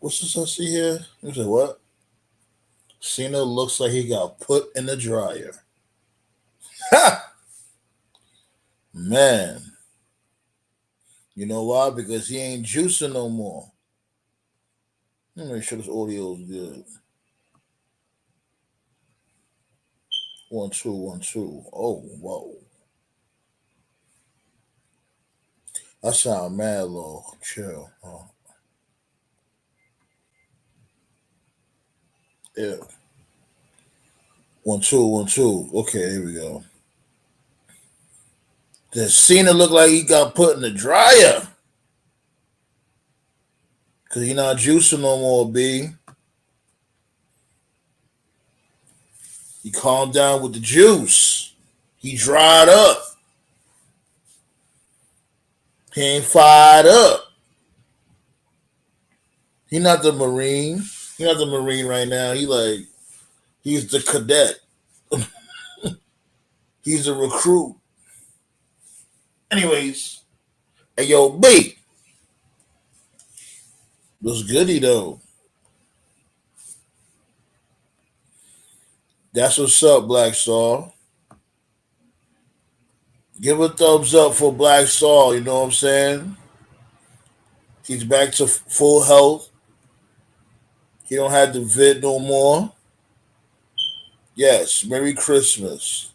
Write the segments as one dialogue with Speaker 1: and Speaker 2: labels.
Speaker 1: What's this I see here? You say what? Cena looks like he got put in the dryer. Ha! Man, you know why? Because he ain't juicing no more. Let me make sure this audio is good. 1 2 1 2. Oh whoa, I sound mad low. Chill. Oh, yeah. 1 2 1 2. Okay, here we go. Does Cena look like he got put in the dryer? Cause he not juicing no more, B. He calmed down with the juice. He dried up. He ain't fired up. He not the Marine. He not the Marine right now. He's the cadet. He's the recruit. Anyways, hey yo, B. Was goody though. That's what's up, Black Star. Give a thumbs up for Black Star, you know what I'm saying? He's back to full health. He don't have the vid no more. Yes, Merry Christmas.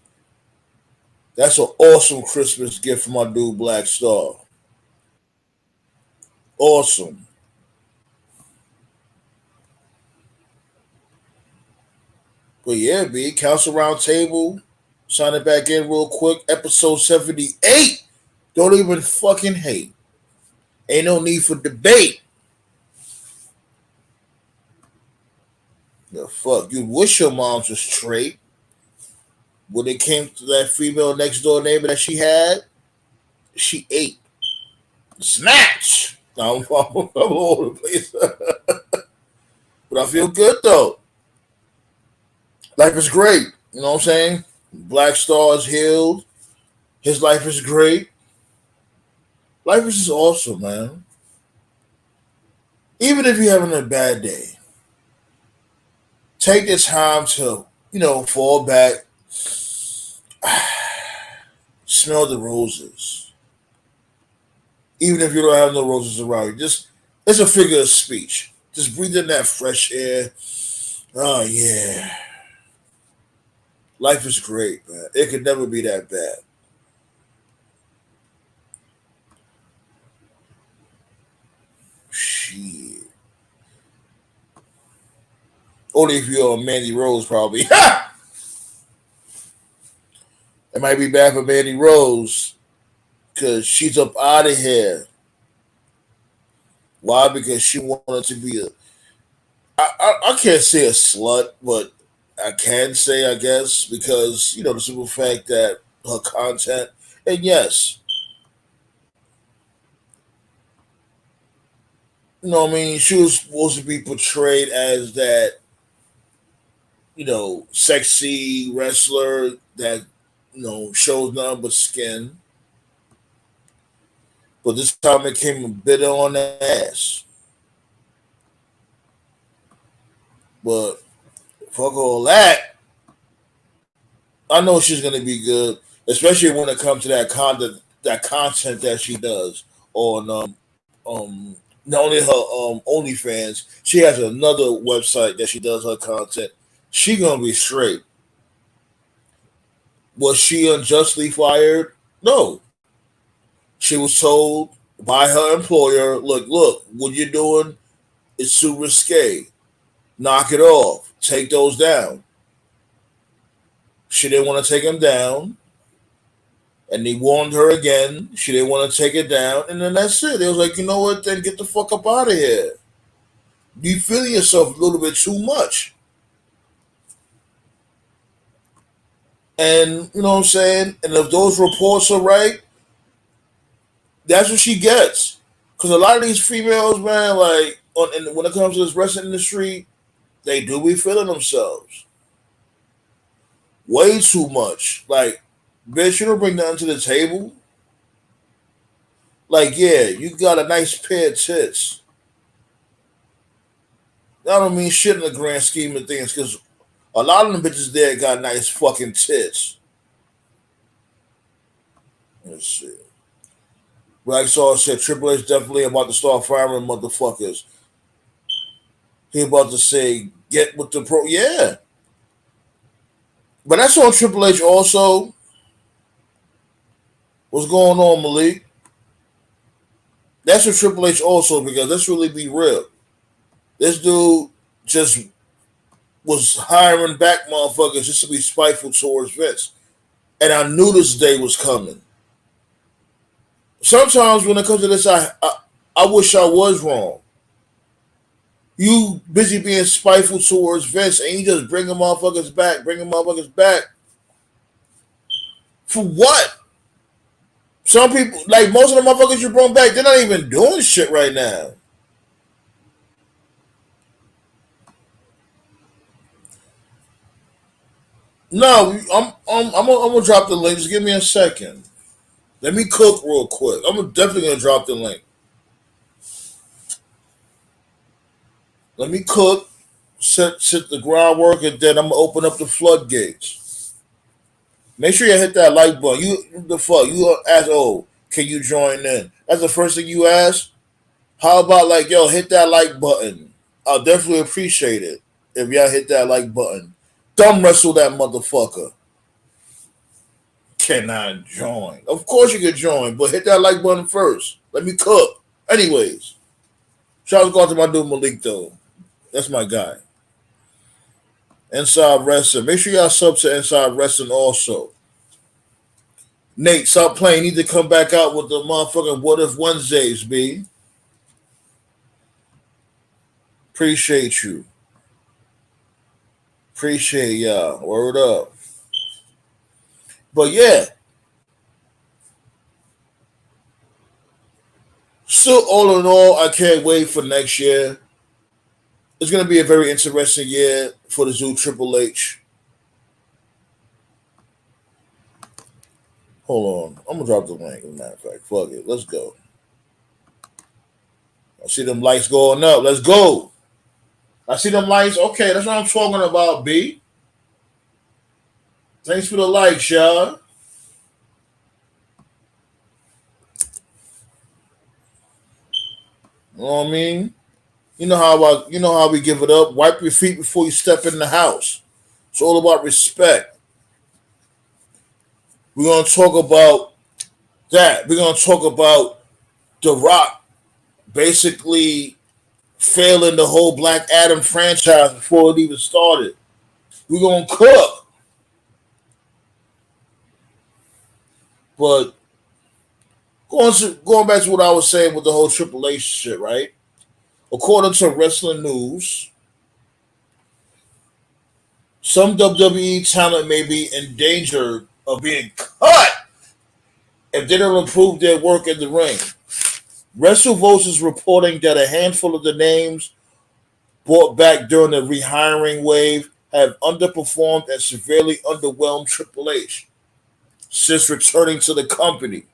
Speaker 1: That's an awesome Christmas gift from my dude Black Star. Awesome. But yeah, B, Council Roundtable. Sign it back in real quick. Episode 78. Don't even fucking hate. Ain't no need for debate. The fuck. You wish your moms was straight. When it came to that female next door neighbor that she had, she ate. Snatch! I'm all over the place. But I feel good though. Life is great. You know what I'm saying? Black Star is healed. His life is great. Life is just awesome, man. Even if you're having a bad day, take the time to, fall back, smell the roses. Even if you don't have no roses around you, just it's a figure of speech. Just breathe in that fresh air. Oh yeah, life is great, man. It could never be that bad. Shit. Only if you're on Mandy Rose, probably. It might be bad for Mandy Rose because she's up out of here. Why? Because she wanted to be a. I can't say a slut, but I can say, I guess, because, the simple fact that her content, and yes, I mean, she was supposed to be portrayed as that, sexy wrestler that, shows nothing but skin. But this time it came a bit on the ass. But fuck all that. I know she's gonna be good, especially when it comes to that content that she does on not only her OnlyFans, she has another website that she does her content. She gonna be straight. Was she unjustly fired? No. She was told by her employer, look, what you're doing is too risque. Knock it off. Take those down. She didn't want to take them down. And they warned her again. She didn't want to take it down. And then that's it. They was like, you know what? Then get the fuck up out of here. You feel yourself a little bit too much. And you know what I'm saying? And if those reports are right, that's what she gets. Because a lot of these females, man, when it comes to this wrestling industry, they do be feeling themselves. Way too much. Like, bitch, you don't bring nothing to the table. Like, yeah, you got a nice pair of tits. That don't mean shit in the grand scheme of things because a lot of them bitches there got nice fucking tits. Let's see. Black Star said Triple H definitely about to start firing motherfuckers. He about to say, get with the pro. Yeah. But that's on Triple H also. What's going on, Malik? That's what Triple H also, because let's really be real. This dude just was hiring back motherfuckers just to be spiteful towards Vince. And I knew this day was coming. Sometimes when it comes to this, I wish I was wrong. You busy being spiteful towards Vince and you just bringing motherfuckers back. For what? Some people, like most of the motherfuckers you brought back, they're not even doing shit right now. No, I'm gonna drop the link. Just give me a second. Let me cook real quick. I'm definitely gonna drop the link. Let me cook, set the groundwork, and then I'm gonna open up the floodgates. Make sure you hit that like button. You ask, oh, can you join in? That's the first thing you ask. How about like, yo, hit that like button? I'll definitely appreciate it if y'all hit that like button. Dumb wrestle that motherfucker. Can I join? Of course you can join, but hit that like button first. Let me cook. Anyways, shout out to my dude Malik though. That's my guy. Inside Wrestling. Make sure y'all sub to Inside Wrestling also. Nate, stop playing. You need to come back out with the motherfucking What If Wednesdays, B. Appreciate you. Appreciate y'all. Word up. But yeah. So all in all, I can't wait for next year. It's going to be a very interesting year for the Zoo Triple H. Hold on. I'm going to drop the link, as a matter of fact. Fuck it. Let's go. I see them lights going up. Let's go. I see them lights. Okay, that's what I'm talking about, B. Thanks for the likes, y'all. You know what I mean? You know how we give it up. Wipe your feet before you step in the house. It's all about respect. We're gonna talk about that. We're gonna talk about The Rock basically failing the whole Black Adam franchise before it even started. We're gonna cook. But going back to what I was saying with the whole Triple H shit, right? According to Wrestling News, some WWE talent may be in danger of being cut if they don't improve their work in the ring. WrestleVotes is reporting that a handful of the names brought back during the rehiring wave have underperformed and severely underwhelmed Triple H since returning to the company.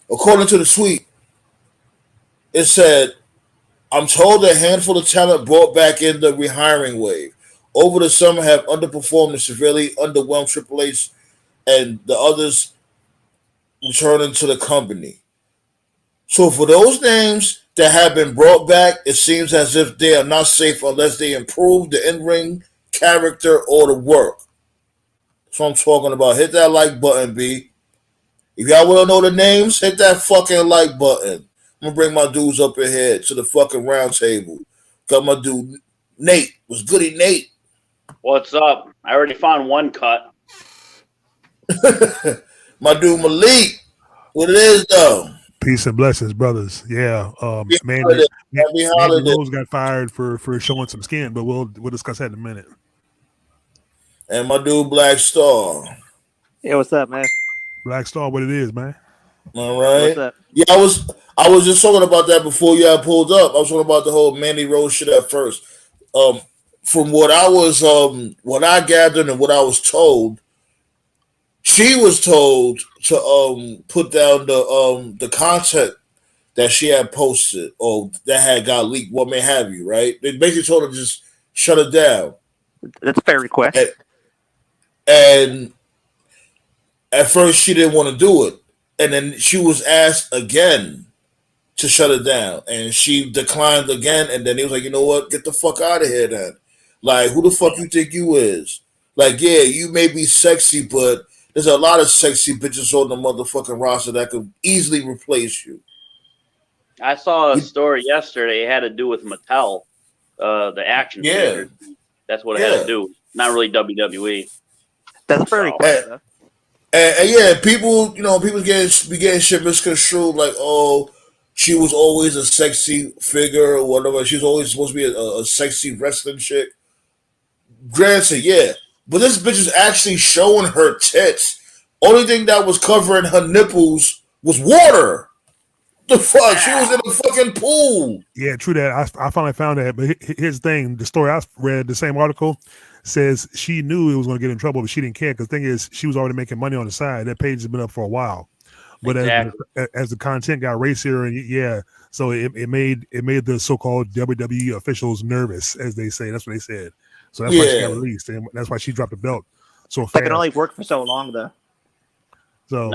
Speaker 1: According to the tweet, it said, I'm told a handful of talent brought back in the rehiring wave over the summer have underperformed and severely underwhelmed Triple H and the others returning to the company. So for those names that have been brought back, it seems as if they are not safe unless they improve the in-ring character or the work. That's what I'm talking about. Hit that like button, B. If y'all want to know the names, hit that fucking like button. I'm going to bring my dudes up in here to the fucking round table. Got my dude, Nate. What's goody, Nate?
Speaker 2: What's up? I already found one cut.
Speaker 1: My dude, Malik. What it is, though?
Speaker 3: Peace and blessings, brothers. Yeah, Mandy Rose got fired for showing some skin, but we'll discuss that in a minute.
Speaker 1: And my dude, Black Star.
Speaker 4: Yeah, what's up, man?
Speaker 3: Black Star, what it is, man?
Speaker 1: All right.
Speaker 4: What's up?
Speaker 1: Yeah, I was just talking about that before you had pulled up. I was talking about the whole Mandy Rose shit at first. From what I gathered and what I was told, she was told to put down the content that she had posted or that had got leaked, what may have you, right? They basically told her to just shut it down.
Speaker 4: That's a fair request.
Speaker 1: And at first she didn't want to do it. And then she was asked again to shut it down. And she declined again. And then he was like, you know what? Get the fuck out of here then. Like, who the fuck you think you is? Like, yeah, you may be sexy, but there's a lot of sexy bitches on the motherfucking roster that could easily replace you.
Speaker 2: I saw a story yesterday. It had to do with Mattel, the action figures. That's what it had to do. Not really WWE.
Speaker 4: That's a fair request, though.
Speaker 1: And yeah, people, people getting shit misconstrued like, oh, she was always a sexy figure or whatever. She's always supposed to be a sexy wrestling chick. Granted, yeah. But this bitch is actually showing her tits. Only thing that was covering her nipples was water. The fuck? She was in a fucking pool.
Speaker 3: Yeah, true that. I finally found that. But here's the thing. The story I read, the same article, says she knew it was going to get in trouble, but she didn't care because the thing is, she was already making money on the side. That page has been up for a while. But as the content got racier, and so it made the so-called WWE officials nervous, as they say. That's what they said. So that's why she got released, and that's why she dropped the belt. So
Speaker 4: that can only work for so long, though.
Speaker 3: So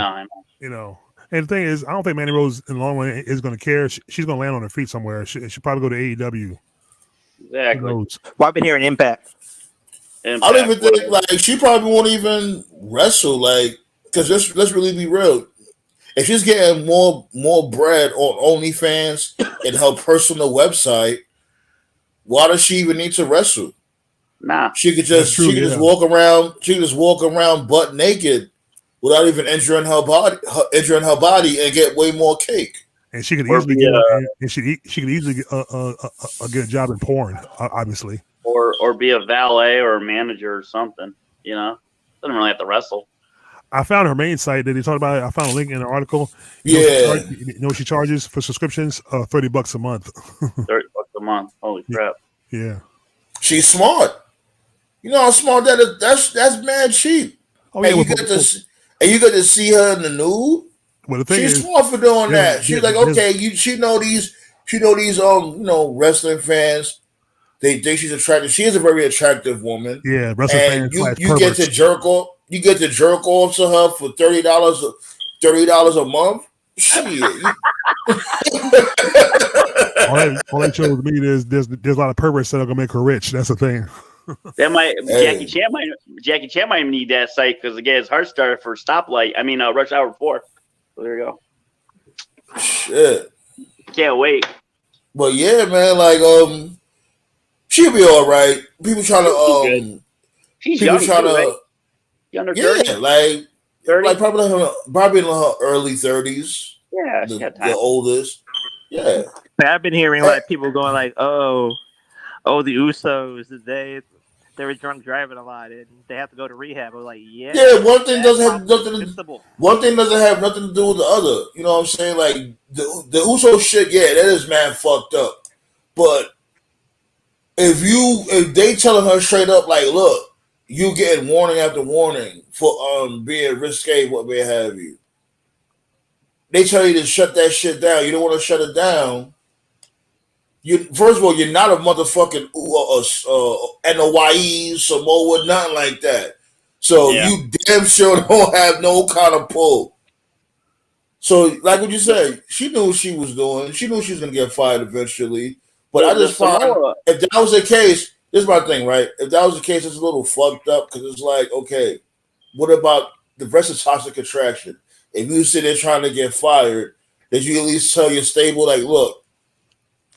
Speaker 3: and the thing is, I don't think Mandy Rose in the long run is going to care. She's going to land on her feet somewhere. She'll probably go to AEW.
Speaker 2: Exactly.
Speaker 4: Well, I've been hearing Impact.
Speaker 1: I don't even think she probably won't even wrestle. Because let's really be real. If she's getting more bread on OnlyFans and her personal website, why does she even need to wrestle?
Speaker 2: Nah,
Speaker 1: she could just walk around. She could just walk around butt naked without even injuring her body, and get way more cake.
Speaker 3: And she could easily get a job in porn, obviously,
Speaker 2: or be a valet or a manager or something. Doesn't really have to wrestle.
Speaker 3: I found her main site that they talked about. I found a link in the article. You know what she charges for subscriptions? $30 a month.
Speaker 2: $30 a month. Holy crap!
Speaker 3: Yeah,
Speaker 1: she's smart. You know how smart that is? That's mad cheap.
Speaker 3: Oh, yeah,
Speaker 1: and you get to see her in the nude.
Speaker 3: Well, the thing
Speaker 1: she's
Speaker 3: is,
Speaker 1: smart for doing that. She's like, okay, she know these wrestling fans. They think she's attractive. She is a very attractive woman.
Speaker 3: Yeah, wrestling fans.
Speaker 1: You get to jerk off. You get to jerk off to her for $30 a month. Shit.
Speaker 3: all that shows me is there's a lot of perverts that are gonna make her rich. That's the thing.
Speaker 2: That might Jackie Chan might need that site because again his heart started for Rush Hour 4. So there you go.
Speaker 1: Shit.
Speaker 2: Can't wait.
Speaker 1: But yeah, man, she'll be all right. People trying to
Speaker 2: she's young too, right? Under 30?
Speaker 1: Yeah, like
Speaker 2: 30?
Speaker 1: Probably in her early 30s.
Speaker 2: Yeah,
Speaker 1: the oldest. Yeah.
Speaker 4: I've been hearing people going like, oh, the Usos, they were drunk driving a lot and they have to go to rehab. I was like,
Speaker 1: yeah. One thing doesn't have nothing to do with the other. You know what I'm saying? Like the Uso shit, that is man fucked up. But if they telling her straight up, like, look, you getting warning after warning for being risque, what may have you. They tell you to shut that shit down. You don't want to shut it down. First of all, you're not a motherfucking NOYE, Samoa, nothing like that. So you damn sure don't have no kind of pull. So, like what you said, she knew what she was doing. She knew she was going to get fired eventually. But I just find if that was the case, this is my thing, right? If that was the case, it's a little fucked up because it's like, okay, what about the rest of toxic attraction? If you sit there trying to get fired, did you at least tell your stable, like, look,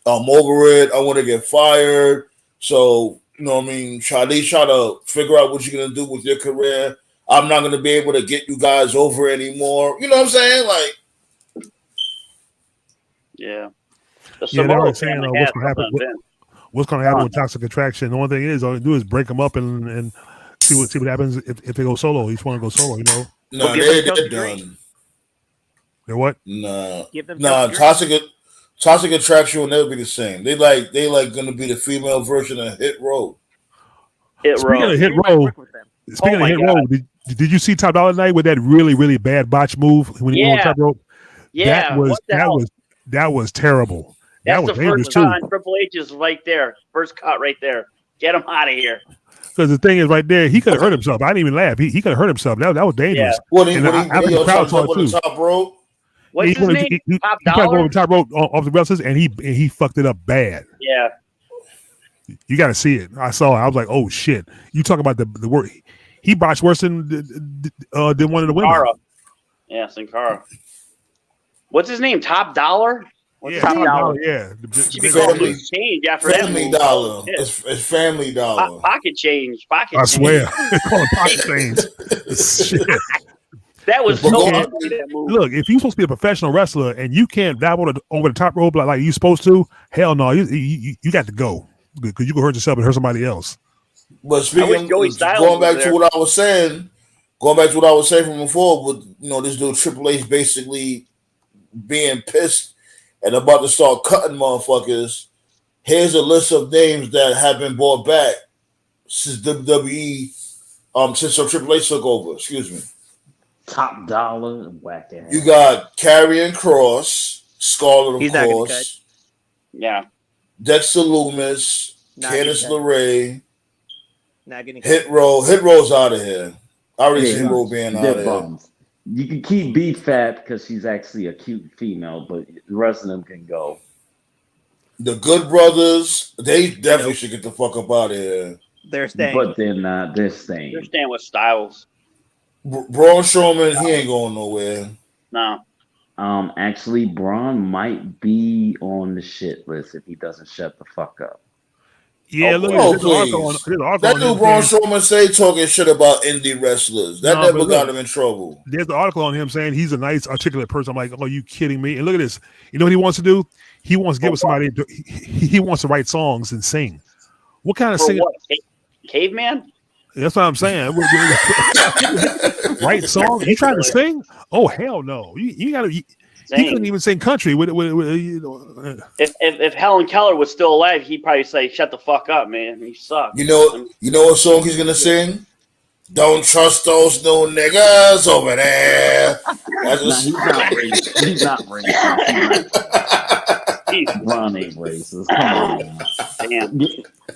Speaker 1: I'm over it. I want to get fired. So, you know what I mean? Try to figure out what you're going to do with your career. I'm not going to be able to get you guys over anymore. You know what I'm saying? Like,
Speaker 2: yeah.
Speaker 3: They're already saying what's going to happen. What's going to happen with toxic attraction? The only thing is, all you do is break them up and see what happens if they go solo. Each one go solo, you know?
Speaker 1: No, they're done.
Speaker 3: They're what?
Speaker 1: No. Toxic attraction will never be the same. They like going to be the female version of Hit Row.
Speaker 3: Speaking of Hit Row, did you see Top Dollar Night with that really, really bad botch move when he went on top rope?
Speaker 2: Yeah,
Speaker 3: That was terrible.
Speaker 2: That's
Speaker 3: That was
Speaker 2: the
Speaker 3: dangerous
Speaker 2: first
Speaker 3: too.
Speaker 2: cut on Triple H is right there. First cut right there. Get him out of here.
Speaker 3: Because the thing is, right there, he could have hurt himself. I didn't even laugh. He could have hurt himself. That was dangerous.
Speaker 2: Yeah.
Speaker 1: When he
Speaker 3: I think the
Speaker 1: tried
Speaker 3: crowd
Speaker 1: to
Speaker 3: saw
Speaker 1: jump
Speaker 3: it
Speaker 1: on
Speaker 3: too.
Speaker 1: the top rope.
Speaker 2: What's his name? Top
Speaker 3: He tried to go
Speaker 2: Dollar?
Speaker 3: over the top rope off the wrestlers, and he fucked it up bad.
Speaker 2: Yeah.
Speaker 3: You got to see it. I saw it. I was like, oh shit. You talk about the work. He botched worse than one of the women.
Speaker 2: Cara. Yeah, Sin Cara. What's his name? Top Dollar? What's
Speaker 3: Yeah,
Speaker 2: his
Speaker 3: Top
Speaker 2: name?
Speaker 3: Dollar. Yeah.
Speaker 2: Should be called Loose Change after that
Speaker 1: Family
Speaker 2: move.
Speaker 1: Dollar.
Speaker 2: Yeah.
Speaker 1: It's Family Dollar.
Speaker 2: Pocket change. Pocket
Speaker 3: I
Speaker 2: change.
Speaker 3: swear. Call it pocket change. Shit.
Speaker 2: That was so
Speaker 1: Look,
Speaker 2: ugly, that move.
Speaker 3: Look, if you're supposed to be a professional wrestler and you can't dive over the top rope like you're supposed to, hell no, you got to go because you can hurt yourself and hurt somebody else.
Speaker 1: But speaking,
Speaker 2: Joey Styles
Speaker 1: going back
Speaker 2: was
Speaker 1: to
Speaker 2: there.
Speaker 1: what I was saying, from before, with this dude Triple H basically being pissed and about to start cutting motherfuckers. Here's a list of names that have been brought back since WWE, since Triple H took over. Excuse me.
Speaker 5: Top Dollar and whack ass.
Speaker 1: You got Karrion Kross, Scarlett,
Speaker 4: He's
Speaker 1: of
Speaker 4: not gonna
Speaker 1: course.
Speaker 2: Yeah.
Speaker 1: Dexter Loomis,
Speaker 4: Not
Speaker 1: Candice
Speaker 4: getting cut.
Speaker 1: LeRae,
Speaker 4: Not getting
Speaker 1: Hit Row. Hit Row's out of here. I already see Hit
Speaker 5: no,
Speaker 1: Row being out
Speaker 5: they're
Speaker 1: of here.
Speaker 5: bums. You can keep B Fat because she's actually a cute female, but the rest of them can go.
Speaker 1: The Good Brothers, they definitely should get the fuck up out of here.
Speaker 4: They're staying.
Speaker 5: But they're not. They're staying.
Speaker 2: You're staying with Styles.
Speaker 1: Braun Strowman, he ain't going nowhere.
Speaker 2: No.
Speaker 5: Actually, Braun might be on the shit list if he doesn't shut the fuck up.
Speaker 3: Yeah, look,
Speaker 1: Oh,
Speaker 3: there's an article
Speaker 1: please.
Speaker 3: there's an article
Speaker 1: That
Speaker 3: on
Speaker 1: dude
Speaker 3: him
Speaker 1: Braun
Speaker 3: saying-
Speaker 1: Strowman say talking shit about indie wrestlers. That
Speaker 3: No,
Speaker 1: never
Speaker 3: but
Speaker 1: got
Speaker 3: look.
Speaker 1: him in trouble.
Speaker 3: There's an article on him saying he's a nice, articulate person. I'm like, oh, you kidding me? And look at this. You know what he wants to do? He wants to get with somebody. He wants to write songs and sing. What kind of
Speaker 2: For
Speaker 3: singing?
Speaker 2: what? Caveman?
Speaker 3: That's what I'm saying. Write songs? You trying to sing? Oh hell no! You got to. He couldn't even sing country.
Speaker 2: If Helen Keller was still alive, he'd probably say, "Shut the fuck up, man. You suck."
Speaker 1: You know what song he's gonna sing? Don't trust those new niggas over there. That's
Speaker 5: Nah, he's not racist. He's not racist. Braun ain't racist. Come on, man.
Speaker 2: Damn.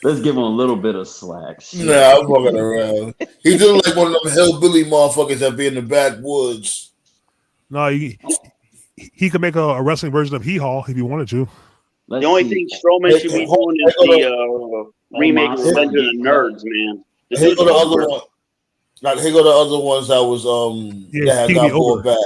Speaker 5: Let's give him a little bit of slack. Shit.
Speaker 1: Nah, I'm fucking around. He just like one of them hillbilly motherfuckers that be in the backwoods.
Speaker 3: No, he could make a wrestling version of Hee Haw if he wanted to.
Speaker 5: Let's
Speaker 2: The only
Speaker 5: see.
Speaker 2: thing Strowman should be doing is the remake of Revenge of the Nerds, man. The
Speaker 1: Here go the
Speaker 2: dude's
Speaker 1: other
Speaker 2: over.
Speaker 1: one. Like here go the other ones that was
Speaker 3: Yeah,
Speaker 1: that had
Speaker 3: he
Speaker 1: got
Speaker 3: be over.
Speaker 1: brought back.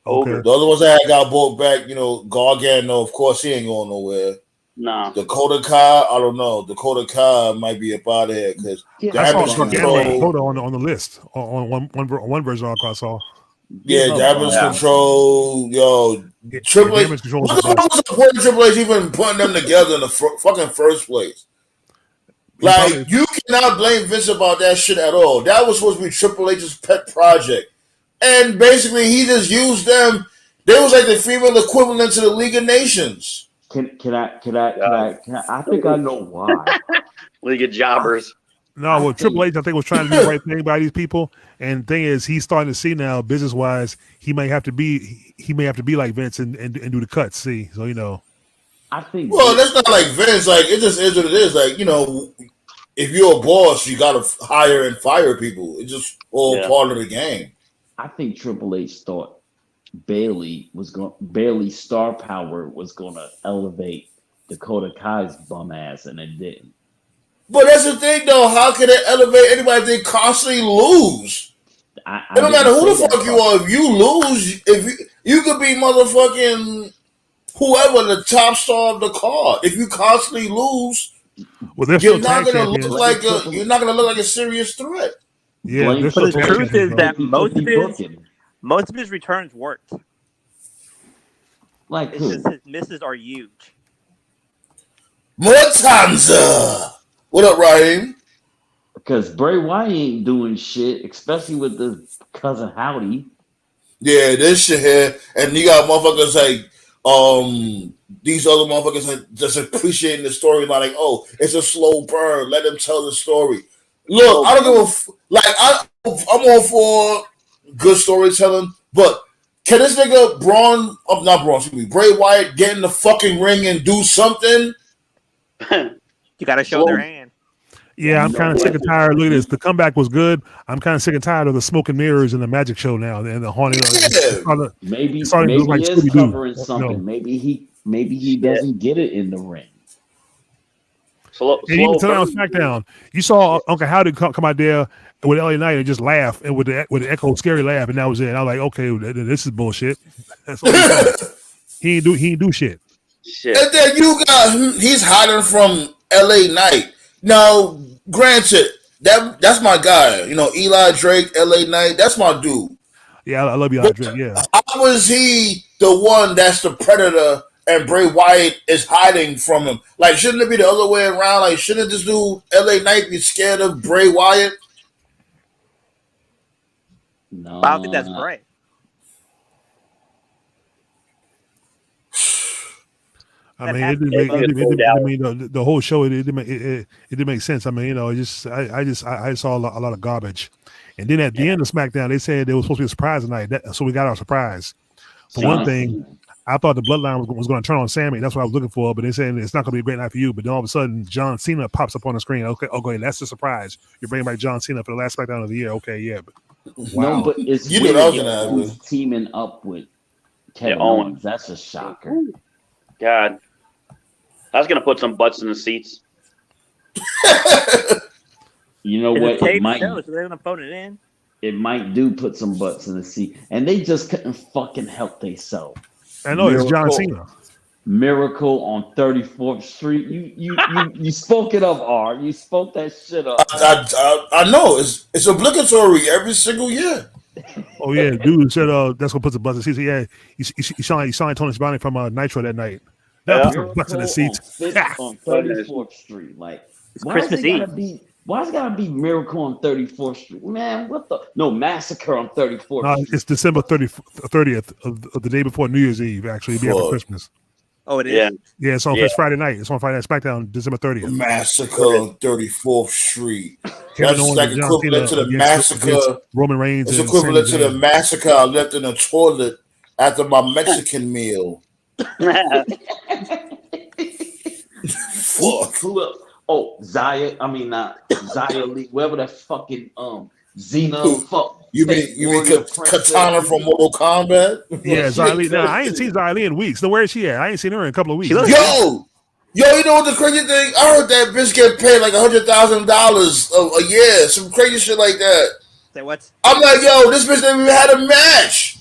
Speaker 3: Okay.
Speaker 1: The other ones that had got brought back, Gargano, of course, he ain't going nowhere.
Speaker 2: No.
Speaker 1: Dakota Kai, I don't know. Dakota Kai might be up out of here because
Speaker 5: Yeah,
Speaker 3: I saw
Speaker 1: Damage Control.
Speaker 3: Hold on the list on one version I saw.
Speaker 1: Yeah, Damage Control. Yo,
Speaker 3: Yeah,
Speaker 1: Triple H.
Speaker 3: Damage Control
Speaker 1: What
Speaker 3: was the best.
Speaker 1: was the point of Triple H even putting them together in the fucking first place? Like, you cannot blame Vince about that shit at all. That was supposed to be Triple H's pet project. And basically, he just used them. They was like the female equivalent to the League of Nations.
Speaker 5: Can I? I think I know why.
Speaker 2: League of Jobbers.
Speaker 3: No, well, Triple H, I think, was trying to do the right thing by these people. And the thing is, he's starting to see now, business wise, he may have to be like Vince and do the cuts. See, so
Speaker 5: I think.
Speaker 1: Well, that's not like Vince. Like, it just is what it is. Like, if you're a boss, you got to hire and fire people. It's just all part of the game.
Speaker 5: I think Triple H thought Bailey's star power was going to elevate Dakota Kai's bum ass, and it didn't.
Speaker 1: But that's the thing, though. How can it elevate anybody if they constantly lose? It don't matter who the fuck you are. If you lose, you could be motherfucking whoever the top star of the card. If you constantly lose, you're not gonna look like a serious threat.
Speaker 3: Yeah,
Speaker 4: but the truth is that most of his returns worked.
Speaker 5: Like
Speaker 4: it's just his misses are huge.
Speaker 1: Matanza. What up, Raheem?
Speaker 5: Because Bray Wyatt ain't doing shit, especially with the cousin Howdy.
Speaker 1: Yeah, this shit here, and you got motherfuckers like these other motherfuckers that just appreciating the storyline. Like, oh, it's a slow burn. Let them tell the story. Look, I don't give a I'm all for good storytelling, but Can this nigga Bray Wyatt get in the fucking ring and do something?
Speaker 4: You got to show their hand.
Speaker 3: Yeah, I'm kind of sick and tired. Look at this. The comeback was good. I'm kind of sick and tired of the smoke and mirrors and the magic show now and the haunting.
Speaker 5: Maybe
Speaker 3: it's
Speaker 5: is covering something. Maybe he doesn't get it in the ring.
Speaker 3: And even tonight on SmackDown, you saw Uncle Howdy come out there with LA Knight and just laugh and with the echo scary laugh, and that was it. And I was like, okay, this is bullshit. That's all he ain't do shit.
Speaker 1: And then he's hiding from LA Knight. Now, granted, that's my guy. You know, Eli Drake, LA Knight, that's my dude.
Speaker 3: Yeah, I love Eli Drake, yeah.
Speaker 1: How is he the one that's the predator and Bray Wyatt is hiding from him? Like, shouldn't it be the other way around? Like, shouldn't this dude, LA Knight, be scared of Bray Wyatt?
Speaker 4: No. I don't think that's Bray.
Speaker 3: I mean, the whole show. It didn't make sense. I mean, I saw a lot of garbage. And then at the end of SmackDown, they said there was supposed to be a surprise tonight. So we got our surprise. For one thing, I thought the Bloodline was going to turn on Sammy. That's what I was looking for. But they said it's not going to be a great night for you. But then all of a sudden, John Cena pops up on the screen. Okay, that's the surprise. You're bringing back John Cena for the last SmackDown of the year. Okay, yeah. But,
Speaker 5: wow. No, but it's weird teaming up with Kevin Owens. That's a shocker.
Speaker 2: God. I was going to put some butts in the seats.
Speaker 5: You know what?
Speaker 4: It might. So they're going to phone it in.
Speaker 5: It might put some butts in the seat, and they just couldn't fucking help themselves.
Speaker 3: I know it's John Cena.
Speaker 5: Miracle on 34th Street. You spoke it up, R. You spoke that shit up.
Speaker 1: I know it's obligatory every single year.
Speaker 3: Oh yeah, dude said that's gonna put some butts in the seats. Yeah, you sound like Tony Schiavone from Nitro that night. Put some butts in the seats.
Speaker 5: On 34th Street, like
Speaker 4: Christmas Eve.
Speaker 5: Why's it gotta be Miracle on 34th Street? Man, Massacre on 34th Street.
Speaker 3: No, it's December 30th of the day before New Year's Eve, actually. It'll be after Christmas.
Speaker 4: Oh, it is?
Speaker 3: Yeah, it's on it's Friday night. It's on Friday Night SmackDown, December 30th.
Speaker 1: Massacre on 34th Street. That's like equivalent to the massacre.
Speaker 3: Roman Reigns.
Speaker 1: It's equivalent to the massacre I left in the toilet after my Mexican meal. Fuck.
Speaker 5: Oh, Zaya Lee, whoever that fucking Xena. Fuck.
Speaker 1: You mean Katana from Mortal Kombat?
Speaker 3: Yeah, Zaya Lee. Nah, I ain't seen Zaya Lee in weeks. So where is she at? I ain't seen her in a couple of weeks.
Speaker 1: Yo, you know what the crazy thing? I heard that bitch get paid like $100,000 a year, some crazy shit like that.
Speaker 4: Say what?
Speaker 1: I'm like, yo, this bitch never even had a match.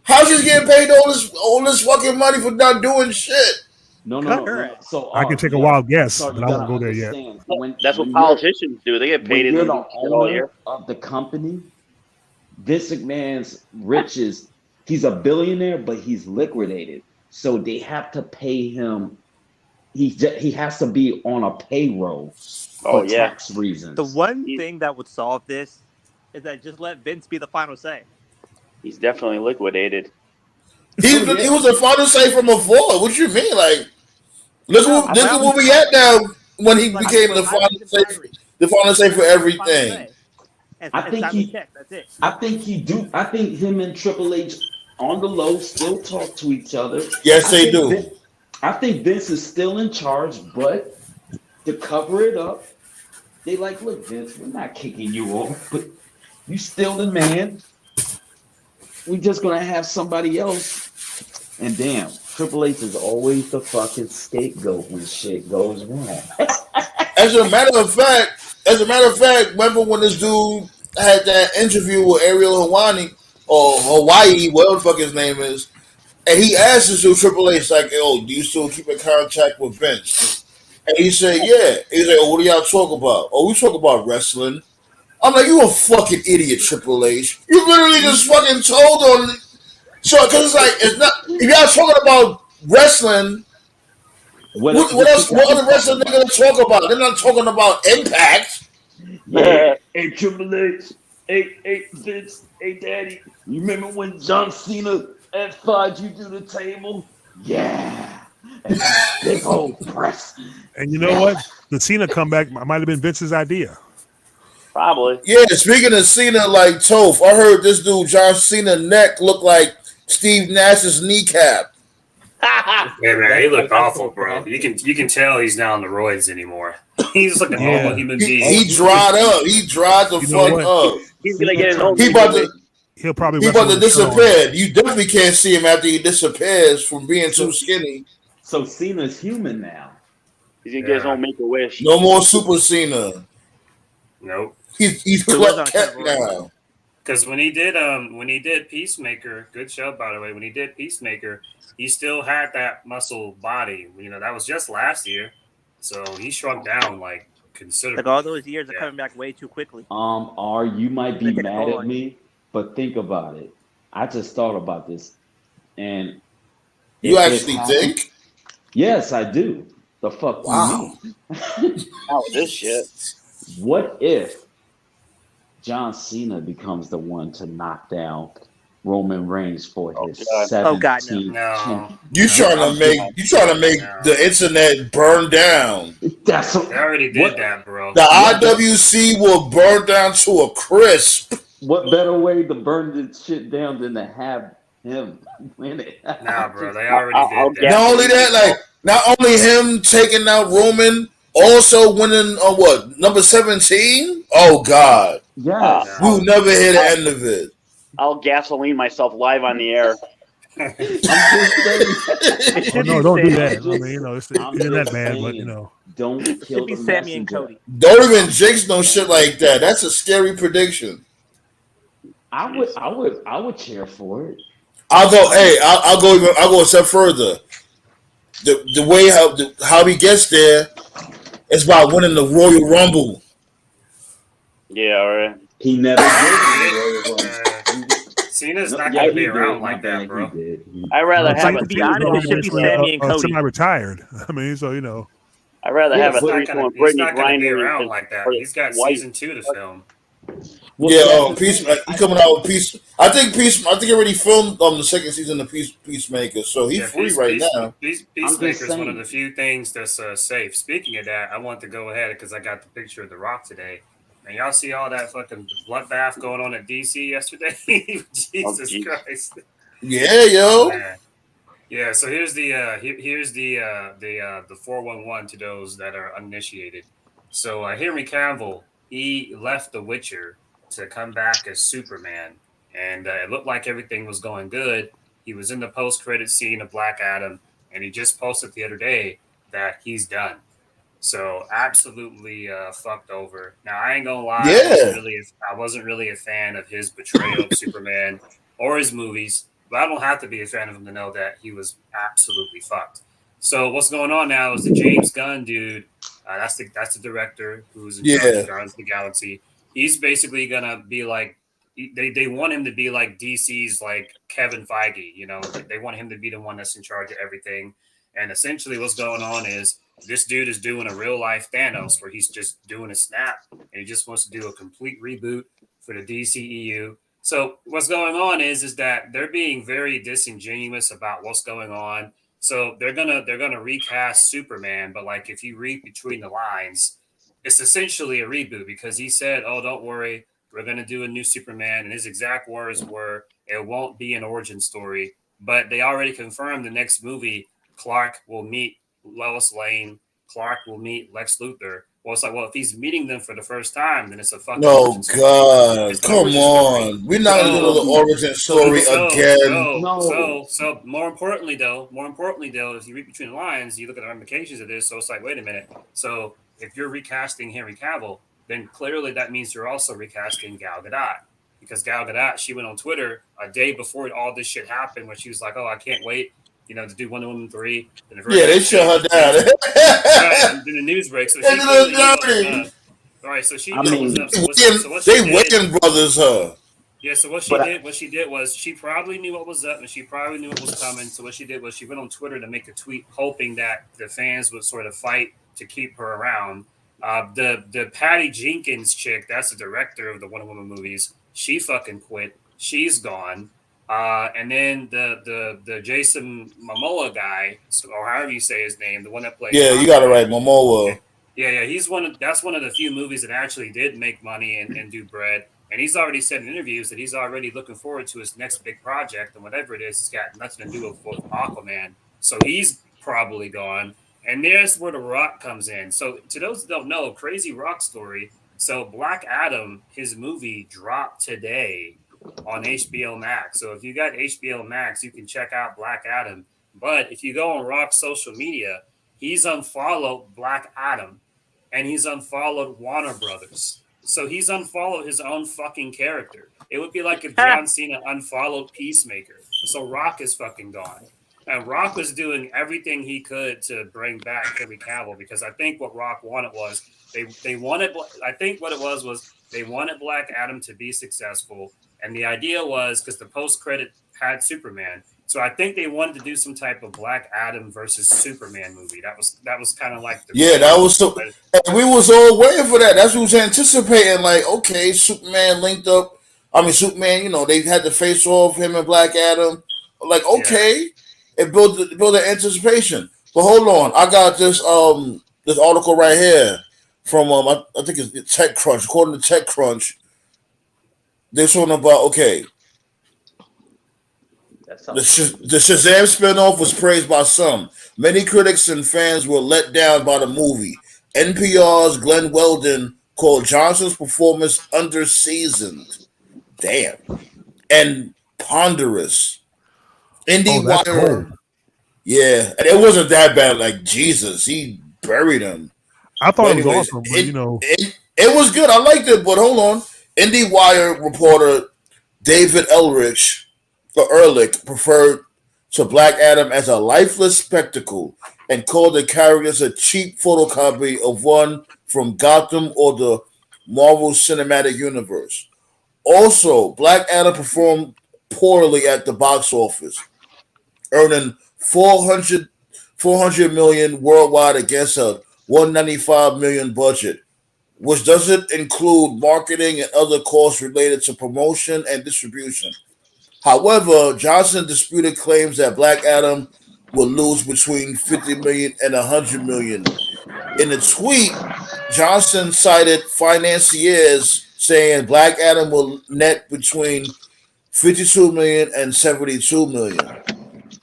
Speaker 1: How's she getting paid all this fucking money for not doing shit?
Speaker 5: No. So
Speaker 3: I can take a wild guess, but I won't go there yet.
Speaker 2: That's what politicians do. They get paid
Speaker 5: in the owner of the company. Vince McMahon's riches. He's a billionaire, but he's liquidated, so they have to pay him. He has to be on a payroll for tax reasons.
Speaker 4: The one thing that would solve this is that just let Vince be the final say.
Speaker 2: He's definitely liquidated.
Speaker 1: He was the final say from before. What you mean? Like, look at where we at now when he became the final say. The final say for everything.
Speaker 5: I think him and Triple H on the low still talk to each other.
Speaker 1: Yes, they do.
Speaker 5: I think Vince is still in charge, but to cover it up, they like, look, Vince, we're not kicking you off, but you still the man. We just gonna have somebody else. And damn, Triple H is always the fucking scapegoat when shit goes wrong.
Speaker 1: As a matter of fact, remember when this dude had that interview with Ariel Hawaii, whatever the fuck his name is, and he asked this dude Triple H, like, "Yo, do you still keep in contact with Vince?" And he said, "Yeah." He's like, "Oh, what do y'all talk about?" "Oh, we talk about wrestling." I'm like, "You a fucking idiot, Triple H. You literally just fucking told on." So, because it's not. If y'all talking about wrestling, what else? What other wrestling they gonna talk about? They're not talking about Impact.
Speaker 5: Yeah. Hey, Triple H. Hey, Vince. Hey, Daddy. You remember when John Cena F5'd you to the table? Yeah. And big old press.
Speaker 3: And you know what? The Cena comeback might have been Vince's idea.
Speaker 2: Probably.
Speaker 1: Yeah, speaking of Cena, like Toph, I heard this dude John Cena neck looked like Steve Nash's kneecap.
Speaker 6: Yeah, man, he looked awful, bro. You can tell he's not on the roids anymore. He's like a normal human being.
Speaker 1: He dried up. He dried the fuck up.
Speaker 2: He's gonna get his own.
Speaker 3: He'll probably
Speaker 1: he about to disappear. You definitely can't see him after he disappears from being too skinny.
Speaker 5: So Cena's human now.
Speaker 2: He's gonna get his own Make-A-Wish.
Speaker 1: No more Super Cena.
Speaker 6: Nope.
Speaker 1: He's kept now.
Speaker 6: Because when he did Peacemaker, good show by the way. When he did Peacemaker, he still had that muscle body. You know, that was just last year, so he shrunk down like considerably.
Speaker 4: Like all those years are coming back way too quickly.
Speaker 5: You might be mad at me, but think about it. I just thought about this, and
Speaker 1: you actually think?
Speaker 5: Yes, I do. The fuck
Speaker 1: wow.
Speaker 5: You mean?
Speaker 2: How is this shit?
Speaker 5: What if John Cena becomes the one to knock down Roman Reigns for his 17th
Speaker 4: no.
Speaker 1: You trying to make the internet burn down.
Speaker 6: They already did that, bro.
Speaker 1: The IWC will burn down to a crisp.
Speaker 5: What better way to burn this shit down than to have him win it?
Speaker 6: Nah, bro, they already did that.
Speaker 1: Not only that, not only him taking out Roman, also winning on what, number 17? Oh God.
Speaker 5: Yeah.
Speaker 1: We'll never hear the end of it.
Speaker 2: I'll gasoline myself live on the air.
Speaker 5: I'm just saying.
Speaker 3: No, don't do that. I mean, it's not that bad, but
Speaker 5: don't kill the
Speaker 4: Sammy and Cody.
Speaker 1: Don't even jinx no shit like that. That's a scary prediction.
Speaker 5: I would cheer for it.
Speaker 1: I'll go a step further. The way how he gets there is by winning the Royal Rumble.
Speaker 2: Yeah, all right.
Speaker 5: He never did the Royal Rumble.
Speaker 6: Cena's not going to be around like that, bro.
Speaker 2: I'd rather have
Speaker 4: to be honest, it should be Sammy and Cody.
Speaker 3: Semi-retired. I mean,
Speaker 2: I'd rather have a threesome with Brittany
Speaker 6: He's not going to be
Speaker 2: Griner
Speaker 6: around like that. He's got season 2 to film.
Speaker 1: Peace. He coming out with Peace. I think he already filmed the second season of Peacemaker, so he's free right now.
Speaker 6: Peacemaker is one of the few things that's safe. Speaking of that, I want to go ahead because I got the picture of The Rock today. And y'all see all that fucking bloodbath going on at DC yesterday? Jesus Christ!
Speaker 1: Yeah, yo.
Speaker 6: Yeah. So here's the 411 to those that are uninitiated. So Henry Cavill, he left The Witcher to come back as Superman, and it looked like everything was going good. He was in the post-credit scene of Black Adam, and he just posted the other day that he's done. So absolutely fucked over. Now I ain't gonna lie, I wasn't really a fan of his portrayal of Superman or his movies, but I don't have to be a fan of him to know that he was absolutely fucked. So what's going on now is the James Gunn dude. That's the director who's in charge of Guardians of the Galaxy. He's basically gonna be like they want him to be like DC's like Kevin Feige. You know, they want him to be the one that's in charge of everything. And essentially, what's going on is this dude is doing a real life Thanos where he's just doing a snap and he just wants to do a complete reboot for the DCEU. So what's going on is that they're being very disingenuous about what's going on. So they're gonna recast Superman, but like if you read between the lines, it's essentially a reboot because he said, "Oh, don't worry, we're gonna do a new Superman," and his exact words were, "It won't be an origin story." But they already confirmed the next movie, Clark will meet Lois Lane. Clark will meet Lex Luthor. Well, it's like, well, if he's meeting them for the first time, then it's a fucking.
Speaker 1: No, God, come on. We're not going to do the origin story again.
Speaker 6: So more importantly, though, if you read between the lines, you look at the ramifications of this. So it's like, wait a minute. So if you're recasting Henry Cavill, then clearly that means you're also recasting Gal Gadot. Because Gal Gadot, she went on Twitter a day before all this shit happened, where she was like, "Oh, I can't wait, to do Wonder Woman 3."
Speaker 1: They shut her down.
Speaker 6: Right, and then the news breaks. So all right, so she.
Speaker 1: They Wayne brothers her.
Speaker 6: Yeah, so what she did was she probably knew what was up and she probably knew what was coming. So what she did was she went on Twitter to make a tweet hoping that the fans would sort of fight to keep her around. The Patty Jenkins chick, that's the director of the Wonder Woman movies, she fucking quit. She's gone. And then the Jason Momoa guy, or however you say his name, the one that played.
Speaker 1: Yeah, you got it right, Momoa.
Speaker 6: Yeah, he's that's one of the few movies that actually did make money and do bread. And he's already said in interviews that he's already looking forward to his next big project, and whatever it is, it's got nothing to do with Aquaman. So he's probably gone. And there's where The Rock comes in. So to those that don't know, crazy Rock story. So Black Adam, his movie dropped today on HBO Max. So if you got HBO Max, you can check out Black Adam. But if you go on Rock's social media, he's unfollowed Black Adam and he's unfollowed Warner Brothers. So he's unfollowed his own fucking character. It would be like if John Cena unfollowed Peacemaker. So Rock is fucking gone. And Rock was doing everything he could to bring back Henry Cavill because I think what Rock wanted was they wanted. I think what it was they wanted Black Adam to be successful, and the idea was because the post credit had Superman, so I think they wanted to do some type of Black Adam versus Superman movie. That was kind of like
Speaker 1: that was so. And we was all waiting for that. That's what we was anticipating. Like, okay, Superman linked up. I mean, Superman. You know, they had to face off him and Black Adam. Like, okay. Yeah. It built an anticipation. But hold on, I got this this article right here from I think it's TechCrunch. According to TechCrunch, this one about the Shazam spinoff was praised by some. Many critics and fans were let down by the movie. NPR's Glenn Weldon called Johnson's performance underseasoned, damn, and ponderous. IndieWire, yeah, and it wasn't that bad. Like Jesus, he buried him.
Speaker 3: I thought it was awesome, but
Speaker 1: it was good. I liked it, but hold on. IndieWire reporter David Ehrlich preferred to Black Adam as a lifeless spectacle and called the character a cheap photocopy of one from Gotham or the Marvel Cinematic Universe. Also, Black Adam performed poorly at the box office, earning $400 million worldwide against a $195 million budget, which doesn't include marketing and other costs related to promotion and distribution. However, Johnson disputed claims that Black Adam will lose between $50 million and $100 million. In a tweet, Johnson cited financiers saying Black Adam will net between $52 million and $72 million.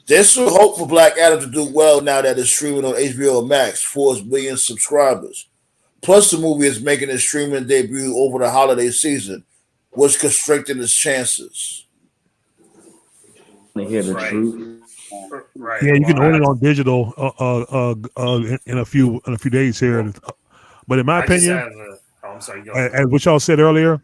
Speaker 1: There's some hope for Black Adam to do well now that it's streaming on HBO Max for its million subscribers. Plus, the movie is making its streaming debut over the holiday season, which could strengthen its chances.
Speaker 5: To hear the truth.
Speaker 6: Right.
Speaker 3: Yeah, you can own it on digital in a few days here. But in my opinion,
Speaker 6: I'm sorry.
Speaker 3: As what y'all said earlier,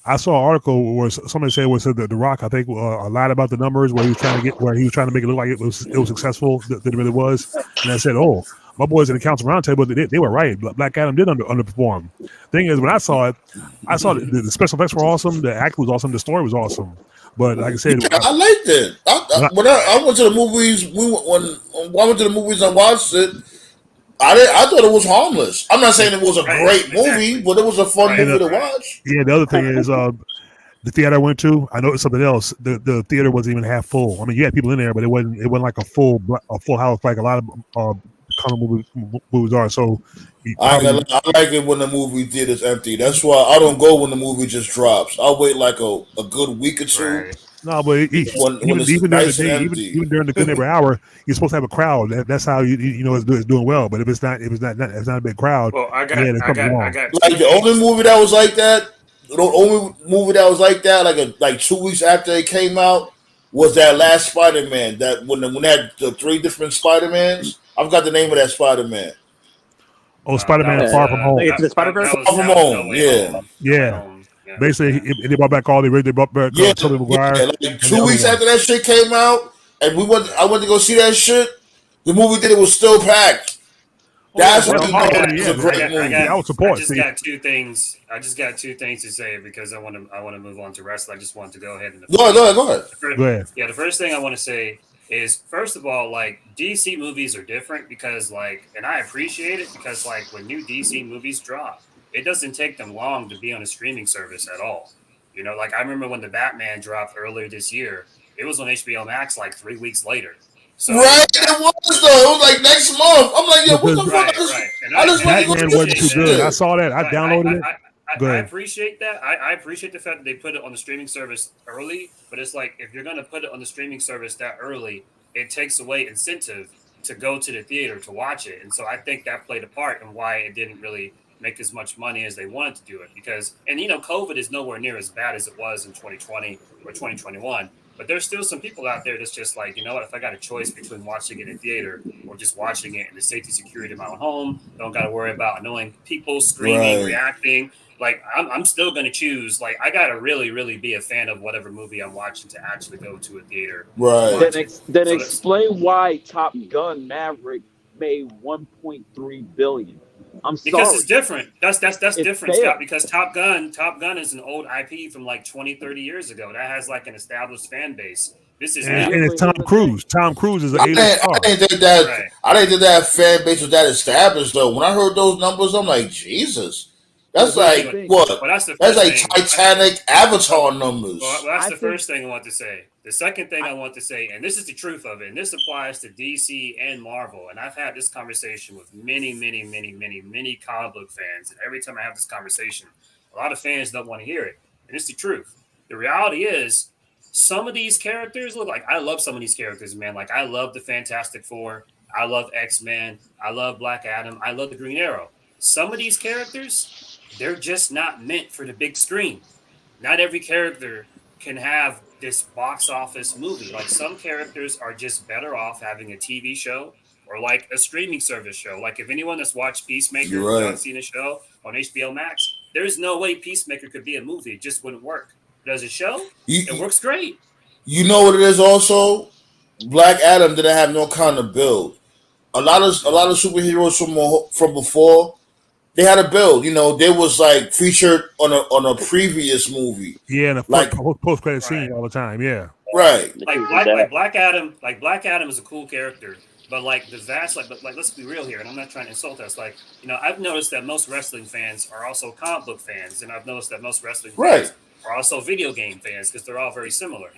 Speaker 3: I saw an article where somebody said that The Rock, I think, lied about the numbers where he was trying to make it look like it was successful that it really was. And I said, oh, my boys in the Council Roundtable, they were right. Black Adam did underperform. Thing is, when I saw it, the special effects were awesome, the act was awesome, the story was awesome. But like I said,
Speaker 1: I liked it. When I went to the movies, when I went to the movies and watched it, I thought it was harmless. I'm not saying it was a great movie, but it was a fun movie to watch.
Speaker 3: Yeah, the other thing is the theater I went to, I noticed something else. The theater wasn't even half full. I mean, you had people in there, but it wasn't like a full house like a lot of comic movies are. So
Speaker 1: I like it when the movie theater's empty. That's why I don't go when the movie just drops. I'll wait like a good week or two.
Speaker 6: Right.
Speaker 3: No, but even during the during the good neighbor hour, you're supposed to have a crowd. That's how you know it's doing well. But if it's not a big crowd.
Speaker 6: Well, I got
Speaker 1: like the only movie that was like that. The only movie that was like that, like 2 weeks after it came out, was that last Spider-Man. That when they had the 3 different Spider-Mans. I've got the name of that Spider-Man.
Speaker 3: Oh, Spider-Man Far From Home.
Speaker 4: The Spider-Verse?
Speaker 1: Far From Home,
Speaker 3: yeah. Basically, they brought back they brought back Tobey Maguire.
Speaker 1: Yeah, like 2 weeks after that shit came out, and I went to go see that shit. The movie theater was still packed. That's what you know. It's a great movie.
Speaker 3: I would support.
Speaker 6: I just got two things to say because I want to move on to wrestling. I just want to go ahead and
Speaker 1: go ahead.
Speaker 6: Yeah, the first thing I want to say is, first of all, like, DC movies are different because, like, and I appreciate it because, like, when new DC movies drop, it doesn't take them long to be on a streaming service at all. You know, like, I remember when the Batman dropped earlier this year, it was on HBO Max like 3 weeks later. So
Speaker 1: right, it was though. It was like next month. I'm like, yo, what the fuck?
Speaker 6: Right.
Speaker 3: Batman wasn't too good. I saw that. I downloaded it.
Speaker 6: I appreciate that. I appreciate the fact that they put it on the streaming service early, but it's like if you're going to put it on the streaming service that early, it takes away incentive to go to the theater to watch it. And so I think that played a part in why it didn't really make as much money as they wanted to do it. Because, and COVID is nowhere near as bad as it was in 2020 or 2021. But there's still some people out there that's just like, you know what, if I got a choice between watching it in theater or just watching it in the safety security of my own home, don't got to worry about annoying people screaming, reacting. Like, I'm still going to choose. Like, I got to really, really be a fan of whatever movie I'm watching to actually go to a theater.
Speaker 1: Right.
Speaker 5: Then explain why Top Gun Maverick made $1.3 billion. I'm sorry.
Speaker 6: Because it's different. That's different,
Speaker 5: fair.
Speaker 6: Scott. Because Top Gun is an old IP from like 20, 30 years ago. That has like an established fan base. This is
Speaker 3: and it's Tom Cruise. Tom Cruise is an A-list star.
Speaker 1: I didn't think that fan base was that established though. When I heard those numbers, I'm like, Jesus. That's like what?
Speaker 6: Well, that's
Speaker 1: like Titanic, Avatar numbers.
Speaker 6: Well, that's the first thing I want to say. The second thing I want to say, and this is the truth of it, and this applies to DC and Marvel, and I've had this conversation with many comic book fans, and every time I have this conversation, a lot of fans don't want to hear it, and it's the truth. The reality is, some of these characters look like, I love some of these characters, man. Like, I love the Fantastic Four, I love X-Men, I love Black Adam, I love the Green Arrow. Some of these characters, they're just not meant for the big screen. Not every character can have this box office movie. Like, some characters are just better off having a TV show or like a streaming service show. Like, if anyone that's watched Peacemaker without seen a show on HBO Max, there's no way Peacemaker could be a movie. It just wouldn't work. But as a show, it works great.
Speaker 1: You know what it is also? Black Adam didn't have no kind of build. A lot of superheroes from before, they had a build, they was like featured on a previous movie.
Speaker 3: Yeah, and a like post credit scene all the time. Yeah,
Speaker 1: right.
Speaker 6: Like Black Adam is a cool character, but like the vast, but let's be real here, and I'm not trying to insult us. Like, I've noticed that most wrestling fans are also comic book fans, and I've noticed that most wrestling fans are also video game fans because they're all very similar.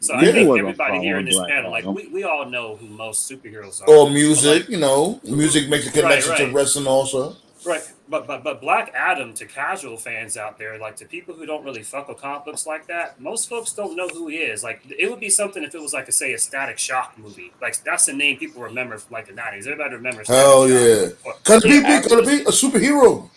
Speaker 6: So I think everybody here in this panel, like we all know who most superheroes are.
Speaker 1: Or music, music makes a connection to wrestling also.
Speaker 6: Right, but Black Adam, to casual fans out there, like to people who don't really fuck with comic books like that, most folks don't know who he is. Like, it would be something if it was like a Static Shock movie. Like, that's the name people remember from like the 90s. Everybody remembers Static Shock. Could it be a superhero?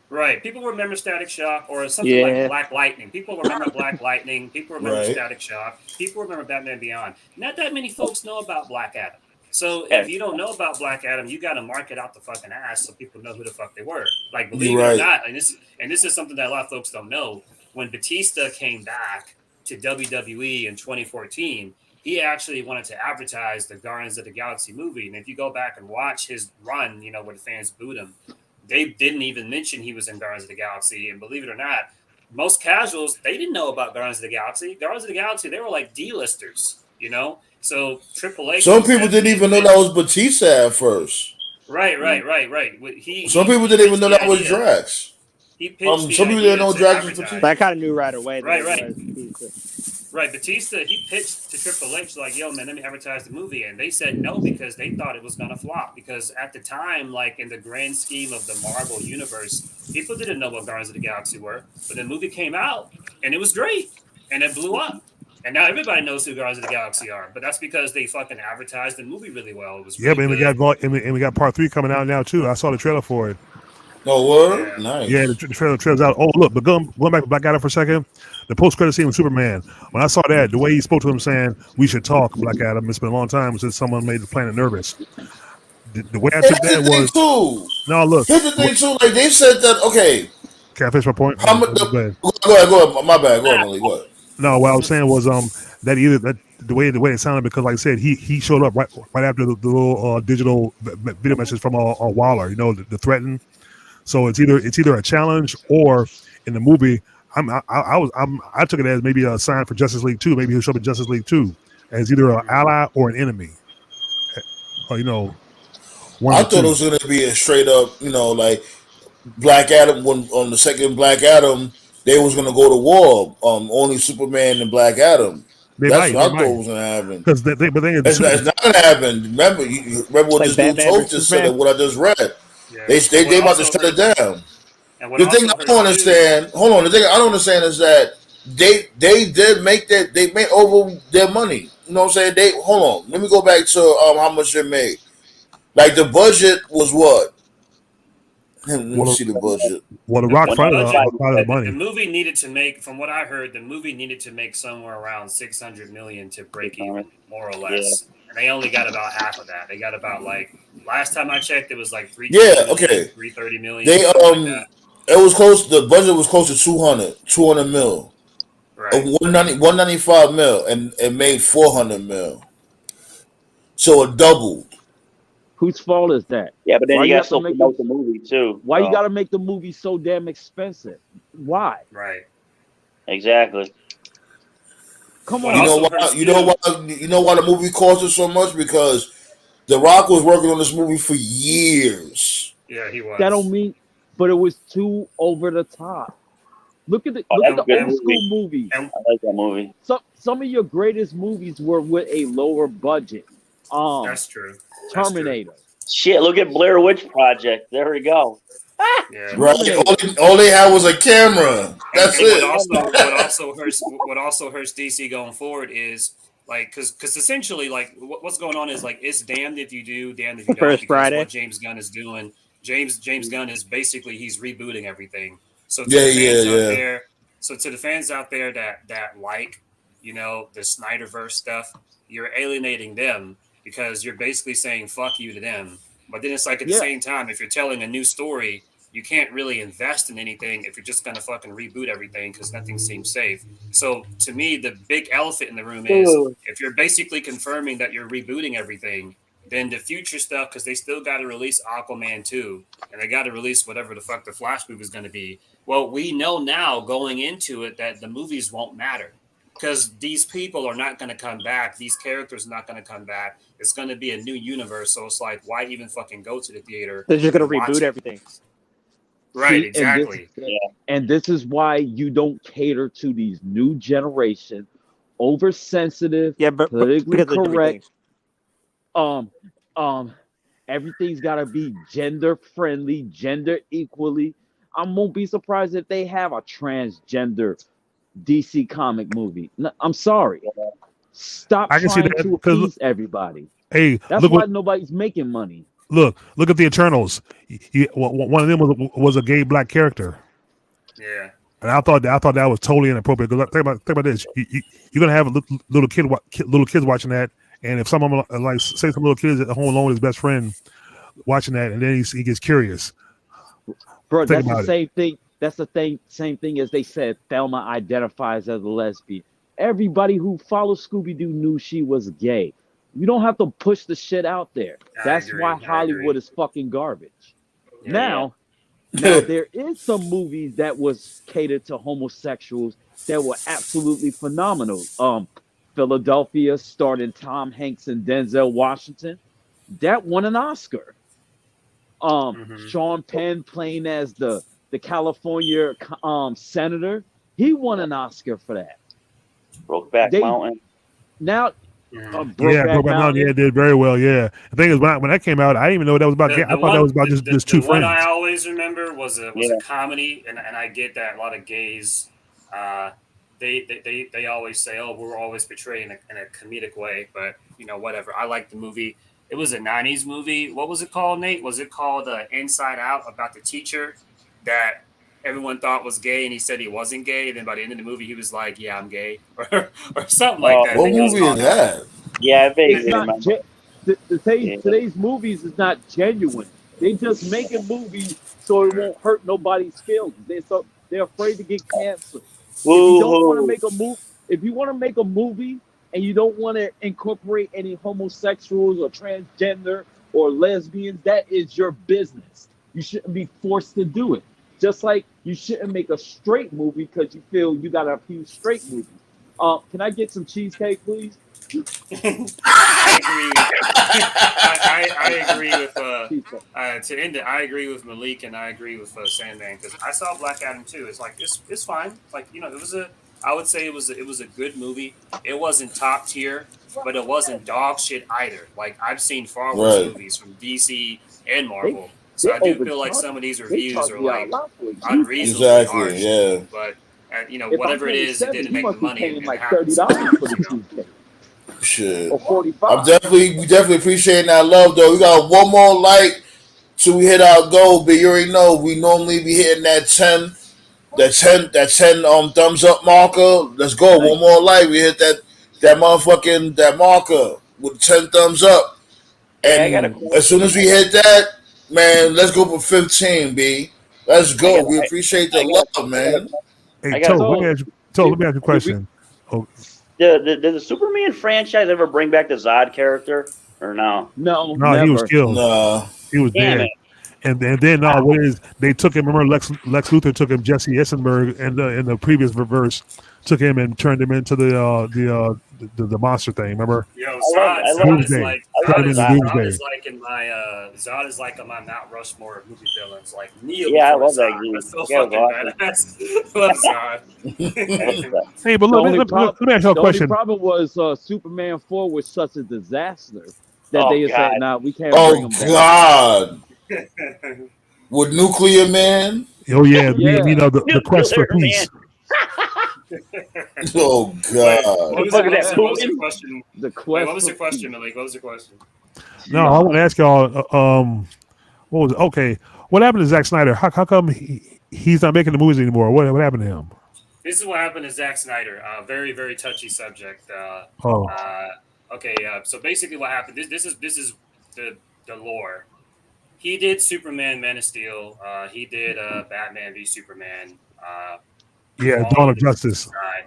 Speaker 6: Right. People remember Static Shock or something like Black Lightning. People remember Black Lightning. People remember Static Shock. People remember Batman Beyond. Not that many folks know about Black Adam. So if you don't know about Black Adam, you got to mark it out the fucking ass so people know who the fuck they were. Like, believe it or not, and this is something that a lot of folks don't know. When Batista came back to WWE in 2014, he actually wanted to advertise the Guardians of the Galaxy movie. And if you go back and watch his run, where the fans booed him, they didn't even mention he was in Guardians of the Galaxy. And believe it or not, most casuals, they didn't know about Guardians of the Galaxy. Guardians of the Galaxy, they were like D-listers, So Triple H.
Speaker 1: Some people didn't even know that was Batista at first.
Speaker 6: Right.
Speaker 1: Some people didn't even know that was Drax.
Speaker 6: He pitched
Speaker 1: some people didn't know Drax was Batista.
Speaker 4: I kind of knew right away.
Speaker 6: Right. Batista, he pitched to Triple H like, "Yo, man, let me advertise the movie," and they said no because they thought it was gonna flop. Because at the time, like in the grand scheme of the Marvel universe, people didn't know what Guardians of the Galaxy were. But the movie came out and it was great and it blew up. And now everybody knows who Guardians of the Galaxy are, but that's because they fucking advertised the movie really well. It was really
Speaker 3: we got part 3 coming out now too. I saw the trailer for it.
Speaker 1: Oh, word? Yeah. Nice.
Speaker 3: Yeah, the trailer's out. Oh, look, but going back to Black Adam for a second, the post-credit scene with Superman. When I saw that, the way he spoke to him saying, "We should talk, Black Adam," it's been a long time since someone made the planet nervous. The way I took that was no. Look,
Speaker 1: here's the thing too. Like they said that. Okay,
Speaker 3: can I finish my point?
Speaker 1: Go ahead. My bad. Go ahead.
Speaker 3: No, what I was saying was that the way it sounded, because like I said, he showed up right after the little digital video message from Waller, the threaten. So it's either a challenge or in the movie, I took it as maybe a sign for Justice League 2. Maybe he'll show up in Justice League 2 as either an ally or an enemy. Or,
Speaker 1: I thought it was going to be a straight up, like Black Adam. When on the second Black Adam, they was going to go to war. Only Superman and Black Adam. That's what I thought was going to happen.
Speaker 3: Because
Speaker 1: it's not going to happen. Remember what this dude told just said? What I just read. Yeah. They about to shut it down. The thing I don't understand. Hold on. The thing I don't understand is that they did make that they made over their money. You know what I'm saying? They hold on. Let me go back to how much they made. Like the budget was what? Let me see the budget.
Speaker 3: Well, the Rock funded
Speaker 6: the movie needed to make, from what I heard, the movie needed to make somewhere around $600 million to break even, more or less. Yeah. And they only got about half of that. They got about last time I checked, it was like $330 million.
Speaker 1: They
Speaker 6: like
Speaker 1: it was close. The budget was close to 200 mil.
Speaker 6: Right.
Speaker 1: 195 mil, and it made 400 mil. So it doubled.
Speaker 5: Whose fault is that?
Speaker 2: Yeah, but then you got to promote the movie too.
Speaker 5: Why you got to make the movie so damn expensive? Why?
Speaker 6: Right.
Speaker 2: Exactly.
Speaker 5: Come on.
Speaker 1: You know why the movie costed so much? Because The Rock was working on this movie for years.
Speaker 6: Yeah, he was.
Speaker 5: That don't mean, but it was too over the top. Look at the old school movies.
Speaker 2: I like that movie.
Speaker 5: Some of your greatest movies were with a lower budget.
Speaker 6: That's true.
Speaker 5: Terminator.
Speaker 2: Shit, look at Blair Witch Project. There we go.
Speaker 1: Yeah. Right. All they had was a camera. That's it.
Speaker 6: What also hurts DC going forward is because essentially what's going on is it's damned if you do, damned if you don't.
Speaker 4: First Friday.
Speaker 6: What James Gunn is doing. James Gunn is basically he's rebooting everything. So to the fans out there that the Snyderverse stuff, you're alienating them because you're basically saying fuck you to them. But then it's at the same time, if you're telling a new story, you can't really invest in anything if you're just going to fucking reboot everything because nothing seems safe. So to me, the big elephant in the room is if you're basically confirming that you're rebooting everything, then the future stuff, because they still got to release Aquaman 2 and they got to release whatever the fuck the Flash movie is going to be. Well, we know now going into it that the movies won't matter because these people are not going to come back. These characters are not going to come back. It's going to be a new universe. So it's why even fucking go to the theater?
Speaker 4: They're just going to reboot everything.
Speaker 6: Right, exactly.
Speaker 5: And this is why you don't cater to these new generation, oversensitive, politically correct. Everything's got to be gender friendly, gender equally. I won't be surprised if they have a transgender DC comic movie. No, I'm sorry. Stop trying to appease everybody.
Speaker 3: Hey,
Speaker 5: that's why nobody's making money.
Speaker 3: Look at the Eternals. One of them was a gay black character.
Speaker 6: Yeah.
Speaker 3: And I thought that was totally inappropriate. Think about this. You're gonna have little kids watching that, and if someone say some little kids at home alone with his best friend watching that, and then he gets curious.
Speaker 5: Bro, that's the same thing. That's the same thing as they said Thelma identifies as a lesbian. Everybody who follows Scooby-Doo knew she was gay. You don't have to push the shit out there. That's why Hollywood is fucking garbage.
Speaker 6: Yeah.
Speaker 5: Now there is some movies that was catered to homosexuals that were absolutely phenomenal. Philadelphia, starring Tom Hanks and Denzel Washington, that won an Oscar. Sean Penn playing as the California senator, he won an Oscar for that.
Speaker 2: Brokeback Mountain.
Speaker 5: Now,
Speaker 3: Brokeback Mountain, did very well. Yeah, the thing is, when that came out, I didn't even know that was about. I thought that was about just two friends.
Speaker 6: The one I always remember was a comedy, and I get that a lot of gays, they always say, "Oh, we're always portraying in a comedic way," but whatever. I like the movie. It was a '90s movie. What was it called, Nate? Was it called Inside Out, about the teacher that everyone thought was gay, and he said he wasn't gay. And then by the end of the movie, he was like, "Yeah, I'm gay," or something like that.
Speaker 1: What movie is that?
Speaker 2: Yeah, I vaguely remember.
Speaker 5: Today's movies is not genuine. They just making movies so it won't hurt nobody's feelings. They're afraid to get canceled. If you don't want to make a movie, if you want to make a movie and you don't want to incorporate any homosexuals or transgender or lesbians, that is your business. You shouldn't be forced to do it. Just like you shouldn't make a straight movie because you feel you got a few straight movies. Can I get some cheesecake, please?
Speaker 6: I agree with to end it. I agree with Malik and I agree with Sandman because I saw Black Adam too. It's it's fine. It was I would say it was a good movie. It wasn't top tier, but it wasn't dog shit either. I've seen far worse movies from DC and Marvel. So I do feel like some of these reviews are like unreasonably
Speaker 1: Exactly.
Speaker 6: harsh.
Speaker 1: Yeah.
Speaker 6: But you know,
Speaker 5: If
Speaker 6: whatever
Speaker 5: I'm
Speaker 6: it
Speaker 5: paying
Speaker 6: is, it
Speaker 5: 70,
Speaker 6: didn't
Speaker 5: you
Speaker 6: make the
Speaker 5: must be
Speaker 6: money,
Speaker 5: paying
Speaker 6: and it
Speaker 5: like
Speaker 6: happens
Speaker 5: $30
Speaker 6: sometimes.
Speaker 5: for the
Speaker 6: You know?
Speaker 5: cheesecake.
Speaker 1: Shit.
Speaker 5: Or 45.
Speaker 1: We definitely appreciating that love though. We got one more like till we hit our goal, but you already know we normally be hitting that 10 thumbs up marker. Let's go. One more like we hit that motherfucking that marker with 10 thumbs up.
Speaker 2: Hey, I got a
Speaker 1: And as soon
Speaker 2: question.
Speaker 1: as we hit that, man, let's go for 15, B. Let's go. We appreciate the love, man.
Speaker 3: Hey,
Speaker 2: I got a
Speaker 3: Toe, let me
Speaker 5: So,
Speaker 3: ask you. Toe, let me ask you a
Speaker 5: did we,
Speaker 3: question. Oh,
Speaker 2: Did the Superman franchise ever bring back the Zod character or no?
Speaker 5: no,
Speaker 3: no, he was
Speaker 5: never.
Speaker 3: killed.
Speaker 1: Nah.
Speaker 3: He was
Speaker 2: Damn
Speaker 3: dead.
Speaker 2: it!
Speaker 3: And then what is they took him? Remember Lex Luthor took him. Jesse Eisenberg in the previous verse took him and turned him into the monster thing. Remember
Speaker 6: Yo,
Speaker 2: I love
Speaker 3: Doomsday. Turned him into
Speaker 2: Zod.
Speaker 6: Zod
Speaker 3: Doomsday.
Speaker 6: is like in my Zod is like on my Mount Rushmore of movie villains, like kneel
Speaker 2: Yeah, I
Speaker 6: before
Speaker 2: love that
Speaker 6: Zod.
Speaker 2: dude.
Speaker 6: That's so
Speaker 2: That guy
Speaker 6: fucking
Speaker 2: was
Speaker 6: badass. Love
Speaker 2: I love
Speaker 6: Zod.
Speaker 2: that.
Speaker 3: Hey, but
Speaker 5: The
Speaker 3: look,
Speaker 5: only
Speaker 3: let me ask you a
Speaker 5: the only
Speaker 3: question.
Speaker 5: problem was Superman 4 was such a disaster that
Speaker 2: Oh
Speaker 5: they
Speaker 2: God!
Speaker 5: said, "Nah, we can't bring
Speaker 1: Oh
Speaker 5: him back."
Speaker 1: God. With Nuclear Man.
Speaker 3: Oh yeah, you
Speaker 5: Yeah,
Speaker 3: know the quest for
Speaker 2: Nuclear man.
Speaker 3: peace.
Speaker 1: Oh
Speaker 6: Wait,
Speaker 1: God.
Speaker 6: what was
Speaker 2: Look
Speaker 6: it?
Speaker 2: at that
Speaker 6: What was your
Speaker 2: Putin.
Speaker 6: question?
Speaker 5: the
Speaker 6: Wait,
Speaker 5: quest
Speaker 6: what was
Speaker 5: for
Speaker 6: your question,
Speaker 5: peace.
Speaker 6: Malik? What was your question?
Speaker 3: No, I want to ask y'all. What was it? Okay? What happened to Zack Snyder? How come he's not making the movies anymore? What happened to him?
Speaker 6: This is what happened to Zack Snyder. Very, very touchy subject.
Speaker 3: Oh,
Speaker 6: Okay, so basically, what happened? This is the lore. He did Superman, Man of Steel. He did Batman v Superman.
Speaker 3: yeah,
Speaker 6: Quality
Speaker 3: Dawn of
Speaker 6: movies
Speaker 3: Justice.
Speaker 6: aside,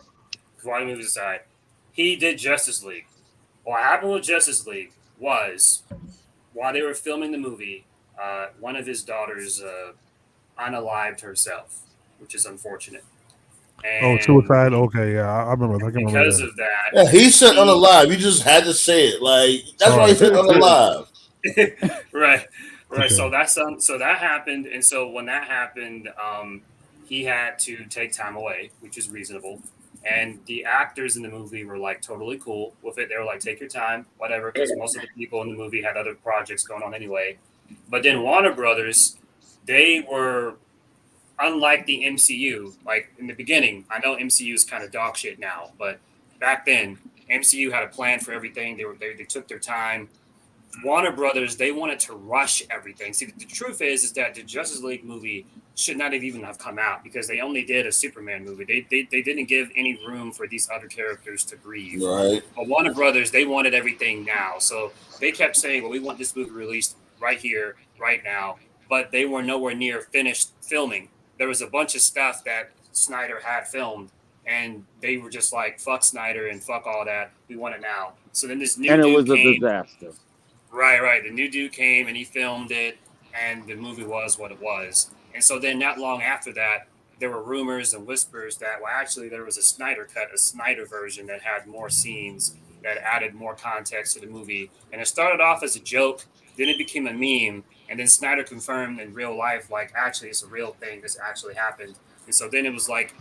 Speaker 6: quality movies aside, he did Justice League. What happened with Justice League was while they were filming the movie, one of his daughters unalived herself, which is unfortunate.
Speaker 3: Oh,
Speaker 6: And
Speaker 3: suicide. Okay, yeah, I remember. I can remember
Speaker 6: because
Speaker 3: that.
Speaker 6: of that,
Speaker 1: Yeah, he said
Speaker 6: he
Speaker 1: unalive. You just had to say it. Like that's
Speaker 3: All
Speaker 1: why he
Speaker 3: right.
Speaker 1: said unalive.
Speaker 6: right, right.
Speaker 3: Okay.
Speaker 6: So that happened, and so when that happened, he had to take time away, which is reasonable. And the actors in the movie were like totally cool with it. They were like, "Take your time, whatever," because most of the people in the movie had other projects going on anyway. But then Warner Brothers, they were unlike the MCU. Like in the beginning, I know MCU is kind of dog shit now, but back then MCU had a plan for everything. They took their time. Warner Brothers, they wanted to rush everything. See, the truth is that the Justice League movie should not have even have come out because they only did a Superman movie. They didn't give any room for these other characters to breathe.
Speaker 1: Right.
Speaker 6: But Warner Brothers, they wanted everything now. So they kept saying, well, we want this movie released right here, right now. But they were nowhere near finished filming. There was a bunch of stuff that Snyder had filmed, and they were just like, fuck Snyder and fuck all that. We want it now. So then this new
Speaker 5: And it
Speaker 6: dude
Speaker 5: was a
Speaker 6: came.
Speaker 5: disaster.
Speaker 6: Right. The new dude came and he filmed it, and the movie was what it was. And so then, not long after that, there were rumors and whispers that, well, actually, there was a Snyder cut, a Snyder version that had more scenes that added more context to the movie. And it started off as a joke, then it became a meme, and then Snyder confirmed in real life, like, actually, it's a real thing. This actually happened. And so then it was like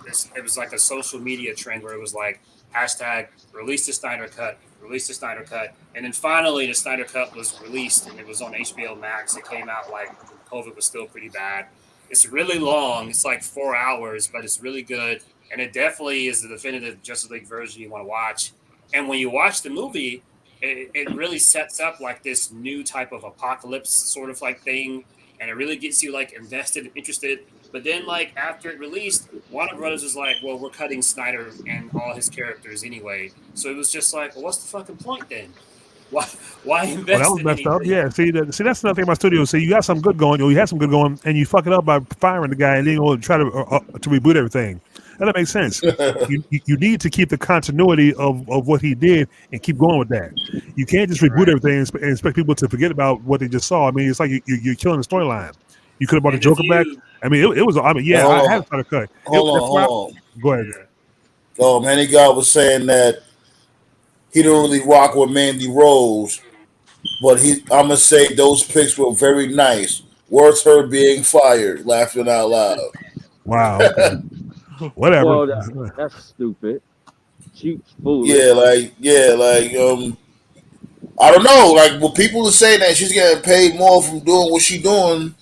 Speaker 6: a social media trend where it was like hashtag release the Snyder cut, release the Snyder cut. And then finally, the Snyder Cut was released, and it was on HBO Max. It came out like COVID was still pretty bad. It's really long. It's like 4 hours, but it's really good, and it definitely is the definitive Justice League version you want to watch. And when you watch the movie, it really sets up like this new type of apocalypse sort of like thing, and it really gets you like invested and interested. But then, like after it released, Warner Brothers was like, "Well, we're cutting Snyder and all his characters anyway." So it was just like, "Well, what's the fucking point then? Why why
Speaker 3: Well, that
Speaker 6: invest
Speaker 3: was
Speaker 6: in
Speaker 3: messed up.
Speaker 6: anything?"
Speaker 3: Yeah. See, that's another thing about studios. See, you got some good going, or you had some good going, and you fuck it up by firing the guy, and then you try to reboot everything. That makes sense. You need to keep the continuity of what he did and keep going with that. You can't just reboot
Speaker 6: Right.
Speaker 3: everything and expect people to forget about what they just saw. I mean, it's like you're killing the storyline. You could have brought the
Speaker 6: And if
Speaker 3: Joker back.
Speaker 6: you,
Speaker 3: I mean, it was. I mean,
Speaker 1: Hey,
Speaker 3: yeah, I had to try to cut. That's why.
Speaker 1: hold on.
Speaker 3: Go ahead.
Speaker 6: yeah,
Speaker 1: Manny God was saying that he don't really rock with Mandy Rose, but I'm gonna say those picks were very nice. Worth her being fired, laughing out loud.
Speaker 3: Wow. Okay. Whatever.
Speaker 5: Well, that's stupid. She's foolish.
Speaker 1: I don't know. Like, when people are saying that she's getting paid more from doing what she's doing,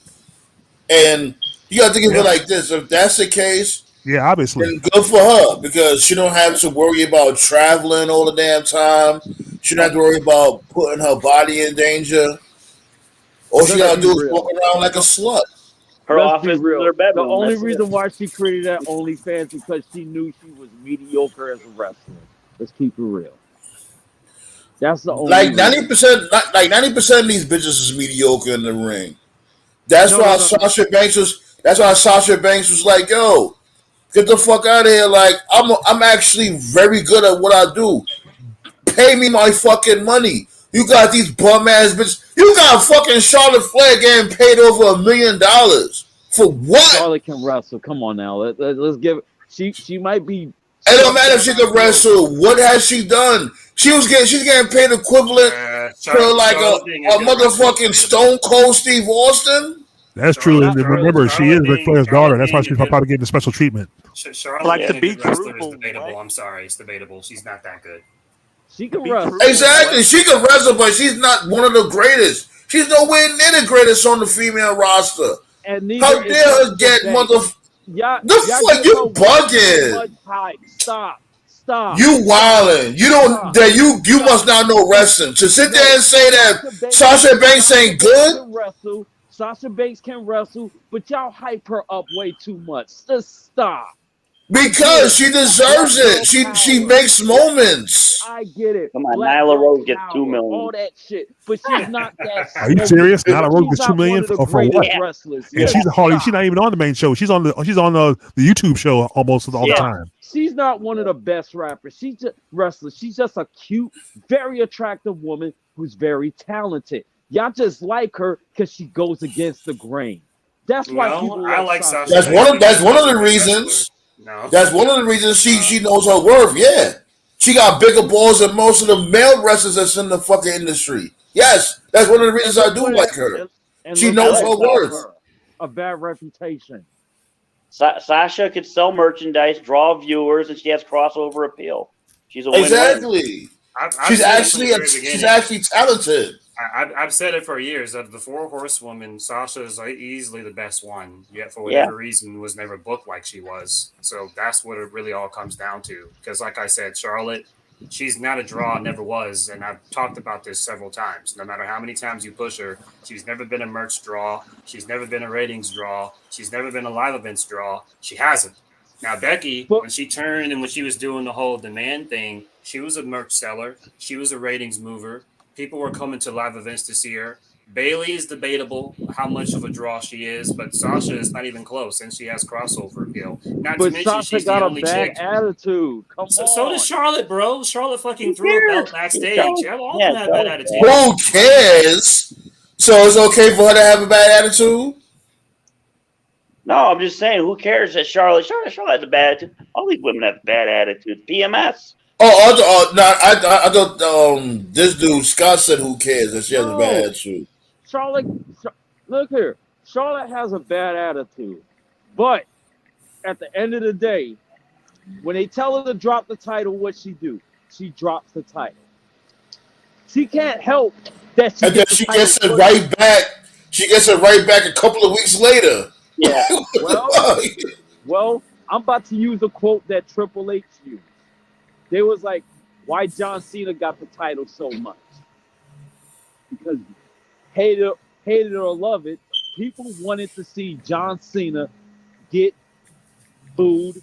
Speaker 1: And you got to think of it like this: if that's the case,
Speaker 3: yeah, obviously,
Speaker 1: then good for her because she don't have to worry about traveling all the damn time. She don't have to worry about putting her body in danger. All she got to do is walk around like a slut.
Speaker 2: Her
Speaker 5: Let's
Speaker 2: office
Speaker 5: be real.
Speaker 2: is her bedroom.
Speaker 5: The only
Speaker 2: That's
Speaker 5: reason
Speaker 2: it.
Speaker 5: why she created that OnlyFans because she knew she was mediocre as a wrestler. Let's keep it real. That's the only
Speaker 1: Like
Speaker 5: reason.
Speaker 1: 90%, like 90% of these bitches is mediocre in the ring. That's why Sasha Banks was. That's why Sasha Banks was like, "Yo, get the fuck out of here!" Like I'm actually very good at what I do. Pay me my fucking money. You got these bum ass bitches. You got fucking Charlotte Flair getting paid over $1 million for what?
Speaker 5: Charlotte can wrestle. Come on now. Let's give it. She might be.
Speaker 1: It don't matter if she can wrestle. What has she done? She's getting paid equivalent to like a motherfucking Stone Cold Steve Austin.
Speaker 3: That's true. And remember, she is Ric Flair's daughter. That's why she's probably getting the special treatment.
Speaker 6: Charlotte
Speaker 4: Like
Speaker 6: being
Speaker 4: the
Speaker 6: a good wrestler
Speaker 4: Beat
Speaker 6: is debatable.
Speaker 4: Trooper,
Speaker 6: I'm sorry, it's debatable. She's not that good.
Speaker 5: She can wrestle.
Speaker 1: Exactly. She can wrestle, but she's not one of the greatest. She's nowhere near the greatest on the female roster.
Speaker 5: And
Speaker 1: How dare her get motherfucker? The fuck you bugging?
Speaker 5: Stop.
Speaker 1: You wildin'. You don't that you must not know wrestling. To sit there and say that Sasha Banks ain't good.
Speaker 5: Sasha Banks can wrestle, but y'all hype her up way too much. Just stop.
Speaker 1: Because she deserves it. She makes moments.
Speaker 5: I get it.
Speaker 2: Come on, Nyla Rose gets $2 million.
Speaker 5: All that shit, but she's not that.
Speaker 3: Are you serious? Nyla Rose gets $2 million for what?
Speaker 5: Wrestlers.
Speaker 3: And she's not even on the main show. She's on the YouTube show almost all the time.
Speaker 5: She's not one of the best rappers. She's just wrestler. She's just a cute, very attractive woman who's very talented. Y'all just like her because she goes against the grain. That's why people like Sasha.
Speaker 1: That's one of the reasons.
Speaker 6: No.
Speaker 1: That's one of the reasons she knows her worth. Yeah, she got bigger balls than most of the male wrestlers that's in the fucking industry. Yes, that's one of the reasons I do like her. And she knows her worth.
Speaker 5: A bad reputation.
Speaker 2: Sasha could sell merchandise, draw viewers, and she has crossover appeal. She's a win-win.
Speaker 1: Exactly. She's actually talented.
Speaker 6: I've said it for years. Of the four horsewomen, Sasha is easily the best one. Yet for whatever reason, was never booked like she was. So that's what it really all comes down to. Because, like I said, Charlotte, she's not a draw, never was, and I've talked about this several times. No matter how many times you push her, she's never been a merch draw. She's never been a ratings draw. She's never been a live events draw. She hasn't. Now, Becky, when she turned and when she was doing the whole demand thing, she was a merch seller. She was a ratings mover. People were coming to live events to see her. Bailey is debatable how much of a draw she is, but Sasha is not even close, and she has crossover appeal. Not to mention
Speaker 5: Sasha
Speaker 6: she's
Speaker 5: got
Speaker 6: the only
Speaker 5: a bad
Speaker 6: chick.
Speaker 5: attitude. Come on.
Speaker 6: So does Charlotte, bro. Charlotte fucking threw a belt backstage. All of them have bad attitude.
Speaker 1: Who cares? So it's okay for her to have a bad attitude?
Speaker 2: No, I'm just saying, who cares that Charlotte has a bad attitude? All these women have bad attitudes. PMS.
Speaker 1: I thought this dude Scott said who cares that she has a bad attitude.
Speaker 5: Charlotte, look here. Charlotte has a bad attitude, but at the end of the day, when they tell her to drop the title, what she do? She drops the title. She can't help that.
Speaker 1: And then she gets it right back. She gets it right back a couple of weeks later.
Speaker 2: Yeah.
Speaker 5: Well, I'm about to use a quote that Triple H used. They was like, why John Cena got the title so much? Because hate it or love it, people wanted to see John Cena get booed.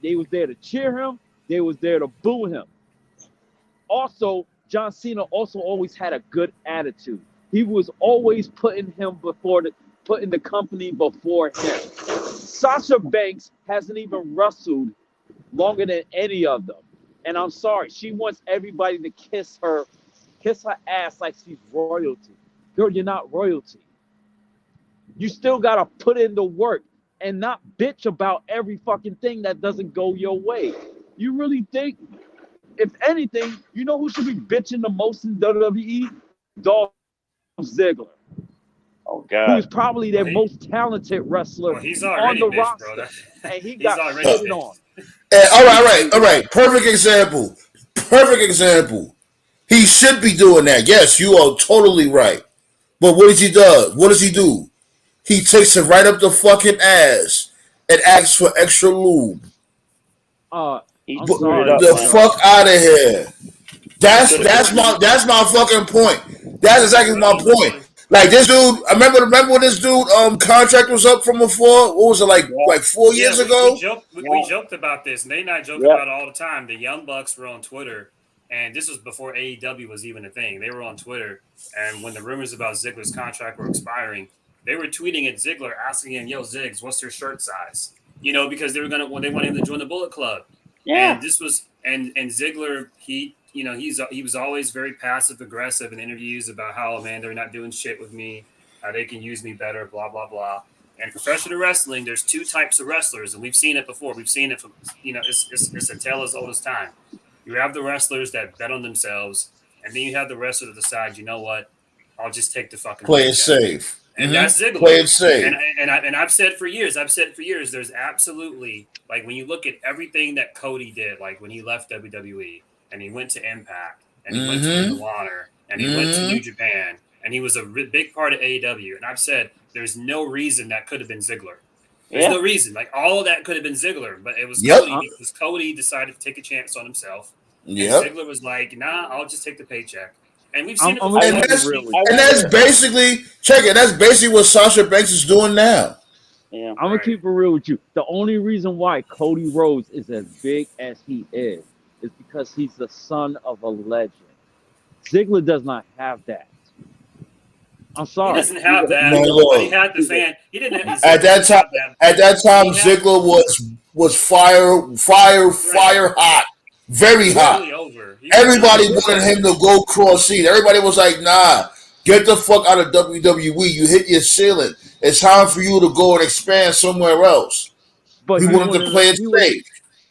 Speaker 5: They was there to cheer him. They was there to boo him. Also, John Cena also always had a good attitude. He was always putting the company before him. Sasha Banks hasn't even wrestled longer than any of them. And I'm sorry, she wants everybody to kiss her ass like she's royalty. Girl, you're not royalty. You still gotta put in the work and not bitch about every fucking thing that doesn't go your way. You really think, if anything, you know who should be bitching the most in WWE? Dolph Ziggler.
Speaker 2: Oh God.
Speaker 5: Who's probably their most talented wrestler on the roster. And he got shitted on.
Speaker 1: All right. Perfect example. He should be doing that. Yes, you are totally right. But what does he do? he takes it right up the fucking ass and asks for extra lube.
Speaker 2: He
Speaker 5: I'm
Speaker 2: screwed it
Speaker 5: sorry.
Speaker 2: up,
Speaker 1: The
Speaker 2: man.
Speaker 1: fuck out of here. That's
Speaker 2: Could've-
Speaker 1: that's my fucking point. That's exactly my point. Like this dude, I remember when this dude contract was up from before. What was it like 4 years ago?
Speaker 6: We joked about this. Nate and I joke
Speaker 2: Yeah.
Speaker 6: about it all the time. The Young Bucks were on Twitter, and this was before AEW was even a thing. They were on Twitter, and when the rumors about Ziggler's contract were expiring, they were tweeting at Ziggler asking him, "Yo, Ziggs, what's your shirt size?" Because they wanted him to join the Bullet Club.
Speaker 2: Yeah.
Speaker 6: And this was and Ziggler, he was always very passive aggressive in interviews about how, man, they're not doing shit with me, how they can use me better, blah blah blah. And professional wrestling, there's two types of wrestlers, and we've seen it before. We've seen it from it's a tale as old as time. You have the wrestlers that bet on themselves, and then you have the wrestlers that decide, you know what, I'll just take the fucking
Speaker 1: Play it
Speaker 6: paycheck.
Speaker 1: safe.
Speaker 6: And that's Ziggler.
Speaker 1: Play it safe.
Speaker 6: And I've said for years, there's absolutely, like, when you look at everything that Cody did, like when he left WWE and he went to Impact and he went to Ring of Honor and he went to New Japan and he was a big part of AEW. And I've said there's no reason that could have been Ziggler. There's no reason. Like, all of that could have been Ziggler, but it was Cody because Cody decided to take a chance on himself. And Ziggler was like, nah, I'll just take the paycheck. And we've seen it before.
Speaker 1: And that's basically, check it, that's basically what Sasha Banks is doing now.
Speaker 5: Yeah, I'm going to keep it real with you. The only reason why Cody Rhodes is as big as he is because he's the son of a legend. Ziggler does not have that. I'm sorry.
Speaker 6: He doesn't have that.
Speaker 1: No,
Speaker 6: but he had the fan. He didn't have
Speaker 1: at that time, Ziggler was fire hot. Very hot. Everybody wanted him to go cross seas. Everybody was like, nah, get the fuck out of WWE. You hit your ceiling. It's time for you to go and expand somewhere else. But he wanted to play it safe.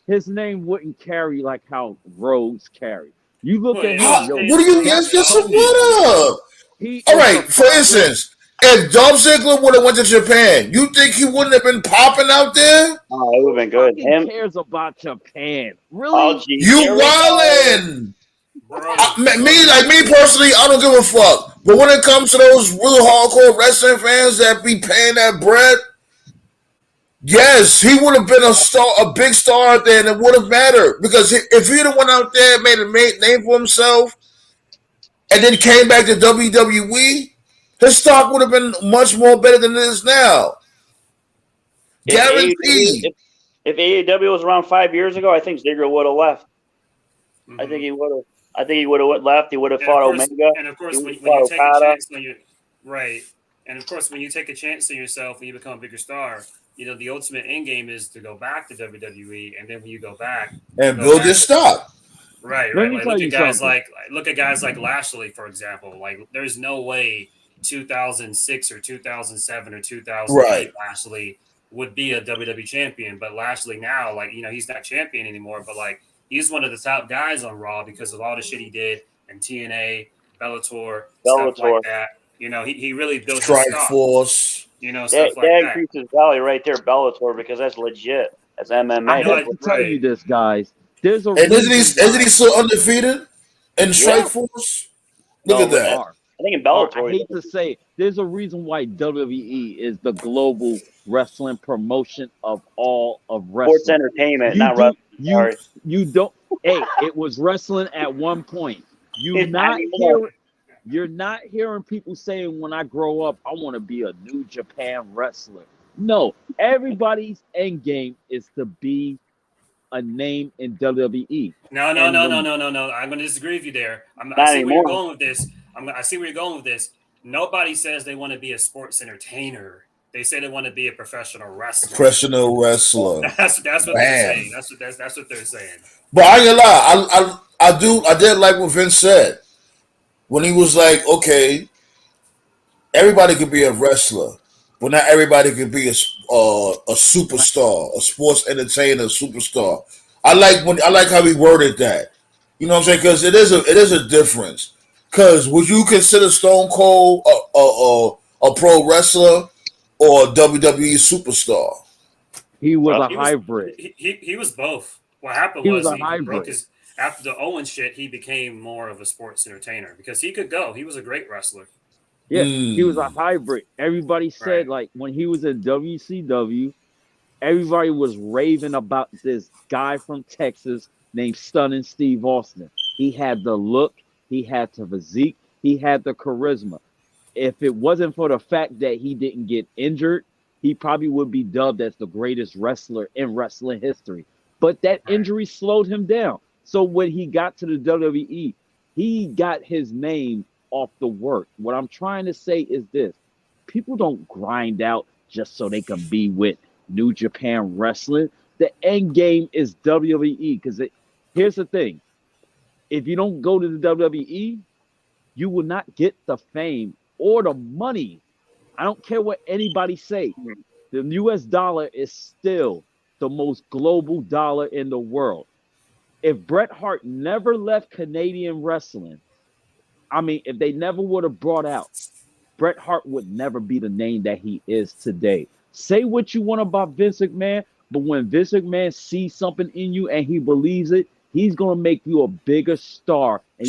Speaker 5: His name wouldn't carry like how Rhodes carried. You look at him.
Speaker 1: What do you guys just what up? All right, for instance, if Dolph Ziggler would have went to Japan, you think he wouldn't have been popping out there?
Speaker 2: Oh, it would have been good.
Speaker 5: Who cares about Japan? Really?
Speaker 2: Oh, geez.
Speaker 1: You wildin'. Me personally, I don't give a fuck. But when it comes to those real hardcore wrestling fans that be paying that bread, yes, he would have been a big star out there, and it would have mattered. Because if he'd have went out there and made a name for himself, and then came back to WWE, his stock would have been much more better than it is now. Guaranteed.
Speaker 2: If AEW was around 5 years ago, I think Ziggler would have left. Mm-hmm. I think he would have left. He would have fought Omega.
Speaker 6: And of course, when you take a chance on your and of course, when you take a chance on yourself and you become a bigger star, the ultimate end game is to go back to WWE, and then when you go back
Speaker 1: and build your stock.
Speaker 6: Right. Like, look at guys like Lashley, for example. Like, there's no way 2006 or 2007 or 2008 Lashley would be a WWE champion. But Lashley now, he's not champion anymore. But he's one of the top guys on Raw because of all the shit he did in TNA, Bellator, stuff like that. He really built
Speaker 1: Strike Force.
Speaker 6: Stuff like that.
Speaker 2: That increases value right there, Bellator, because that's legit. That's MMA.
Speaker 5: I have to tell you this, guys. There's a
Speaker 1: and isn't he still undefeated in Strike Force? Look at that.
Speaker 2: I think in Bellator.
Speaker 5: I hate to say, there's a reason why WWE is the global wrestling promotion of all of wrestling.
Speaker 2: Sports entertainment, not wrestling.
Speaker 5: You don't. Hey, it was wrestling at one point. You're not hearing people saying, when I grow up, I want to be a New Japan wrestler. No, everybody's end game is to be a name in WWE.
Speaker 6: No. I'm going to disagree with you there. I see where you're going with this. I see where you're going with this. Nobody says they want to be a sports entertainer. They say they want to be a professional wrestler.
Speaker 1: That's
Speaker 6: what they're saying. That's what they're saying.
Speaker 1: But I ain't gonna lie. I did like what Vince said when he was like, okay, everybody could be a wrestler, but not everybody could be a superstar, a sports entertainer, superstar. I like how he worded that. You know what I'm saying? Because it is a difference. Because would you consider Stone Cold a pro wrestler or a WWE superstar?
Speaker 5: He was a hybrid.
Speaker 6: He was both. What happened was he broke his. After the Owen shit, he became more of a sports entertainer because he could go. He was a great wrestler.
Speaker 5: Yeah, he was a hybrid. Everybody said
Speaker 6: Right.
Speaker 5: like when he was in WCW, everybody was raving about this guy from Texas named Stunning Steve Austin. He had the look, he had the physique, he had the charisma. If it wasn't for the fact that he didn't get injured, he probably would be dubbed as the greatest wrestler in wrestling history. But that
Speaker 6: Right.
Speaker 5: injury slowed him down. So when he got to the WWE, he got his name off the work. What I'm trying to say is this: people don't grind out just so they can be with New Japan Wrestling. The end game is WWE. Because here's the thing: if you don't go to the WWE, you will not get the fame or the money. I don't care what anybody say. The US dollar is still the most global dollar in the world. If Bret Hart never left Canadian wrestling, I mean, if they never would have brought out, Bret Hart would never be the name that he is today. Say what you want about Vince McMahon, but when Vince McMahon sees something in you and he believes it, he's gonna make you a bigger star, and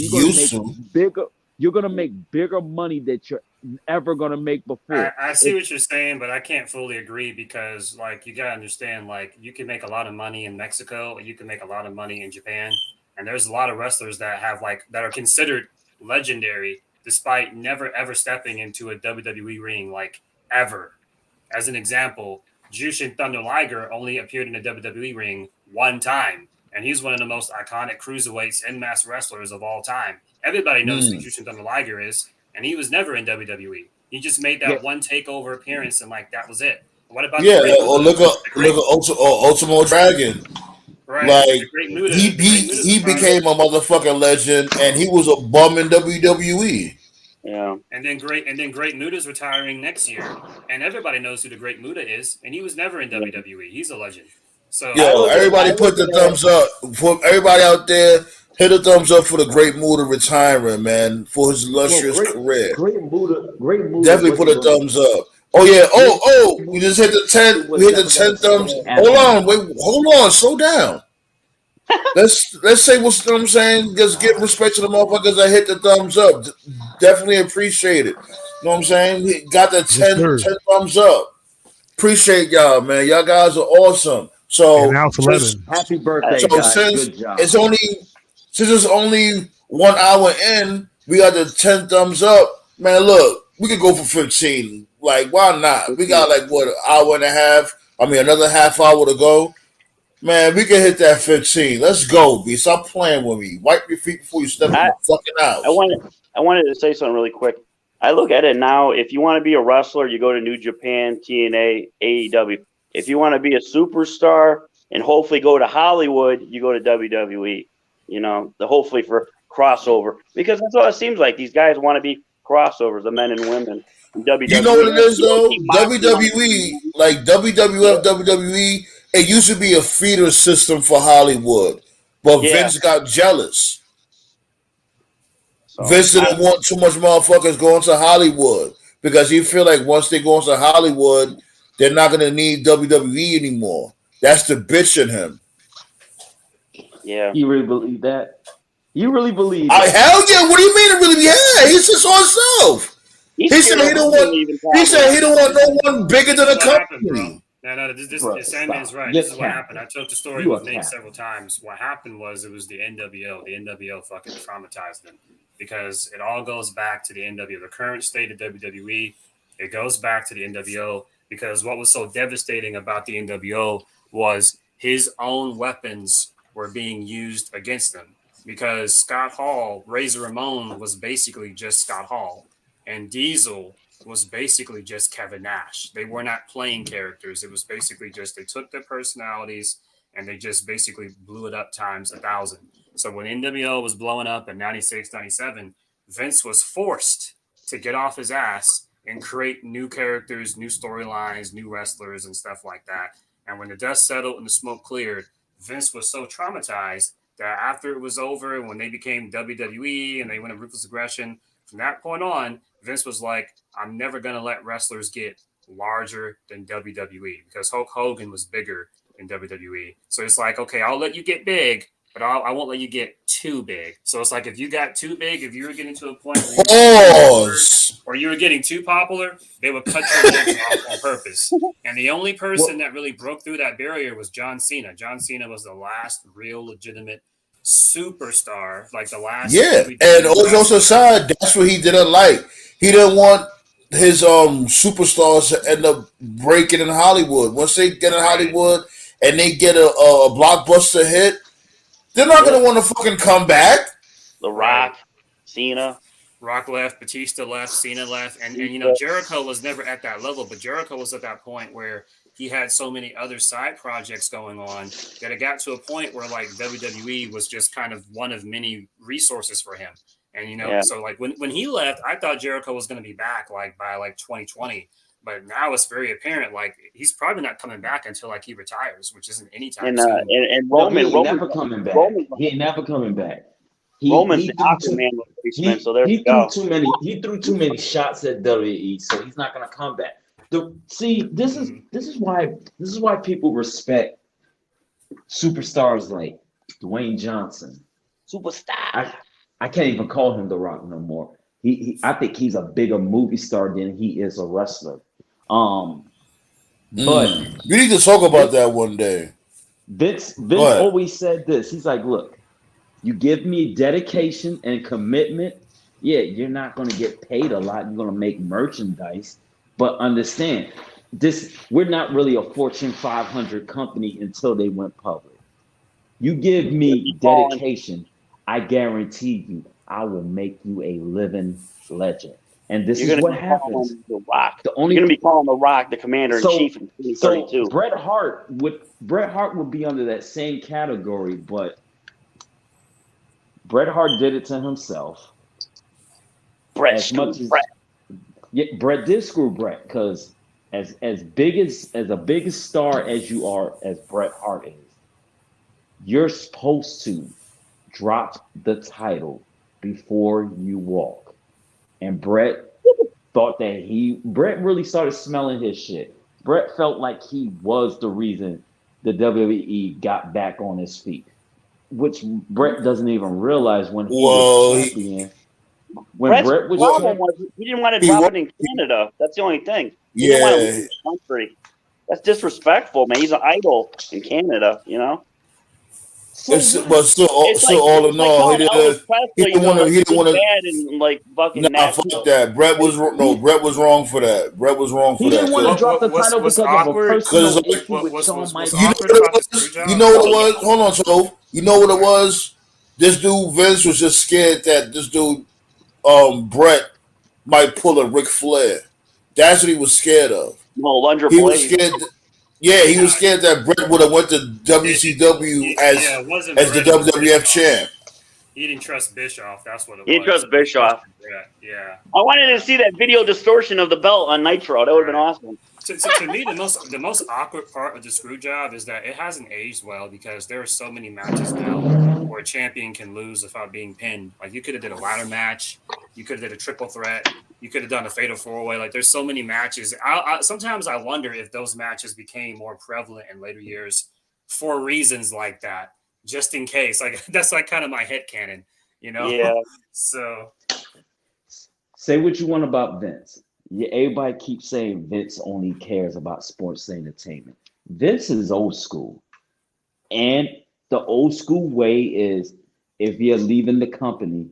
Speaker 5: you're gonna make bigger money that you're ever gonna make before.
Speaker 6: I see what you're saying, but I can't fully agree because, like, you gotta understand, like, you can make a lot of money in Mexico, and you can make a lot of money in Japan, and there's a lot of wrestlers that have that are considered legendary despite never ever stepping into a WWE ring, like ever. As an example, Jushin Thunder Liger only appeared in a WWE ring one time, and he's one of the most iconic cruiserweights and mass wrestlers of all time. Everybody knows who Jushin Thunder Liger is, and he was never in WWE. He just made
Speaker 5: Yeah,
Speaker 6: that one takeover appearance, and like that was it. What about the
Speaker 1: Yeah,
Speaker 6: Great
Speaker 1: or
Speaker 6: Muta?
Speaker 1: look at Ultimo Dragon.
Speaker 6: Right,
Speaker 1: Like
Speaker 6: the Great Muta.
Speaker 1: he
Speaker 6: The Great
Speaker 1: he
Speaker 6: Muta's
Speaker 1: he
Speaker 6: retiring,
Speaker 1: became a motherfucking legend, and he was a bum in WWE.
Speaker 2: Yeah.
Speaker 6: and then Great Muta's retiring next year, and everybody knows who the Great Muta is, and he was never in
Speaker 2: Yeah.
Speaker 6: WWE. He's a legend. So
Speaker 2: I
Speaker 1: Yo,
Speaker 2: look at I
Speaker 1: everybody
Speaker 2: look
Speaker 1: put the
Speaker 2: at
Speaker 1: thumbs up for everybody out there. Hit a thumbs up for the Great Muta retiring, man, for his
Speaker 5: well,
Speaker 1: illustrious career.
Speaker 5: Great Muda
Speaker 1: Definitely put
Speaker 5: wasn't
Speaker 1: a
Speaker 5: gonna.
Speaker 1: thumbs up. Oh yeah.
Speaker 5: Great
Speaker 1: We
Speaker 5: Muda
Speaker 1: just hit the 10. We
Speaker 5: was
Speaker 1: hit the
Speaker 5: never gonna
Speaker 1: 10
Speaker 5: stay
Speaker 1: thumbs.
Speaker 5: as
Speaker 1: Hold
Speaker 5: a
Speaker 1: on, wait, hold on, slow down. Let's say what's what I'm saying. Just give respect to the motherfuckers that hit the thumbs up. Definitely appreciate it. You know what I'm saying? We got the
Speaker 3: Yes,
Speaker 1: 10,
Speaker 3: sir.
Speaker 1: 10 thumbs up. Appreciate y'all, man. Y'all guys are awesome.
Speaker 3: And
Speaker 1: So
Speaker 3: now it's
Speaker 1: just
Speaker 3: 11.
Speaker 5: happy
Speaker 2: I,
Speaker 5: birthday,
Speaker 1: so
Speaker 5: guys. Good
Speaker 1: it's
Speaker 5: job.
Speaker 1: only since it's only 1 hour in, we got the 10 thumbs up. Man, look, we could go for 15. Like, why not? We got like what, an hour and a half? I mean another half hour to go. Man, we can hit that 15. Let's go, B. Stop playing with me. Wipe your feet before you step in
Speaker 2: I
Speaker 1: my fucking
Speaker 2: I
Speaker 1: house.
Speaker 2: wanted to say something really quick. I look at it now. If you want to be a wrestler, you go to New Japan, TNA, AEW. If you want to be a superstar and hopefully go to Hollywood, you go to WWE. You know, the hopefully for crossover because that's all it seems like. These guys want to be crossovers, the men and women. In
Speaker 1: You know what it
Speaker 2: WWE,
Speaker 1: is
Speaker 2: you don't
Speaker 1: though?
Speaker 2: see Moxley on
Speaker 1: WWE,
Speaker 2: TV.
Speaker 1: like
Speaker 2: Yeah,
Speaker 1: WWF, WWE, it used to be a feeder system for Hollywood. But
Speaker 2: yeah.
Speaker 1: Vince got jealous.
Speaker 2: So
Speaker 1: Vince didn't want too much motherfuckers going to Hollywood because he feel like once they go into Hollywood, they're not gonna need WWE anymore. That's the bitch in him.
Speaker 2: yeah,
Speaker 5: You really believe that? You really believe
Speaker 1: I
Speaker 5: that?
Speaker 1: hell yeah. What do you mean? It really? Yeah, he's just on himself.
Speaker 2: he's
Speaker 1: He said
Speaker 2: scared of
Speaker 1: he don't
Speaker 2: wrestling
Speaker 1: want.
Speaker 2: even
Speaker 1: He
Speaker 2: probably.
Speaker 1: said he don't want no one bigger
Speaker 6: this
Speaker 1: than
Speaker 6: is
Speaker 1: a
Speaker 6: what happened, bro.
Speaker 1: company.
Speaker 6: No,
Speaker 5: Bro,
Speaker 6: Sandman's
Speaker 5: stop.
Speaker 6: right.
Speaker 5: You're
Speaker 6: This is what happened. I
Speaker 5: capping.
Speaker 6: told the story
Speaker 5: You
Speaker 6: was
Speaker 5: are
Speaker 6: made
Speaker 5: capping.
Speaker 6: several times. What happened was it was the NWO. The NWO fucking traumatized them because it all goes back to the NWO, the current state of WWE. It goes back to the NWO because what was so devastating about the NWO was his own weapons were being used against them because Scott Hall, Razor Ramon was basically just Scott Hall, and Diesel was basically just Kevin Nash. They were not playing characters. It was basically just they took their personalities and they just basically blew it up times 1,000. So when NWO was blowing up in 96, 97, Vince was forced to get off his ass and create new characters, new storylines, new wrestlers, and stuff like that. And when the dust settled and the smoke cleared, Vince was so traumatized that after it was over, when they became WWE and they went to Ruthless Aggression, from that point on, Vince was like, I'm never going to let wrestlers get larger than WWE because Hulk Hogan was bigger than WWE. So it's like, okay, I'll let you get big, but I won't let you get too big. So it's like if you got too big, if you were getting to a point where you were
Speaker 1: Pause.
Speaker 6: or you were getting too popular, they would cut your legs off on purpose. And the only person that really broke through that barrier was John Cena. John Cena was the last real legitimate superstar, like the last.
Speaker 1: Yeah,
Speaker 6: WWE
Speaker 1: and also
Speaker 6: wrestler.
Speaker 1: aside, that's what he didn't like. He didn't want his superstars to end up breaking in Hollywood. Once they get in Hollywood and they get a blockbuster hit, they're not gonna want to fucking come back.
Speaker 2: The Rock, Cena.
Speaker 6: Rock left, Batista left, Cena left, and you know Jericho was never at that level, but Jericho was at that point where he had so many other side projects going on that it got to a point where like WWE was just kind of one of many resources for him. And you know, so like when he left, I thought Jericho was going to be back like by like 2020, but now it's very apparent like he's probably not coming back until like he retires, which isn't anytime soon.
Speaker 2: And Roman,
Speaker 5: he ain't never coming back. He ain't never coming back.
Speaker 2: Roman's the Aquaman replacement, so there you go.
Speaker 5: He threw too many shots at WWE, so he's not gonna come back. This is why people respect superstars like Dwayne Johnson.
Speaker 2: Superstar.
Speaker 5: I can't even call him The Rock no more. I think he's a bigger movie star than he is a wrestler. But
Speaker 1: you need to talk about that one day.
Speaker 5: Vince always said this. He's like, look, you give me dedication and commitment. Yeah, you're not going to get paid a lot. You're going to make merchandise. But understand, we're not really a Fortune 500 company until they went public. You give me dedication, I guarantee you, I will make you a living legend. And this is what happens.
Speaker 2: The Rock. You're going to be calling The Rock the commander in chief in 2032.
Speaker 5: So Bret Hart would be under that same category, but Bret Hart did it to himself. Bret did screw Bret because as big as a biggest star as you are, as Bret Hart is, you're supposed to drop the title before you walk. And Bret thought that Bret really started smelling his shit. Bret felt like he was the reason the WWE got back on his feet, which Bret doesn't even realize when he was champion.
Speaker 2: Bret's problem was he didn't want to drop it in Canada. That's the only thing. He didn't want to leave the country. That's disrespectful, man. He's an idol in Canada, you know.
Speaker 1: But still, all in all, he didn't want to.
Speaker 2: Like fucking.
Speaker 1: Nah, fuck that. Bret was wrong for that. Bret was wrong for that.
Speaker 5: He didn't want to drop the title because of a personal issue with Shawn Michaels.
Speaker 1: You know what it was? Hold on, so you know what it was? This dude Vince was just scared that this dude Bret might pull a Ric Flair. That's what he was scared of. He was scared. He was scared that Bret would have went to WCW as the WWF champ.
Speaker 6: He didn't trust Bischoff. That's what it was.
Speaker 2: He didn't trust Bischoff.
Speaker 6: Yeah.
Speaker 2: I wanted to see that video distortion of the belt on Nitro. That would have been awesome.
Speaker 6: So to me, the most awkward part of the screw job is that it hasn't aged well because there are so many matches now where a champion can lose without being pinned. Like you could have did a ladder match, you could have did a triple threat, you could have done a fatal four-way. Like there's so many matches. Sometimes I wonder if those matches became more prevalent in later years for reasons like that, just in case. Like that's like kind of my headcanon, you know?
Speaker 2: Yeah.
Speaker 6: So
Speaker 5: say what you want about Vince. Everybody keeps saying Vince only cares about sports entertainment. Vince is old school. And the old school way is if you're leaving the company,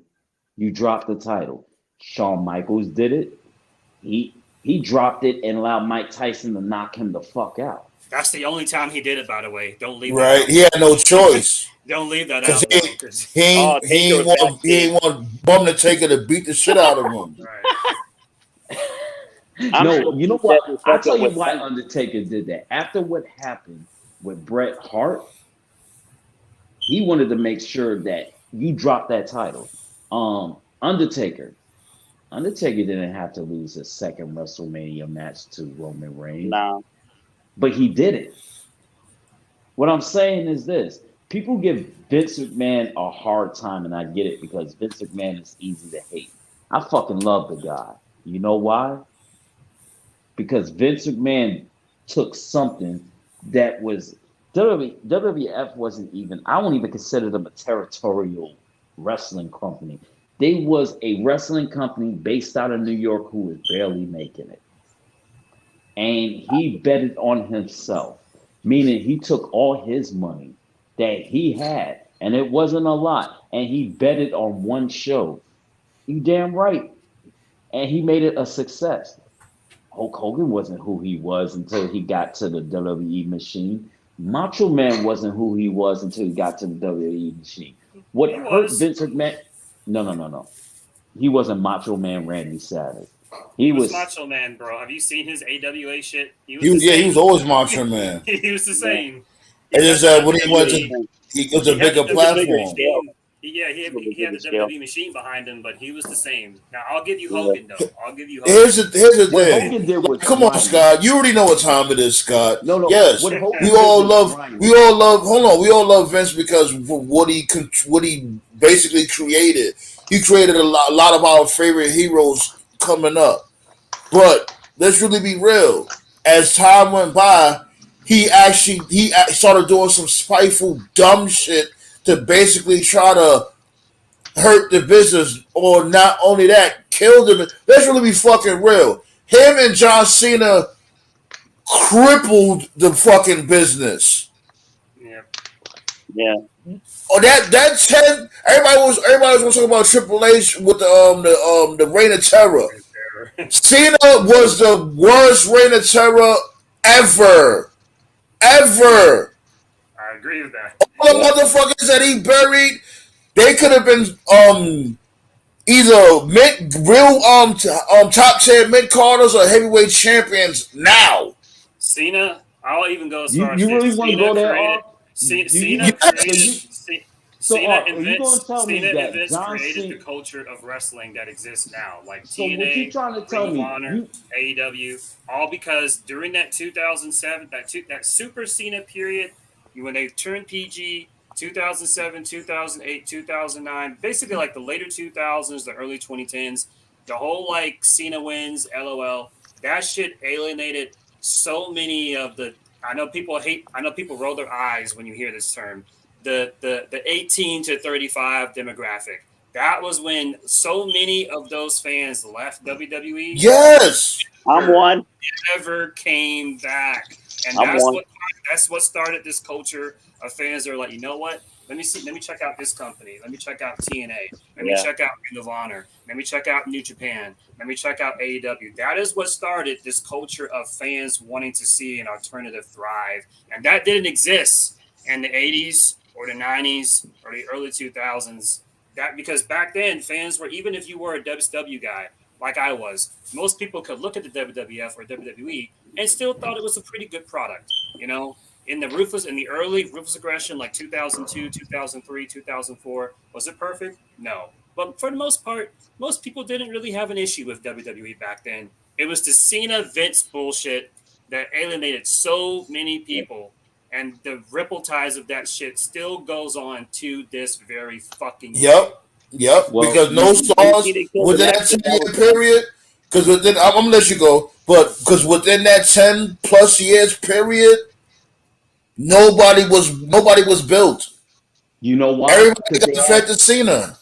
Speaker 5: you drop the title. Shawn Michaels did it. He dropped it and allowed Mike Tyson to knock him the fuck out.
Speaker 6: That's the only time he did it, by the way. Don't leave that
Speaker 1: out. He had no choice.
Speaker 6: Don't leave that out.
Speaker 1: He ain't want Bum to take it to beat the shit out of him.
Speaker 6: Right.
Speaker 5: No, you know what? I'll tell you why Undertaker did that. After what happened with Bret Hart, he wanted to make sure that you dropped that title. Undertaker didn't have to lose his second WrestleMania match to Roman Reigns.
Speaker 2: No.
Speaker 5: But he did it. What I'm saying is this. People give Vince McMahon a hard time, and I get it because Vince McMahon is easy to hate. I fucking love the guy. You know why? Because Vince McMahon took something that was WWF wasn't even. I won't even consider them a territorial wrestling company. They was a wrestling company based out of New York who was barely making it, and he betted on himself, meaning he took all his money that he had, and it wasn't a lot, and he betted on one show. You damn right, and he made it a success. Hulk Hogan wasn't who he was until he got to the WWE machine. Macho Man wasn't who he was until he got to the WWE machine. What
Speaker 6: He
Speaker 5: hurt
Speaker 6: was.
Speaker 5: Vince McMahon? No. He wasn't Macho Man Randy Savage.
Speaker 6: He
Speaker 5: He
Speaker 6: was
Speaker 5: was
Speaker 6: Macho Man, bro. Have you seen his AWA shit?
Speaker 1: He was,
Speaker 6: the
Speaker 1: yeah, he
Speaker 6: same.
Speaker 1: was always Macho Man.
Speaker 6: He was the same.
Speaker 1: It's just that when he went to, he was a
Speaker 6: He had
Speaker 1: bigger
Speaker 6: the
Speaker 1: platform.
Speaker 6: machine. Yeah, he had the
Speaker 2: Scale.
Speaker 6: WWE machine behind him, but he was the same. Now I'll give you Hogan though. I'll give you Hogan.
Speaker 1: Here's the
Speaker 5: what
Speaker 1: thing.
Speaker 5: Hogan did was
Speaker 1: Come on,
Speaker 5: grimy.
Speaker 1: Scott. You already know what time it is, Scott.
Speaker 5: No.
Speaker 1: Yes,
Speaker 5: What Hogan
Speaker 1: we
Speaker 5: did
Speaker 1: all
Speaker 5: was
Speaker 1: love.
Speaker 5: grimy.
Speaker 1: We all love. Hold on. We all love Vince because what he basically created. He created a lot of our favorite heroes coming up. But let's really be real. As time went by, he started doing some spiteful, dumb shit to basically try to hurt the business, or not only that, kill them. Let's really be fucking real. Him and John Cena crippled the fucking business.
Speaker 6: Yeah.
Speaker 2: Yeah.
Speaker 1: Oh, that 10. Everybody was going to talk about Triple H with the Reign of Terror. Cena was the worst Reign of Terror ever.
Speaker 6: I agree with that.
Speaker 1: All the motherfuckers that he buried, they could have been either real top 10 mid carders or heavyweight champions now.
Speaker 6: Cena, I'll even go as
Speaker 5: You,
Speaker 6: far as
Speaker 5: you
Speaker 6: this.
Speaker 5: really want to go there, Art?
Speaker 6: Cena
Speaker 1: Yes.
Speaker 5: So,
Speaker 6: Cena
Speaker 5: Art,
Speaker 6: and
Speaker 5: are you gonna
Speaker 6: Vince,
Speaker 5: tell me
Speaker 6: Cena
Speaker 5: that
Speaker 6: and Vince
Speaker 5: John
Speaker 6: created
Speaker 5: Cena?
Speaker 6: the culture of wrestling that exists now, like
Speaker 5: So what you
Speaker 6: TNA,
Speaker 5: trying to tell
Speaker 6: Ring of
Speaker 5: me?
Speaker 6: Honor, AEW, all because during that 2007, that Super Cena period, when they turned PG, 2007, 2008, 2009, basically like the later 2000s, the early 2010s, the whole like Cena wins, LOL, that shit alienated so many of the. I know people roll their eyes when you hear this term. The 18 to 35 demographic. That was when so many of those fans left WWE.
Speaker 1: Yes.
Speaker 2: I'm one.
Speaker 6: Never came back, and
Speaker 2: I'm one.
Speaker 6: that's what started this culture of fans that are like, you know what? Let me check out this company. Let me check out TNA. Let me check out Ring of Honor. Let me check out New Japan. Let me check out AEW. That is what started this culture of fans wanting to see an alternative thrive, and that didn't exist in the 80s or the 90s or the early 2000s. That because back then fans were, even if you were a WCW guy like I was, most people could look at the WWF or WWE and still thought it was a pretty good product. You know, in the early Ruthless Aggression, like 2002, 2003, 2004, was it perfect? No. But for the most part, most people didn't really have an issue with WWE back then. It was the Cena Vince bullshit that alienated so many people. And the ripple ties of that shit still goes on to this very fucking
Speaker 1: Yep.
Speaker 5: Well,
Speaker 1: because no stars within that 10-year period. Because I'm gonna let you go, but because within that 10+ years period, nobody was built.
Speaker 5: You know why?
Speaker 1: Everybody got affected Cena.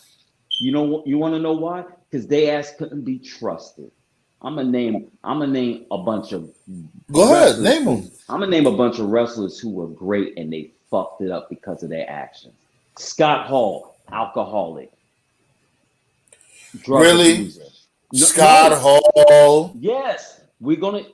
Speaker 5: You know, you want to know why? Because they ass couldn't be trusted. I'm gonna name a bunch of.
Speaker 1: Go ahead, name them.
Speaker 5: I'm gonna name a bunch of wrestlers who were great and they fucked it up because of their actions. Scott Hall, alcoholic, drug abuser.
Speaker 1: Scott Hall.
Speaker 5: Yes, we're gonna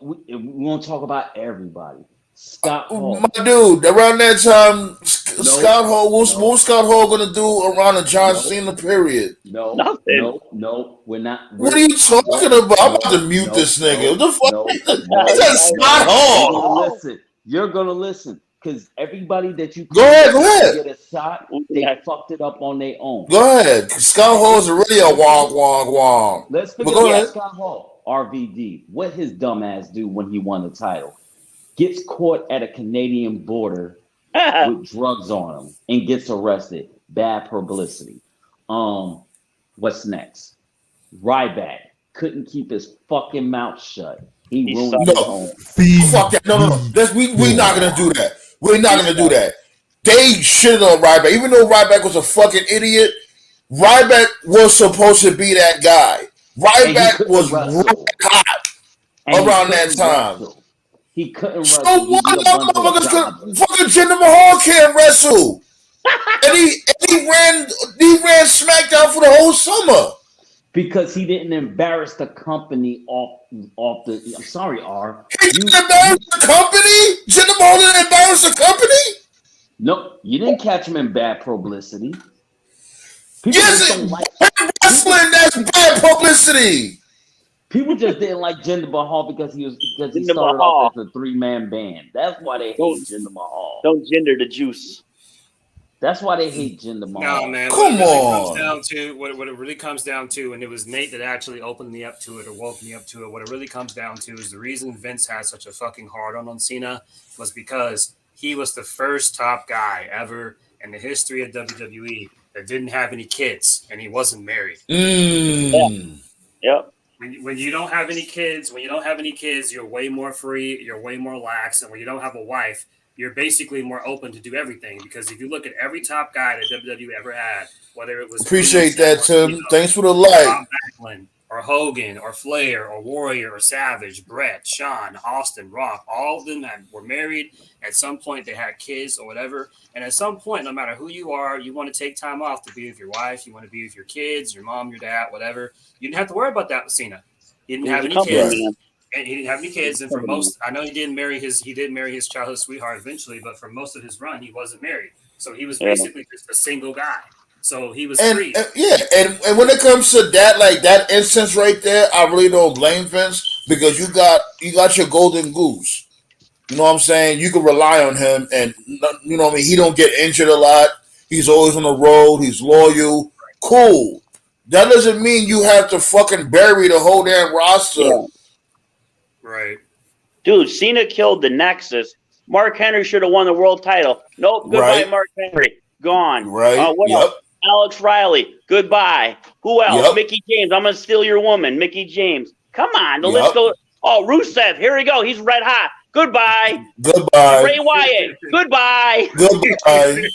Speaker 5: talk about everybody. Scott Hall.
Speaker 1: My dude, around that time, Scott Hall, what's Scott Hall gonna do around the John Cena period?
Speaker 2: Nothing.
Speaker 5: No, we're not.
Speaker 1: What are you talking about? I'm about to mute this nigga. What the fuck? Is that Scott Hall?
Speaker 5: You're gonna listen. Because everybody that you
Speaker 1: go ahead.
Speaker 5: get a shot, they fucked it up on their own.
Speaker 1: Go ahead. Scott Hall is already a wong.
Speaker 5: Let's forget about Scott Hall. RVD. What his dumb ass do when he won the title? Gets caught at a Canadian border with drugs on him and gets arrested. Bad publicity. What's next? Ryback couldn't keep his fucking mouth shut. He ruined his own.
Speaker 1: Fuck that. No. We not gonna do that. We're not going to do that. They shitted on Ryback. Even though Ryback was a fucking idiot, Ryback was supposed to be that guy. Ryback was hot around that time.
Speaker 5: Wrestle. He couldn't
Speaker 1: so
Speaker 5: wrestle.
Speaker 1: So what the motherfuckers fucking Jinder Mahal can't wrestle. and he ran SmackDown for the whole summer.
Speaker 5: Because he didn't embarrass the company off the. I'm sorry, R.
Speaker 1: He didn't embarrass the company? Jinder Mahal didn't embarrass the company?
Speaker 5: No, you didn't catch him in bad publicity.
Speaker 1: People wrestling, that's bad publicity.
Speaker 5: People just didn't like Jinder Mahal because he started off as a 3-man band. That's why they hate Jinder Mahal.
Speaker 2: Don't gender the juice.
Speaker 5: That's why they hate Jinder Mahal.
Speaker 6: No, man.
Speaker 1: Come
Speaker 6: on. What it really comes down to, and it was Nate that actually opened me up to it or woke me up to it. What it really comes down to is the reason Vince had such a fucking hard on Cena was because he was the first top guy ever in the history of WWE that didn't have any kids and he wasn't married.
Speaker 2: Yep.
Speaker 6: When you don't have any kids, you're way more free, you're way more lax, and when you don't have a wife, you're basically more open to do everything. Because if you look at every top guy that WWE ever had, whether it was
Speaker 1: appreciate that, Tim. Thanks for the like.
Speaker 6: Or Hogan, or Flair, or Warrior, or Savage, Brett, Shawn, Austin, Rock, all of them were married. At some point, they had kids or whatever. And at some point, no matter who you are, you want to take time off to be with your wife. You want to be with your kids, your mom, your dad, whatever. You didn't have to worry about that with Cena. He didn't have any kids. And he didn't have any kids. And for most, I know he did marry his childhood sweetheart eventually, but for most of his run, he wasn't married. So he was basically just a single guy. So he was free.
Speaker 1: And when it comes to that, like that instance right there, I really don't blame Vince because you got your golden goose. You know what I'm saying? You can rely on him, and you know what I mean. He don't get injured a lot. He's always on the road. He's loyal. Cool. That doesn't mean you have to fucking bury the whole damn roster.
Speaker 2: Yeah.
Speaker 6: Right.
Speaker 2: Dude, Cena killed the Nexus. Mark Henry should have won the world title. Nope. Goodbye, Mark Henry. Gone.
Speaker 1: Right.
Speaker 2: What else? Alex Riley, goodbye. Who else?
Speaker 1: Yep.
Speaker 2: Mickey James. I'm going to steal your woman. Mickey James. Come on. The list goes. Oh, Rusev. Here we go. He's red hot. Goodbye.
Speaker 1: Goodbye.
Speaker 2: Ray Wyatt. Goodbye.
Speaker 1: Goodbye.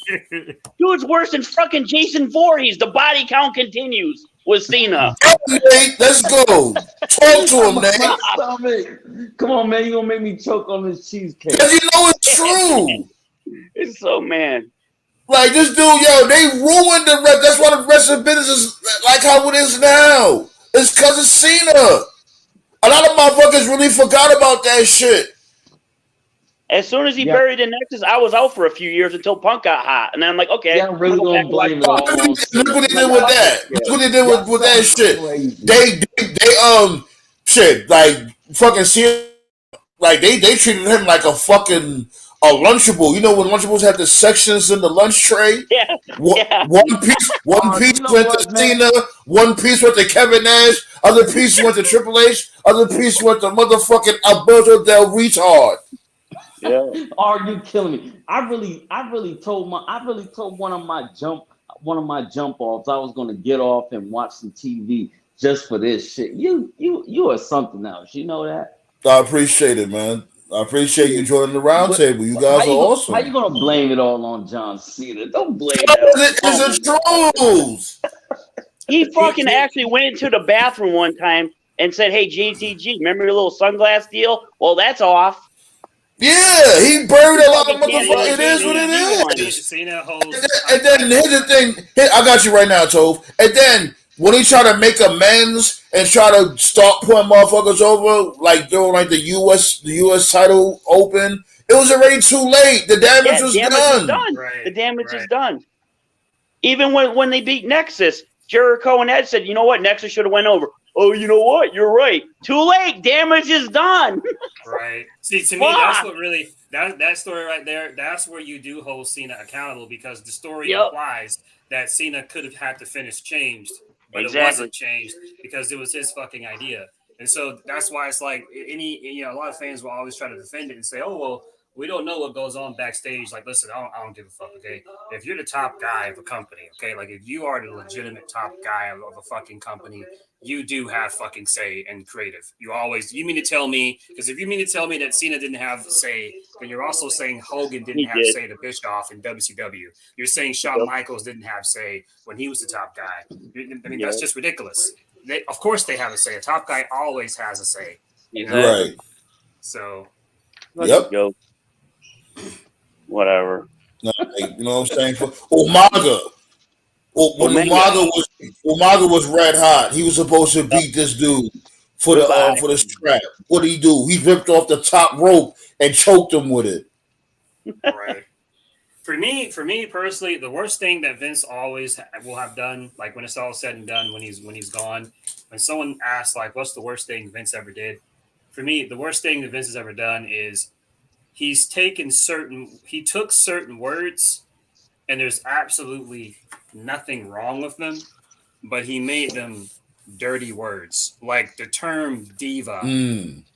Speaker 2: Dude's worse than fucking Jason Voorhees. The body count continues with Cena.
Speaker 1: Nate, let's go. Talk to him, Nate.
Speaker 5: Come on, man. You're going to make me choke on this cheesecake.
Speaker 1: Because you know it's true.
Speaker 2: It's so, man.
Speaker 1: Like this dude, they ruined the rest. That's why the rest of the business is like how it is now. It's because of Cena. A lot of motherfuckers really forgot about that shit.
Speaker 2: As soon as he buried the Nexus, I was out for a few years until Punk got hot, and then I'm like, okay,
Speaker 5: yeah, really gonna blame it all.
Speaker 1: Look what they did with that. Look what they did with that shit.
Speaker 5: Crazy.
Speaker 1: They shit like fucking Cena. Like they treated him like a fucking. A Lunchable, you know when Lunchables have the sections in the lunch tray?
Speaker 2: Yeah.
Speaker 1: One piece went to Cena, one piece went to Kevin Nash, other piece went to Triple H, other piece went to motherfucking Alberto Del Retard.
Speaker 2: Yeah.
Speaker 5: Are you killing me? I really told one of my jump offs I was gonna get off and watch some TV just for this shit. You are something else. You know that?
Speaker 1: I appreciate it, man. I appreciate you joining the roundtable. You guys are awesome.
Speaker 5: How you gonna blame it all on John Cena? Don't blame
Speaker 1: It's a truth.
Speaker 2: He fucking actually went into the bathroom one time and said, "Hey, JTG, remember your little sunglass deal? Well, that's off."
Speaker 1: Yeah, he buried a lot of motherfuckers. It is what it is.
Speaker 6: Cena holds.
Speaker 1: And then here's the thing. I got you right now, Tove. And then when he tried to make amends and try to start putting motherfuckers over, like doing like the US title open, it was already too late. The damage was done.
Speaker 2: Right, the damage is done. Even when they beat Nexus, Jericho and Ed said, "You know what? Nexus should have went over." Oh, you know what? You're right. Too late. Damage is done.
Speaker 6: Right. See, to me, that's what really that story right there. That's where you do hold Cena accountable because the story implies that Cena could have had the finish changed. But it wasn't changed because it was his fucking idea. And so that's why it's like a lot of fans will always try to defend it and say, oh, well, We don't know what goes on backstage. Like, listen, I don't give a fuck, okay? If you're the top guy of a company, okay? Like, if you are the legitimate top guy of a fucking company, you do have fucking say and creative. You mean to tell me, because if you mean to tell me that Cena didn't have say, then you're also saying Hogan didn't
Speaker 2: He
Speaker 6: have
Speaker 2: did.
Speaker 6: say to Bischoff in WCW. You're saying Shawn Michaels didn't have say when he was the top guy. I mean, that's just ridiculous. Of course they have a say. A top guy always has a say. You know?
Speaker 1: Right.
Speaker 6: So.
Speaker 1: Yep.
Speaker 2: Go. Whatever.
Speaker 1: No, like, you know what I'm saying? For Umaga. When Umaga was red hot, he was supposed to beat this dude for the strap. What did he do? He ripped off the top rope and choked him with it.
Speaker 6: Right. For me personally, the worst thing that Vince always will have done, like when it's all said and done, when he's gone, when someone asks like, "What's the worst thing Vince ever did?" For me, the worst thing that Vince has ever done is he took certain words, and there's absolutely nothing wrong with them, but he made them dirty words. Like the term diva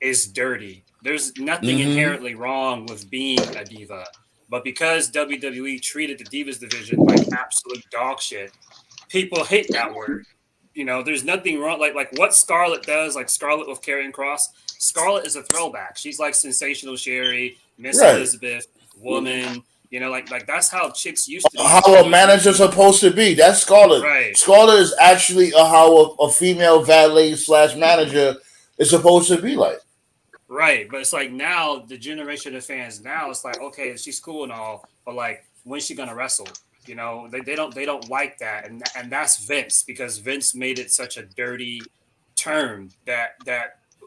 Speaker 6: is dirty. There's nothing inherently wrong with being a diva. But because WWE treated the Divas division like absolute dog shit, people hate that word. You know, there's nothing wrong. Like what Scarlett does, like Scarlett with Karrion Kross. Scarlett is a throwback. She's like Sensational Sherry, Miss Elizabeth, Woman. You know, like that's how chicks used to be.
Speaker 1: How a manager's supposed to be. That's Scarlett.
Speaker 6: Right.
Speaker 1: Scarlett is actually how a female valet / manager is supposed to be like.
Speaker 6: Right, but it's like now the generation of fans now it's like, okay, she's cool and all, but like when's she gonna wrestle? You know, they don't like that, and that's Vince, because Vince made it such a dirty term that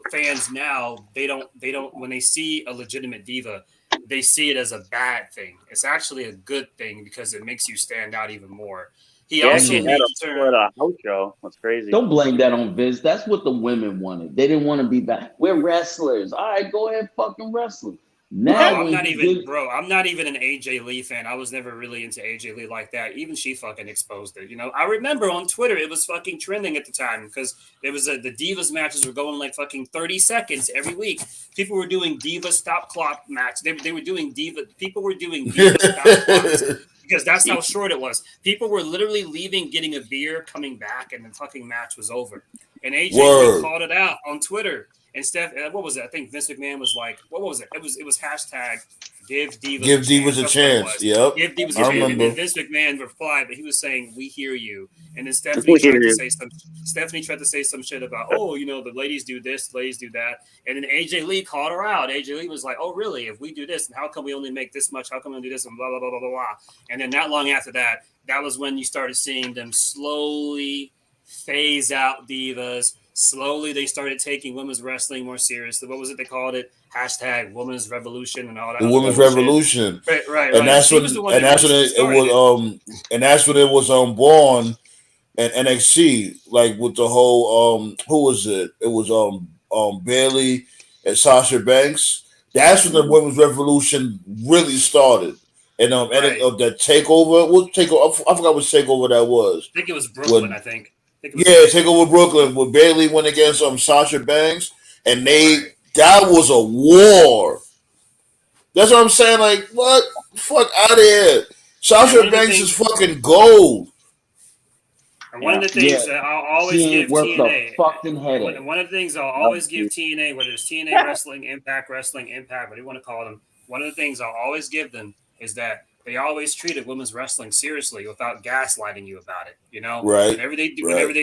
Speaker 6: fans now they don't when they see a legitimate diva, they see it as a bad thing. It's actually a good thing because it makes you stand out even more. He also
Speaker 2: actually had a house show. That's crazy.
Speaker 5: Don't blame that on Vince. That's what the women wanted. They didn't want to be back. We're wrestlers. All right, go ahead, fucking wrestle. Now,
Speaker 6: I'm not even an AJ Lee fan. I was never really into AJ Lee like that. Even she fucking exposed it. You know, I remember on Twitter it was fucking trending at the time because it was the Divas matches were going like fucking 30 seconds every week. People were doing Diva stop clock match. They were doing Diva. People were doing Diva stop clocks because that's how short it was. People were literally leaving, getting a beer, coming back, and the fucking match was over. And AJ Lee called it out on Twitter. And Steph, what was it? I think Vince McMahon was like, what was it? It was hashtag give Divas a chance.
Speaker 1: Yep.
Speaker 6: Give Divas a chance. And then Vince McMahon replied, but he was saying, we hear you. And then Stephanie tried to say some shit about, oh, you know, the ladies do this, ladies do that. And then AJ Lee called her out. AJ Lee was like, oh, really? If we do this, and how come we only make this much? How come we do this? And blah, blah, blah, blah, blah, blah. And then not long after that, that was when you started seeing them slowly phase out divas. Slowly, they started taking women's wrestling more seriously. What was it they called it? Hashtag Women's Revolution and all that.
Speaker 1: The Women's Revolution,
Speaker 6: right.
Speaker 1: And that's when it was born in NXT, like with the whole who was it? It was Bailey and Sasha Banks. That's when the Women's Revolution really started. And the takeover. I forgot what takeover that was.
Speaker 6: I think it was Brooklyn.
Speaker 1: TakeOver Brooklyn with Bailey went against Sasha Banks, and that was a war. That's what I'm saying. Like, what? Fuck out of here. Sasha Banks is fucking gold.
Speaker 6: And one of the things that I'll always give TNA, one of the things I'll always give TNA, whether it's TNA Wrestling, Impact, what do you want to call them? One of the things I'll always give them is that they always treated women's wrestling seriously without gaslighting you about it. You know,
Speaker 1: right?
Speaker 6: Whenever they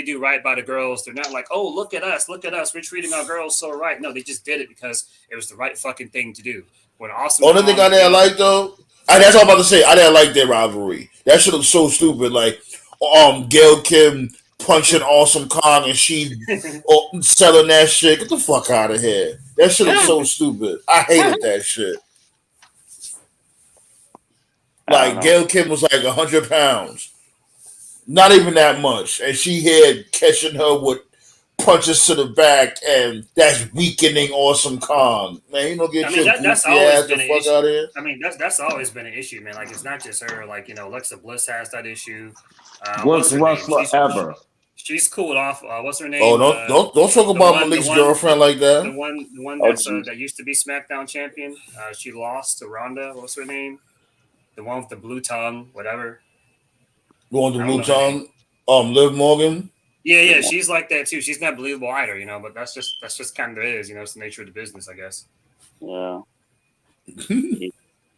Speaker 6: do right by the girls, they're not like, "Oh, look at us, we're treating our girls so right." No, they just did it because it was the right fucking thing to do. Only thing I didn't like though, that's all I'm about to say. I didn't like their rivalry. That shit was so stupid. Like, Gail Kim punching Awesome Kong and she selling that shit. Get the fuck out of here. That shit was so stupid. I hated that shit. Like, Gail Kim was like 100 pounds. Not even that much. And she had catching her with punches to the back, and that's weakening Awesome Kong. Man, you know, that's always been an issue. Out of here. I mean, that's always been an issue, man. Like, it's not just her. Like, you know, Alexa Bliss has that issue.
Speaker 5: Worst wrestler ever.
Speaker 6: She's cooled off. What's her name?
Speaker 1: Oh, don't talk about Malik's girlfriend like
Speaker 6: The
Speaker 1: that.
Speaker 6: one
Speaker 2: Oh,
Speaker 6: that's
Speaker 2: jeez.
Speaker 6: that used to be SmackDown champion. She lost to Ronda. What's her name? The one with the blue tongue, whatever.
Speaker 1: Going to
Speaker 6: I don't
Speaker 1: Blue
Speaker 6: know her name.
Speaker 1: Tongue. Liv Morgan.
Speaker 6: Yeah, she's like that too. She's not believable either, but that's just kind of it is, it's the nature of the business, I guess.
Speaker 2: Yeah.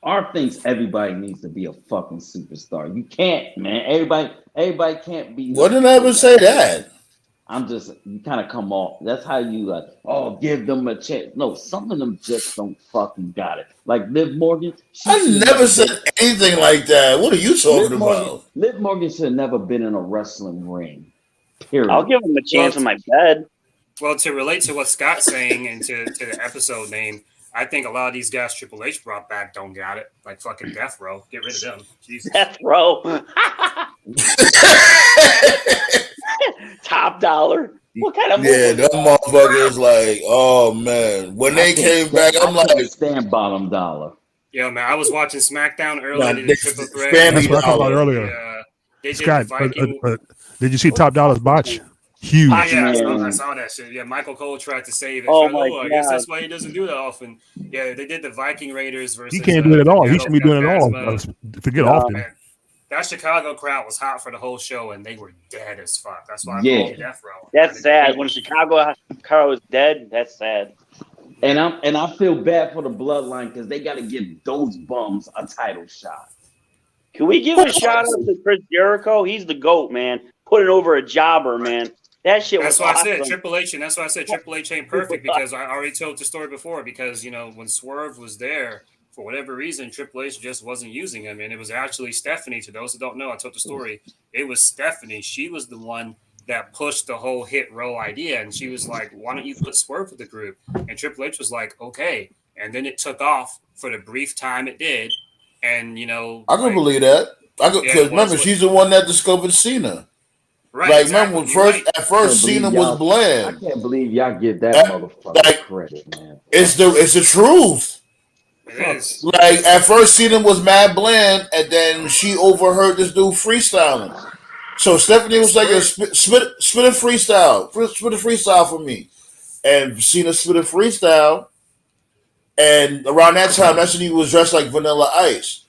Speaker 5: Art thinks everybody needs to be a fucking superstar. You can't, man. Everybody can't be.
Speaker 1: What did I ever say that?
Speaker 5: I'm just, you kind of come off. That's how you like, oh, give them a chance. No, some of them just don't fucking got it. Like Liv Morgan.
Speaker 1: I never said anything like that. What are you talking about?
Speaker 5: Liv Morgan should have never been in a wrestling ring. Period.
Speaker 2: I'll give him a chance in my bed.
Speaker 6: Well, to relate to what Scott's saying and to the episode name, I think a lot of these guys Triple H brought back don't got it. Like fucking Death Row. Get rid of them. Jesus.
Speaker 2: Death Row. Top Dollar. What kind of
Speaker 1: Yeah, them motherfuckers like, oh man. When they came back, I'm like,
Speaker 5: stand Bottom Dollar.
Speaker 6: Yeah, man. I was watching SmackDown earlier. They did a triple threat.
Speaker 3: That's what I talked about earlier.
Speaker 6: They did
Speaker 3: Scott,
Speaker 6: Viking.
Speaker 3: did you see Top Dollar's botch? Huge.
Speaker 6: Yeah, I saw that shit. Yeah, Michael Cole tried to save it.
Speaker 2: Oh, my
Speaker 6: I guess
Speaker 2: God.
Speaker 6: that's why he doesn't do that often. Yeah, they did the Viking Raiders versus.
Speaker 3: He can't do it at all. He should be doing it all.
Speaker 6: Phasma.
Speaker 3: Forget often.
Speaker 6: Man, that Chicago crowd was hot for the whole show, and they were dead as fuck. That's why I
Speaker 5: Yeah.
Speaker 6: called it Death Row.
Speaker 2: That's sad. When Chicago Carl is dead, that's sad.
Speaker 5: And I feel bad for the bloodline because they got to give those bums a title shot.
Speaker 2: Can we give a shout out to Chris Jericho? He's the GOAT, man. Putting over a jobber, man. That shit was
Speaker 6: That's why
Speaker 2: awesome.
Speaker 6: I said Triple H, and that's why I said Triple H ain't perfect because I already told the story before. Because when Swerve was there, for whatever reason, Triple H just wasn't using him, and it was actually Stephanie. To those who don't know, I told the story. It was Stephanie. She was the one that pushed the whole Hit Row idea, and she was like, "Why don't you put Swerve with the group?" And Triple H was like, "Okay." And then it took off for the brief time it did, and
Speaker 1: I can believe that. Because remember, she's the one that discovered Cena.
Speaker 6: Right,
Speaker 1: like,
Speaker 6: exactly.
Speaker 1: remember, at first Cena was bland.
Speaker 5: I can't believe y'all give that motherfucker credit, man.
Speaker 1: It's the truth.
Speaker 6: It is.
Speaker 1: Like, at first Cena was mad bland, and then she overheard this dude freestyling. So Stephanie was like, spit a freestyle. Spit a freestyle for me. And Cena spit a freestyle. And around that time, that's when he was dressed like Vanilla Ice.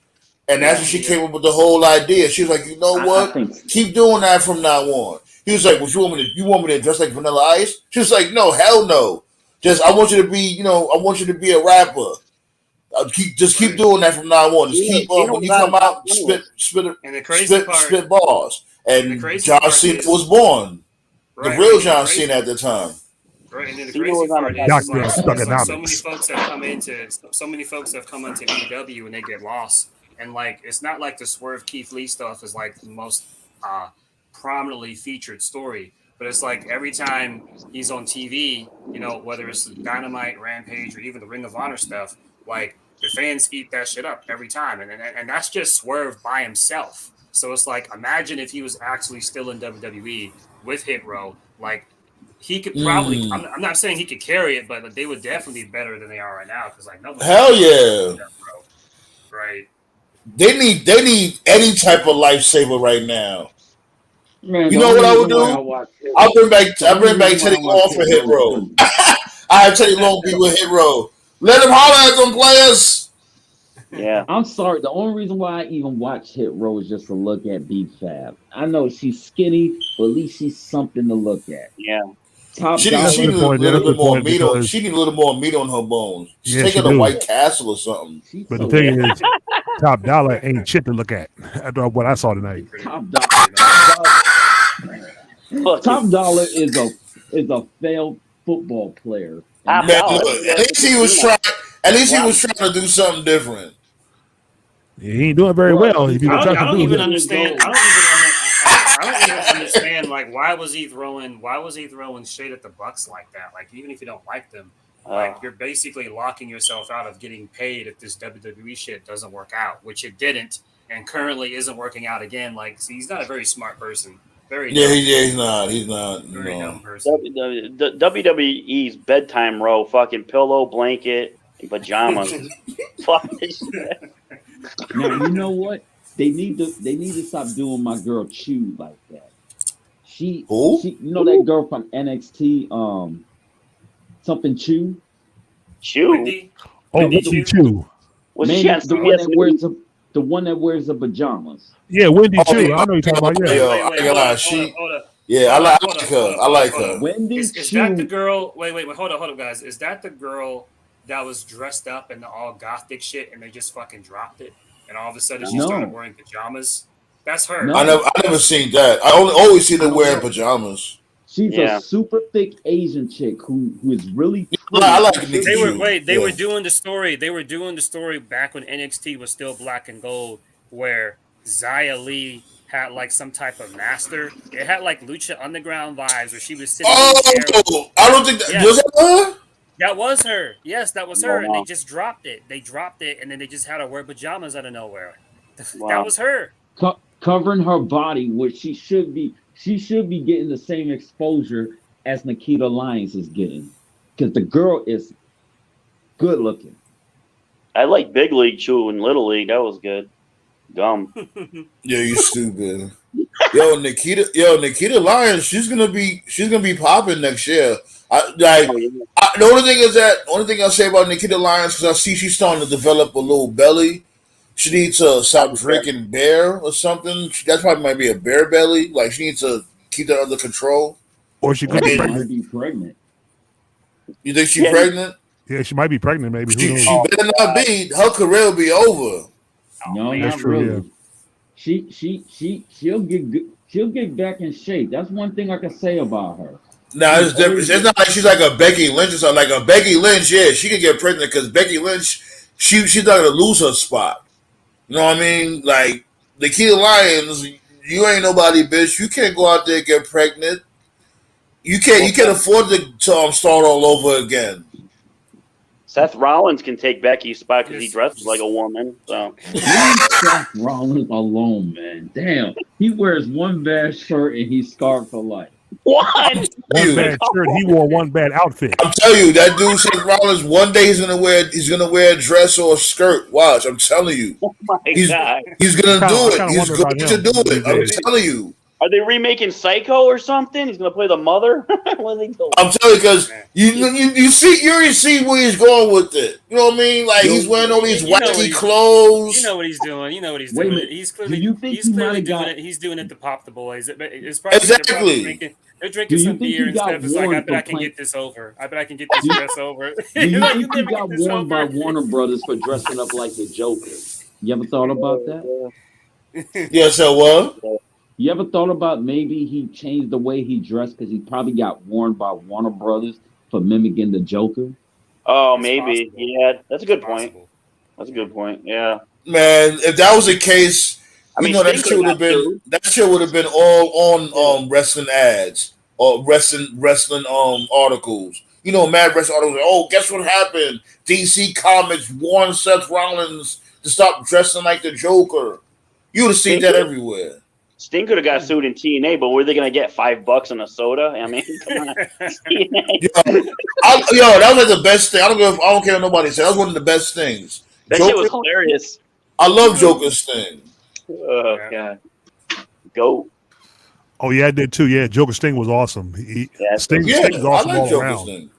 Speaker 1: And that's when she came up with the whole idea. She was like, you know what? Keep doing that from now on. He was like, well, you want me to dress like Vanilla Ice? She was like, no, hell no. I want you to be, I want you to be a rapper. Keep doing that from now on. Just keep when you come out, spit bars. And John Cena was born. The real John Cena at the time.
Speaker 6: Right, and then the crazy part is like, so many folks have come into AEW and they get lost. And like, it's not like the Swerve Keith Lee stuff is like the most prominently featured story, but it's like every time he's on TV, whether it's Dynamite, Rampage, or even the Ring of Honor stuff, like the fans eat that shit up every time, and that's just Swerve by himself. So it's like, imagine if he was actually still in WWE with Hit Row, like he could probably. I'm not saying he could carry it, but they would definitely be better than they are right now because like nobody.
Speaker 1: Hell yeah,
Speaker 6: right.
Speaker 1: They need any type of lifesaver right now.
Speaker 5: Man,
Speaker 1: you know what I would do? I'll bring back Teddy Long for Hit Row. I have Teddy Long be with Hit Row. Let him holler at them players.
Speaker 2: Yeah.
Speaker 5: I'm sorry. The only reason why I even watch Hit Row is just to look at B-Fab. I know she's skinny, but at least she's something to look at.
Speaker 2: Yeah.
Speaker 1: She need a little more meat on. She need a little more meat on her bones. She's taking a White Castle or something.
Speaker 3: But the thing is, Top Dollar ain't shit to look at. After what I saw tonight.
Speaker 5: Top Dollar is a failed football player.
Speaker 1: Man, look, at least he was trying. At least he was trying to do something different.
Speaker 3: Yeah, he ain't doing very well.
Speaker 6: I don't even understand. I don't even understand. Like, why was he throwing shade at the Bucks like that? Like, even if you don't like them, like you're basically locking yourself out of getting paid if this WWE shit doesn't work out, which it didn't, and currently isn't working out again. Like, see, he's not a very smart person.
Speaker 1: He's not.
Speaker 6: Very dumb person.
Speaker 2: WWE's bedtime row, fucking pillow, blanket, and pajamas. Fuck this shit.
Speaker 5: Now you know what? They need to stop doing my girl Chew like that.
Speaker 1: Who?
Speaker 5: you know that girl from NXT, something Chu?
Speaker 2: Chew.
Speaker 6: Wendy.
Speaker 3: Oh,
Speaker 6: Wendy
Speaker 3: Wendy
Speaker 6: Chu.
Speaker 3: Chu.
Speaker 2: Was
Speaker 5: Man,
Speaker 2: she on
Speaker 5: the one
Speaker 2: CBS
Speaker 5: that wears
Speaker 2: News?
Speaker 5: the one that wears the pajamas.
Speaker 3: Yeah, Wendy
Speaker 1: Oh,
Speaker 3: Chu.
Speaker 1: yeah.
Speaker 3: I know you're talking about. Yeah.
Speaker 1: Yo,
Speaker 6: Wait,
Speaker 1: I
Speaker 6: wait,
Speaker 1: ain't
Speaker 6: hold
Speaker 1: gonna lie.
Speaker 6: up, hold up, hold up.
Speaker 1: Yeah, I
Speaker 6: Hold
Speaker 1: like
Speaker 6: up, hold up,
Speaker 1: her.
Speaker 6: hold up,
Speaker 1: I
Speaker 6: hold up,
Speaker 1: like
Speaker 6: hold
Speaker 1: her.
Speaker 6: up.
Speaker 5: Wendy
Speaker 6: Is that the
Speaker 5: Chu.
Speaker 6: girl? Wait, hold up, guys. Is that the girl that was dressed up in the all gothic shit and they just fucking dropped it? And all of a sudden she started
Speaker 5: No,
Speaker 6: wearing pajamas? That's her,
Speaker 1: I
Speaker 6: right?
Speaker 5: no.
Speaker 1: never seen that. I only always seen her wearing
Speaker 5: No.
Speaker 1: pajamas.
Speaker 5: She's a
Speaker 2: Yeah.
Speaker 5: super thick Asian chick who is really
Speaker 1: I
Speaker 5: pretty.
Speaker 1: like
Speaker 5: She
Speaker 1: Nikki
Speaker 5: should
Speaker 6: They were
Speaker 5: be.
Speaker 1: Chu.
Speaker 6: wait, they were
Speaker 1: Yeah.
Speaker 6: doing the story. They were doing the story back when NXT was still black and gold, where Xia Li had like some type of master. It had like Lucha Underground vibes where she was sitting in the chair.
Speaker 1: Oh, I don't think that was
Speaker 6: Yes,
Speaker 1: that her.
Speaker 6: that was her. Yes, that was her. And they
Speaker 2: Wow.
Speaker 6: just dropped it. They dropped it and then they just had her wear pajamas out of nowhere. That
Speaker 2: Wow.
Speaker 6: was her.
Speaker 5: Covering her body, which she should be getting the same exposure as Nikita Lyons is getting, because the girl is good looking.
Speaker 2: I like Big League Chew and Little League. That was good. Gum.
Speaker 1: Yeah, you stupid. Nikita Lyons, she's gonna be popping next year.
Speaker 2: Oh, yeah.
Speaker 1: The only thing I'll say about Nikita Lyons, because I see she's starting to develop a little belly. She needs to stop drinking beer or something. That probably might be a bear belly. Like she needs to keep that under control.
Speaker 3: Or she could
Speaker 5: Or
Speaker 3: be
Speaker 5: she
Speaker 1: And
Speaker 5: might
Speaker 3: pregnant.
Speaker 5: be pregnant.
Speaker 1: you think she's
Speaker 2: Yeah.
Speaker 1: pregnant?
Speaker 3: Yeah, she might be pregnant. Maybe. Who knows?
Speaker 1: She
Speaker 2: Oh,
Speaker 1: better not be. Her career will be over.
Speaker 5: No,
Speaker 2: man.
Speaker 3: That's
Speaker 5: not
Speaker 3: true. Yeah.
Speaker 5: really. She'll get good. She'll get back in shape. That's one thing I can say about her.
Speaker 1: Now
Speaker 5: She's
Speaker 1: it's different.
Speaker 5: always
Speaker 1: It's not like she's like a Becky Lynch or something. Like a Becky Lynch, yeah, she could get pregnant because Becky Lynch, she's not gonna lose her spot. You know what I mean? Like Nikita Lyons, you ain't nobody, bitch. You can't go out there and get pregnant. You can't.
Speaker 2: Well,
Speaker 1: You can't afford to start all over again.
Speaker 2: Seth Rollins can take Becky's spot because he
Speaker 6: Just-
Speaker 2: dresses like a woman. So
Speaker 5: leave Seth Rollins alone, man. Damn, he wears one bad shirt and he's scarred for life.
Speaker 2: one.
Speaker 3: One bad shirt. He wore one bad outfit.
Speaker 1: I'm telling you, that dude Seth Rollins. One day he's gonna wear a dress or a skirt. Watch, I'm telling you,
Speaker 2: Oh my
Speaker 1: he's
Speaker 2: god.
Speaker 1: he's gonna do
Speaker 3: I
Speaker 1: it.
Speaker 3: kind of
Speaker 1: He's
Speaker 3: wonder
Speaker 1: going
Speaker 3: about
Speaker 1: to
Speaker 3: him
Speaker 1: do
Speaker 3: these
Speaker 1: it. I'm
Speaker 3: days.
Speaker 1: telling you.
Speaker 2: Are they remaking Psycho or something? He's gonna play the mother. What are they doing?
Speaker 1: I'm telling you because you already see where he's going with it. You know what I mean? Like
Speaker 5: Yo,
Speaker 1: he's wearing all these
Speaker 6: You know what
Speaker 1: wacky
Speaker 6: he's-
Speaker 1: clothes.
Speaker 6: You know what he's doing. You know what he's
Speaker 5: Wait a
Speaker 6: doing.
Speaker 5: minute.
Speaker 6: He's
Speaker 5: Do
Speaker 6: clearly
Speaker 5: you think
Speaker 6: he's
Speaker 5: he might
Speaker 6: clearly
Speaker 5: have
Speaker 6: doing
Speaker 5: got?
Speaker 6: it. He's doing it to pop the boys. It's probably they're
Speaker 1: Exactly.
Speaker 6: probably drinking. They're
Speaker 5: Do
Speaker 6: drinking
Speaker 5: you
Speaker 6: some
Speaker 5: think
Speaker 6: beer
Speaker 5: he
Speaker 6: and
Speaker 5: got
Speaker 6: stuff. It's like I
Speaker 5: warned
Speaker 6: bet I
Speaker 5: for
Speaker 6: can
Speaker 5: playing?
Speaker 6: get this over. I bet I can get this
Speaker 5: Do,
Speaker 6: dress over.
Speaker 5: do you
Speaker 6: Like,
Speaker 5: think
Speaker 6: you'll
Speaker 5: he
Speaker 6: never get
Speaker 5: got
Speaker 6: this
Speaker 5: warned by
Speaker 6: over.
Speaker 5: Warner Brothers for dressing up like the Joker? You ever thought about that?
Speaker 1: Yeah, so what?
Speaker 5: You ever thought about maybe he changed the way he dressed because he probably got warned by Warner Brothers for mimicking the Joker?
Speaker 2: Oh,
Speaker 6: It's
Speaker 2: maybe.
Speaker 6: possible.
Speaker 2: Yeah, that's a
Speaker 6: It's
Speaker 2: good point.
Speaker 6: possible.
Speaker 2: That's a good point. Yeah.
Speaker 1: Man, if that was the case,
Speaker 2: I mean,
Speaker 1: that
Speaker 2: Sting
Speaker 1: shit would have
Speaker 2: got
Speaker 1: been
Speaker 2: sued.
Speaker 1: all
Speaker 2: Yeah.
Speaker 1: on wrestling ads or wrestling articles. Mad wrestling articles. Oh, guess what happened? DC Comics warned Seth Rollins to stop dressing like the Joker. You would have seen that everywhere.
Speaker 2: Sting could have got sued in TNA, but were they gonna get $5 on a soda? I mean, come on. TNA.
Speaker 1: That was like the best thing. I don't care what nobody said. That was one of the best things.
Speaker 2: That shit was hilarious.
Speaker 1: I love Joker's thing.
Speaker 2: Oh
Speaker 6: Yeah.
Speaker 2: god. Go.
Speaker 3: Oh yeah, I did too. Yeah, Joker Sting was awesome.
Speaker 2: Yeah.
Speaker 3: Sting's
Speaker 1: Yeah, I
Speaker 3: awesome
Speaker 1: like
Speaker 3: all
Speaker 1: Joker's
Speaker 3: around.
Speaker 1: thing.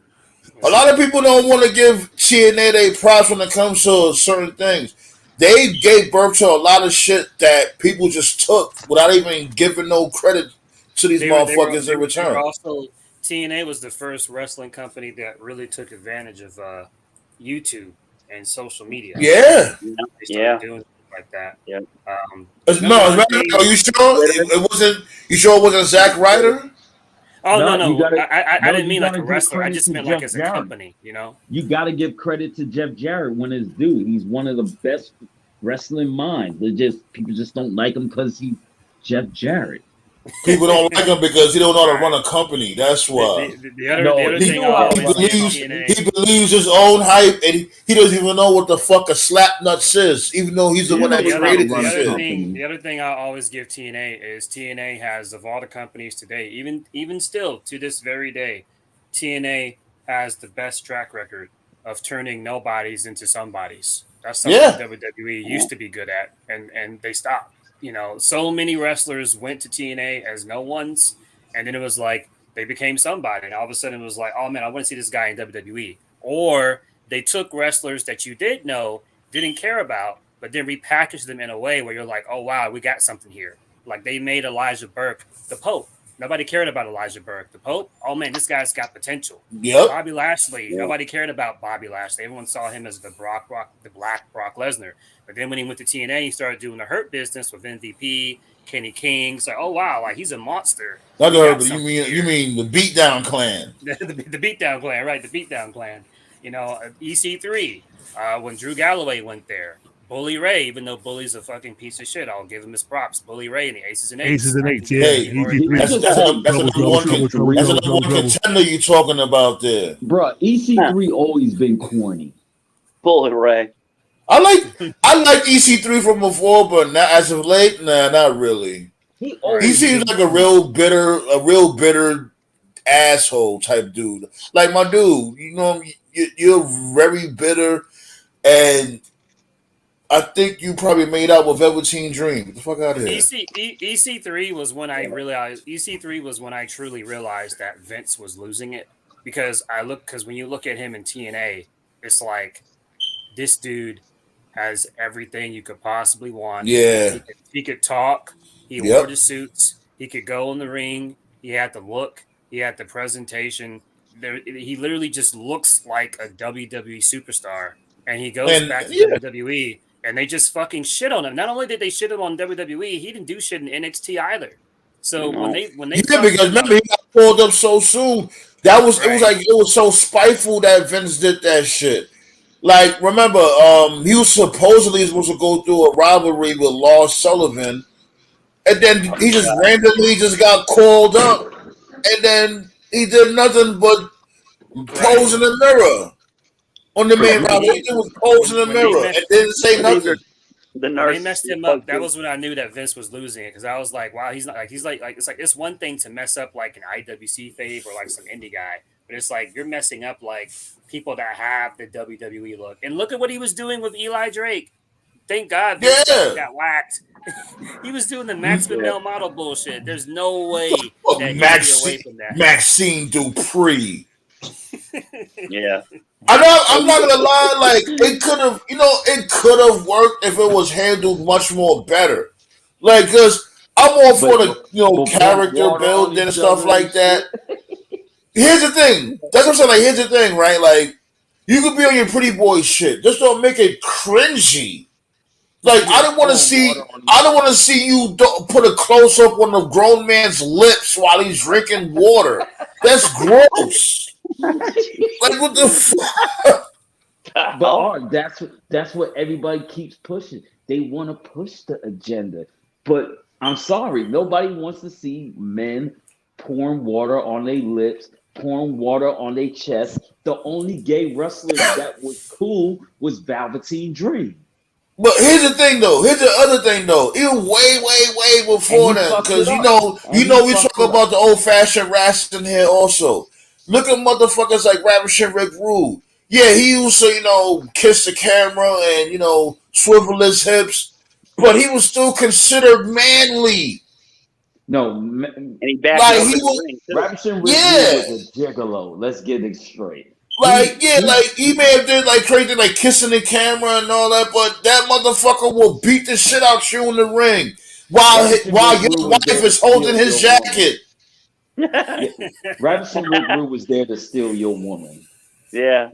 Speaker 1: A lot of people don't want to give TNA their props when it comes to certain things. They gave birth to a lot of shit that people just took without even giving no credit to these motherfuckers in return.
Speaker 6: Also, TNA was the first wrestling company that really took advantage of YouTube and social media.
Speaker 1: Yeah.
Speaker 6: They started
Speaker 2: Yeah.
Speaker 6: doing stuff like that.
Speaker 2: Yeah.
Speaker 1: Are you sure it wasn't? You sure it wasn't Zack Ryder?
Speaker 6: Oh
Speaker 5: No,
Speaker 6: no,
Speaker 5: you gotta-
Speaker 6: I didn't
Speaker 5: you
Speaker 6: mean like
Speaker 5: gotta
Speaker 6: a
Speaker 5: give
Speaker 6: wrestler. I
Speaker 5: credit
Speaker 6: just
Speaker 5: to
Speaker 6: meant
Speaker 5: Jeff
Speaker 6: like as a
Speaker 5: Jarrett.
Speaker 6: company.
Speaker 5: You got to give credit to Jeff Jarrett when it's due. He's one of the best wrestling minds. People just don't like him because he's Jeff Jarrett.
Speaker 1: People don't like him because he don't know how to run a company. That's why.
Speaker 6: The other
Speaker 5: No, he
Speaker 6: thing
Speaker 5: knew
Speaker 6: I
Speaker 5: how to
Speaker 6: always
Speaker 5: run a
Speaker 6: give
Speaker 5: company.
Speaker 1: He
Speaker 6: TNA.
Speaker 1: believes his own hype, and he doesn't even know what the fuck a slap nuts is, even though he's the
Speaker 5: You
Speaker 1: one
Speaker 5: know
Speaker 1: that
Speaker 5: what
Speaker 1: created
Speaker 5: how to
Speaker 1: this
Speaker 5: run a
Speaker 1: shit.
Speaker 5: company.
Speaker 6: The other thing I always give TNA is TNA has of all the companies today, even still to this very day, TNA has the best track record of turning nobodies into somebodies. That's something
Speaker 1: Yeah.
Speaker 6: WWE used to be good at, and they stopped. So many wrestlers went to TNA as no ones, and then it was like they became somebody, and all of a sudden it was like, oh man, I want to see this guy in WWE. Or they took wrestlers that you did know, didn't care about, but then repackaged them in a way where you're like, oh wow, we got something here. Like they made Elijah Burke the Pope. Nobody cared about Elijah Burke. The Pope, oh man, this guy's got potential.
Speaker 1: Yep.
Speaker 6: Bobby Lashley, nobody cared about Bobby Lashley. Everyone saw him as the Black Brock Lesnar. But then when he went to TNA, he started doing the Hurt Business with MVP, Kenny King. It's like, oh wow, like he's a monster.
Speaker 1: Not the Hurt, but you mean the Beatdown Clan?
Speaker 6: the Beatdown Clan, right? The Beatdown Clan. You know, EC3. When Drew Galloway went there. Bully Ray, even though Bully's a fucking piece of shit, I'll give him his props. Bully Ray and the Aces and Eights.
Speaker 3: Aces and Eights, yeah.
Speaker 1: Hey, that's another one contender you're talking about there.
Speaker 5: Bruh, EC3 always been corny.
Speaker 2: Bully Ray.
Speaker 1: I like EC3 from before, but not as of late. Nah, not really. He seems like a real bitter asshole type dude. Like my dude, you know, you're very bitter, and I think you probably made out with Velveteen Dream. Get the fuck out of here.
Speaker 6: EC3 was when I realized. EC3 was when I truly realized that Vince was losing it, because when you look at him in TNA, it's like this dude has everything you could possibly want.
Speaker 1: Yeah,
Speaker 6: he could talk. He wore the suits. He could go in the ring. He had the look. He had the presentation. He literally just looks like a WWE superstar, and he goes back to WWE. And they just fucking shit on him. Not only did they shit him on WWE, he didn't do shit in NXT either. So when they
Speaker 1: because remember he got pulled up so soon. It was so spiteful that Vince did that shit. Like remember, he was supposedly supposed to go through a rivalry with Lars Sullivan, and then he just randomly got called up, and then he did nothing but pose in the mirror. On the main route, he was posing in the mirror and didn't say nothing.
Speaker 6: When they messed him up, that was when I knew that Vince was losing it, because I was like, wow, he's it's one thing to mess up like an IWC fave or like some indie guy, but it's like you're messing up like people that have the WWE look. And look at what he was doing with Eli Drake. Thank God Vince got whacked. He was doing the Max Minnell model bullshit. There's no way that he'd be away from that.
Speaker 1: Maxine Dupree.
Speaker 2: Yeah.
Speaker 1: I'm not gonna lie, like it could have worked if it was handled much more better. Like, cause I'm all for the character building and stuff like that. Here's the thing. That's what I'm saying. Like, here's the thing, right? Like, you could be on your pretty boy shit. Just don't make it cringy. Like, I don't want to see you put a close up on the grown man's lips while he's drinking water. That's gross. Like what the fuck?
Speaker 5: But Art, that's what everybody keeps pushing. They want to push the agenda. But I'm sorry, nobody wants to see men pouring water on their lips, pouring water on their chest. The only gay wrestler that was cool was Velveteen Dream.
Speaker 1: But here's the thing, though. Here's the other thing, though. Even way before that, because we talk about the old-fashioned wrestling here also. Look at motherfuckers like Ravishing Rick Rude. Yeah, he used to, kiss the camera and, swivel his hips, but he was still considered manly.
Speaker 5: No,
Speaker 2: and he backed up in the ring, too.
Speaker 5: Ravishing Rick Rude was a gigolo. Let's get it straight.
Speaker 1: Like he may have did like crazy, like kissing the camera and all that, but that motherfucker will beat the shit out you in the ring while your wife is holding his jacket.
Speaker 5: Ravishing Rick Rude was there to steal your woman.
Speaker 2: Yeah.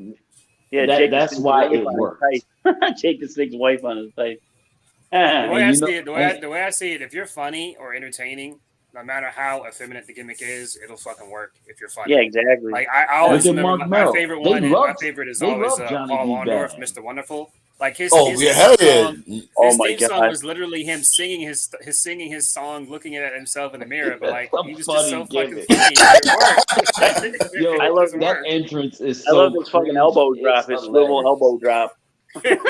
Speaker 5: That's why it worked.
Speaker 2: Jake the Snake's wife on his face.
Speaker 6: The way I see it, if you're funny or entertaining, no matter how effeminate the gimmick is, it'll fucking work if you're funny.
Speaker 2: Yeah, exactly.
Speaker 6: Like I always remember my favorite one, and my favorite is always Paul Orndorff, Mr. Wonderful. Like his theme song was literally him singing his song, looking at himself in the mirror. But like he was just so fucking funny. It worked.
Speaker 5: Yo, I love that entrance.
Speaker 2: I love his fucking elbow drop, his swivel elbow drop.
Speaker 5: Mr.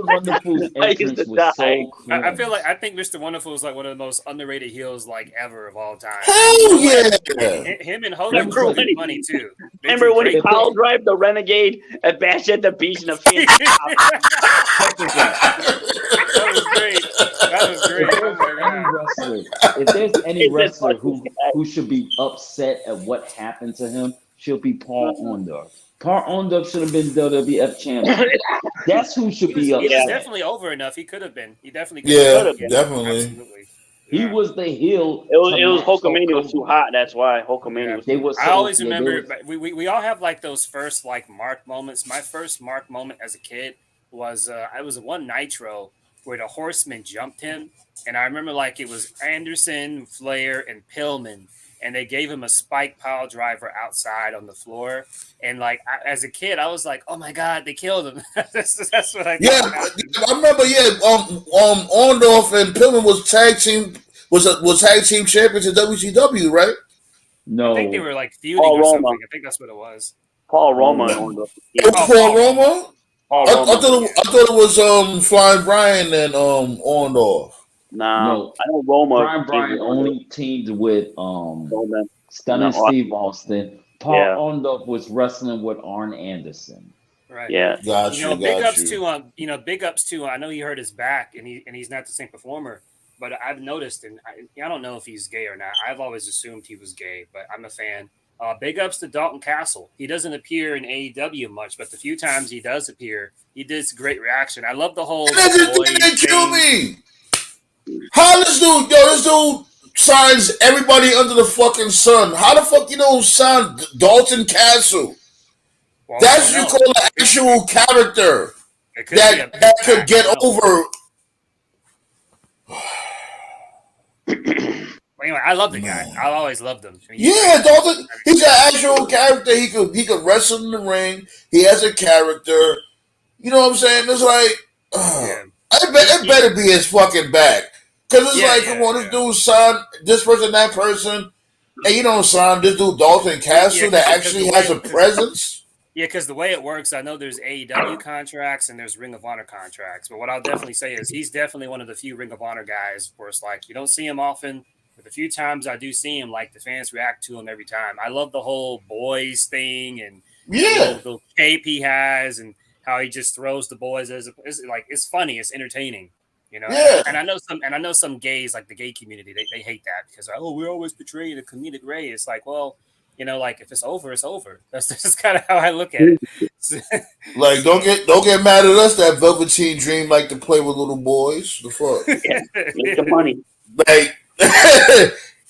Speaker 5: Wonderful's entrance was so cool.
Speaker 6: I think Mr. Wonderful is like one of the most underrated heels like ever of all time.
Speaker 1: Hell yeah!
Speaker 6: Him and Hogan were really funny too.
Speaker 2: Remember when he power drive the Renegade at Bash at the Beach in a fancy
Speaker 6: That was great. That was great.
Speaker 5: If
Speaker 6: Oh
Speaker 5: there's
Speaker 6: my
Speaker 5: any
Speaker 6: god.
Speaker 5: wrestler, if there's any
Speaker 2: It's just
Speaker 5: wrestler
Speaker 2: fucking
Speaker 5: who should be upset at what happened to him, she'll be Paul Orndorff. Paul Orndorff should have been WWF champion. That's who should be
Speaker 6: He was
Speaker 5: upset.
Speaker 6: definitely over enough. He could have been. He definitely could
Speaker 1: Yeah,
Speaker 6: have been.
Speaker 1: definitely.
Speaker 6: Absolutely.
Speaker 5: He
Speaker 6: Yeah.
Speaker 5: was the heel.
Speaker 2: It was
Speaker 5: to match Hulk
Speaker 2: Hulkamania was too
Speaker 5: Hogan.
Speaker 2: hot. That's why Hulkamania
Speaker 6: Yeah.
Speaker 2: was.
Speaker 5: They
Speaker 2: Too
Speaker 5: was
Speaker 6: I
Speaker 5: so,
Speaker 6: always
Speaker 5: yeah, they
Speaker 6: remember,
Speaker 5: was-
Speaker 6: but we all have like those first like mark moments. My first mark moment as a kid was I was one Nitro where the Horsemen jumped him, and I remember like it was Anderson, Flair, and Pillman, and they gave him a spike pile driver outside on the floor, and like as a kid, I was like, oh my god, they killed him. that's what I
Speaker 1: Yeah,
Speaker 6: thought happened.
Speaker 1: I remember. Yeah, Orndorff and Pillman was tag team champions in WCW, right?
Speaker 5: no.
Speaker 6: I think they were like feuding
Speaker 2: Paul
Speaker 6: or
Speaker 2: Roma.
Speaker 6: something. I think that's what it was.
Speaker 2: Paul Roma
Speaker 5: Oh.
Speaker 2: and Orndorff.
Speaker 1: It was
Speaker 6: Oh,
Speaker 1: Paul
Speaker 6: Paul
Speaker 1: Roma.
Speaker 2: Paul
Speaker 1: I
Speaker 2: Roma.
Speaker 1: thought it was Flying Brian and Orndorff.
Speaker 2: Nah,
Speaker 5: No.
Speaker 2: I know Roma.
Speaker 5: Brian Bryan only teamed with
Speaker 2: Roma.
Speaker 5: Stunning
Speaker 2: No,
Speaker 5: Steve Austin. Paul
Speaker 2: Yeah.
Speaker 5: Orndorff was wrestling with Arn Anderson.
Speaker 6: Right.
Speaker 2: Yeah.
Speaker 1: Got
Speaker 6: You
Speaker 1: you.
Speaker 6: know, big
Speaker 1: Got
Speaker 6: ups
Speaker 1: you.
Speaker 6: to big ups to. I know he hurt his back, and he's not the same performer. But I've noticed, and I don't know if he's gay or not. I've always assumed he was gay, but I'm a fan. Big ups to Dalton Castle. He doesn't appear in AEW much, but the few times he does appear, he does great reaction. I love the whole.
Speaker 1: And they kill me. How this dude signs everybody under the fucking sun. How the fuck you don't sign Dalton Castle?
Speaker 6: Well,
Speaker 1: That's
Speaker 6: I
Speaker 1: you
Speaker 6: don't know.
Speaker 1: call an actual character
Speaker 6: It could be a big
Speaker 1: that could
Speaker 6: fact,
Speaker 1: get
Speaker 6: I don't know.
Speaker 1: over.
Speaker 6: Anyway, I love the guy. I've always loved him.
Speaker 1: Yeah, Dalton. He's an actual character. He could wrestle in the ring. He has a character. You know what I'm saying? It's like,
Speaker 6: Yeah.
Speaker 1: it better be his fucking back. Because it's
Speaker 6: Yeah,
Speaker 1: like,
Speaker 6: yeah,
Speaker 1: come on,
Speaker 6: yeah.
Speaker 1: this dude signed this person, that person, and you don't sign this dude Dalton Castle
Speaker 6: Yeah,
Speaker 1: that
Speaker 6: 'cause
Speaker 1: actually
Speaker 6: the
Speaker 1: has
Speaker 6: way-
Speaker 1: a presence.
Speaker 6: Yeah, because the way it works, I know there's AEW contracts and there's Ring of Honor contracts. But what I'll definitely say is he's definitely one of the few Ring of Honor guys where it's like you don't see him often, but the few times I do see him, like the fans react to him every time. I love the whole boys thing and
Speaker 1: Yeah.
Speaker 6: the cape he has and how he just throws the boys it's funny, it's entertaining. You know,
Speaker 1: Yeah.
Speaker 6: and I know some gays, like the gay community, they hate that because we're always portraying a comedic ray. It's like, well, you know, like if it's over, it's over. That's just kind of how I look at it.
Speaker 1: Like, don't get mad at us that Velveteen Dream like to play with little boys. The fuck?
Speaker 2: Make the money.
Speaker 1: Like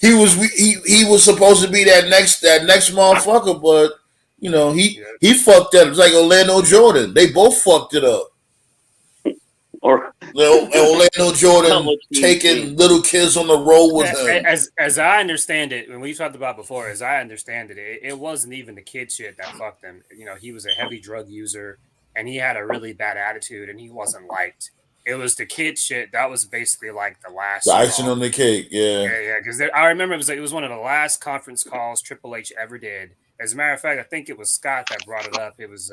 Speaker 1: he was supposed to be that next motherfucker, but you know he fucked up. It's like Orlando Jordan. They both fucked it up.
Speaker 2: Or
Speaker 1: Orlando Jordan
Speaker 2: Velveteen
Speaker 1: taking
Speaker 2: Dream.
Speaker 1: little kids on the road with him.
Speaker 6: As I understand it, when we talked about before, as I understand it, it wasn't even the kid shit that fucked him. You know, he was a heavy drug user and he had a really bad attitude and he wasn't liked. It was the kid shit that was basically like the last
Speaker 1: The icing
Speaker 6: straw.
Speaker 1: on the cake, yeah.
Speaker 6: Yeah, because I remember it was one of the last conference calls Triple H ever did. As a matter of fact, I think it was Scott that brought it up. It was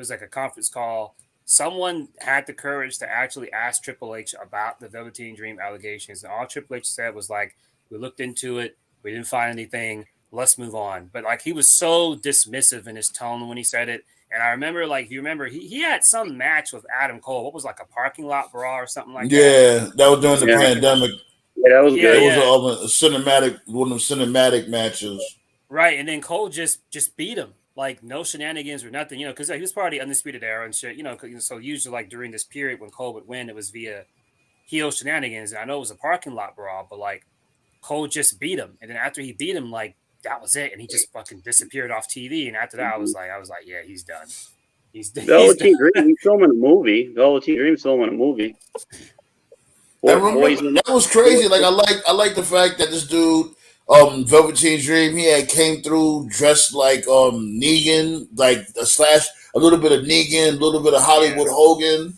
Speaker 6: like a conference call. Someone had the courage to actually ask Triple H about the Velveteen Dream allegations, and all Triple H said was like, "We looked into it, we didn't find anything. Let's move on." But like he was so dismissive in his tone when he said it. And I remember, like, if you remember, he had some match with Adam Cole. What was like a parking lot brawl or something like that?
Speaker 1: Yeah, that was during the
Speaker 2: Yeah.
Speaker 1: pandemic.
Speaker 2: Yeah, that was
Speaker 6: Yeah,
Speaker 2: good.
Speaker 1: It was a cinematic, one of them cinematic matches.
Speaker 6: Right, and then Cole just beat him, like no shenanigans or nothing, you know, because he was part of the Undisputed Era and shit, you know. So usually, like during this period when Cole would win, it was via heel shenanigans. And I know it was a parking lot brawl, but like Cole just beat him, and then after he beat him, like that was it, and he just fucking disappeared off TV. And after that, I was like, yeah, he's done. He's done.
Speaker 2: Velveteen Dream. He's filming a movie. Velveteen Dream's filming a movie.
Speaker 1: That was crazy. Like I like the fact that this dude, Velveteen Dream, he had came through dressed like Negan, like a little bit of Negan, a little bit of Hollywood Hogan.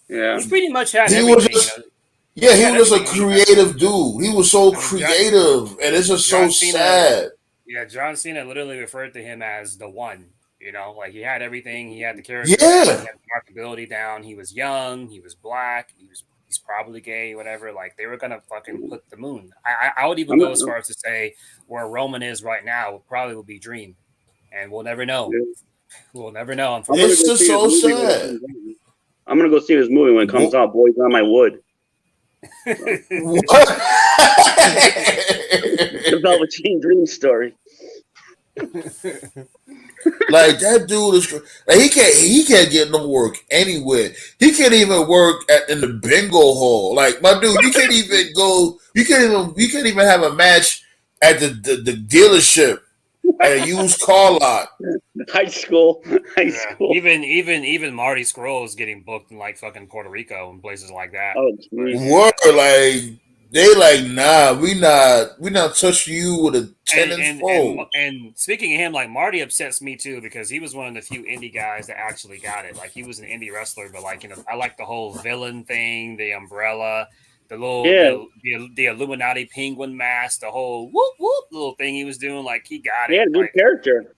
Speaker 2: Yeah.
Speaker 6: He pretty much had
Speaker 1: He
Speaker 6: everything.
Speaker 1: was just-
Speaker 6: You know?
Speaker 1: Yeah, he
Speaker 6: Yeah,
Speaker 1: was a
Speaker 6: that's what
Speaker 1: creative dude. He was so
Speaker 6: I mean,
Speaker 1: creative, and it's just so
Speaker 6: John Cena-
Speaker 1: sad.
Speaker 6: Yeah, John Cena literally referred to him as the one. You know, like he had everything. He had the character.
Speaker 1: Yeah.
Speaker 6: He had the marketability down. He was young. He was black. He's probably gay, whatever. Like they were gonna fucking put the moon. I would even go as far as to say where Roman is right now probably will be Dream, and we'll never know.
Speaker 2: Yeah.
Speaker 6: We'll never know.
Speaker 1: It's just so sad.
Speaker 2: I'm gonna go see this movie when it comes out. Boys on My Wood.
Speaker 1: What?
Speaker 2: The Velvet Chain Dream story.
Speaker 1: Like that dude is like, he can't get no work anywhere. He can't even work in the bingo hall. Like my dude, you can't even go. You can't even have a match at the dealership at a used car lot.
Speaker 2: High school.
Speaker 6: Even Marty Scurll is getting booked in like fucking Puerto Rico and places like that.
Speaker 2: Oh, geez.
Speaker 1: Word, like they like, nah, we not touching you with a 10-inch pole.
Speaker 6: And speaking of him, like Marty upsets me too because he was one of the few indie guys that actually got it. Like he was an indie wrestler, but like I like the whole villain thing, the umbrella, the little the Illuminati penguin mask, the whole whoop whoop little thing he was doing. Like he got it.
Speaker 2: He had a good character.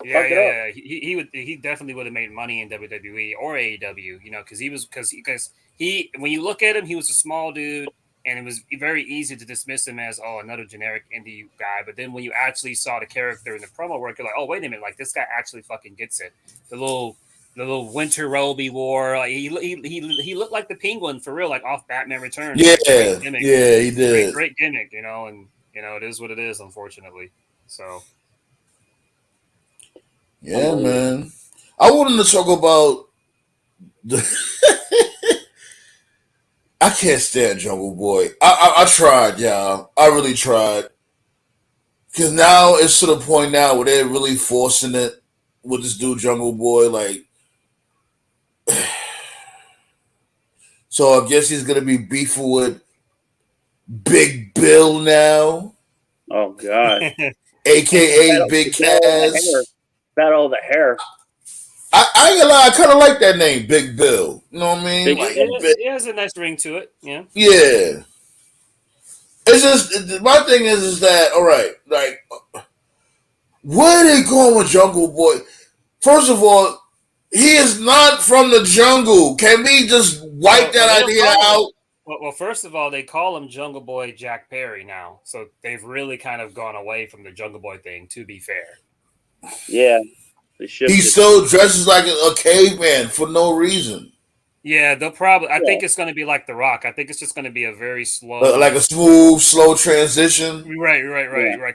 Speaker 6: Yeah. He definitely would have made money in WWE or AEW, because he when you look at him, he was a small dude, and it was very easy to dismiss him as another generic indie guy. But then when you actually saw the character in the promo work, you're like, oh wait a minute, like this guy actually fucking gets it. The little winter robe he wore, like he looked like the Penguin for real, like off Batman Returns.
Speaker 1: Yeah, he did.
Speaker 6: Great gimmick, and it is what it is, unfortunately. So.
Speaker 1: Yeah, man. I wanted to talk about the. I can't stand Jungle Boy. I tried, y'all. I really tried. Because now it's to the point now where they're really forcing it with this dude Jungle Boy. Like, so I guess he's gonna be beefing with Big Bill now.
Speaker 2: Oh God.
Speaker 1: AKA Big Cass.
Speaker 2: About all the hair.
Speaker 1: I ain't gonna lie, I kind of like that name, Big Bill. You know what I mean?
Speaker 6: It has a nice ring to it. Yeah.
Speaker 1: Yeah. It's just my thing is that all right, like where are they going with Jungle Boy? First of all, he is not from the jungle. Can we just wipe that idea out?
Speaker 6: Well, first of all, they call him Jungle Boy Jack Perry now, so they've really kind of gone away from the Jungle Boy thing. To be fair.
Speaker 2: Yeah.
Speaker 1: He still dresses like a caveman for no reason.
Speaker 6: Yeah, they'll probably. I think it's going to be like The Rock. I think it's just going to be a very slow,
Speaker 1: like a smooth, slow transition.
Speaker 6: Right.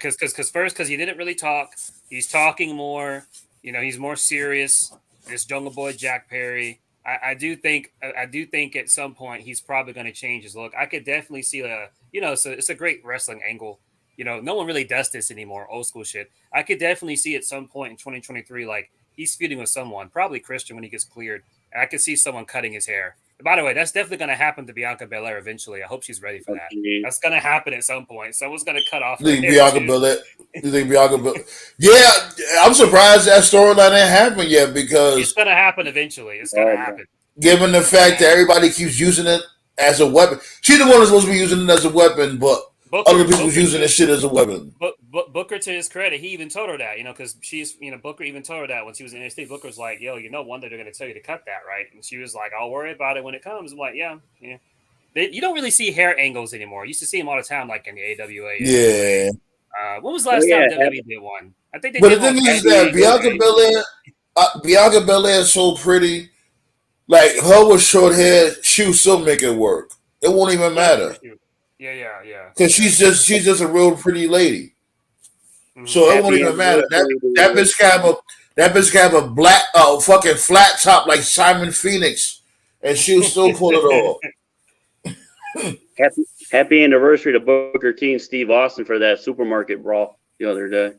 Speaker 6: Because he didn't really talk. He's talking more. He's more serious. This Jungle Boy Jack Perry. I do think at some point he's probably going to change his look. I could definitely see it's a great wrestling angle. No one really does this anymore. Old school shit. I could definitely see at some point in 2023, like he's feuding with someone, probably Christian when he gets cleared. And I could see someone cutting his hair. By the way, that's definitely going to happen to Bianca Belair eventually. I hope she's ready for that. That's going to happen at some point. Someone's going to cut off.
Speaker 1: You think Bianca Belair? Yeah, I'm surprised that storyline didn't happen yet because
Speaker 6: it's going to happen eventually. It's going to happen.
Speaker 1: Given the fact that everybody keeps using it as a weapon, she's the one that's supposed to be using it as a weapon, but other people's using this shit as a weapon.
Speaker 6: But Booker, to his credit, he even told her that, because she's, Booker even told her that when she was in NXT. Booker's like, yo, one day they're going to tell you to cut that, right? And she was like, I'll worry about it when it comes. I'm like, yeah. You don't really see hair angles anymore. You used to see them all the time, like in the AWA.
Speaker 1: Yeah.
Speaker 6: When was the last time WWE did one? I think they
Speaker 1: but
Speaker 6: did
Speaker 1: the thing
Speaker 6: one.
Speaker 1: is that Bianca Belair is so pretty. Like, her with short hair, she will still make it work. It won't even matter.
Speaker 6: Yeah.
Speaker 1: Because she's just a real pretty lady. Mm-hmm. So it won't even matter. That bitch can have a black fucking flat top like Simon Phoenix, and she'll still pull it off.
Speaker 2: Happy anniversary to Booker T and Steve Austin for that supermarket brawl the other day.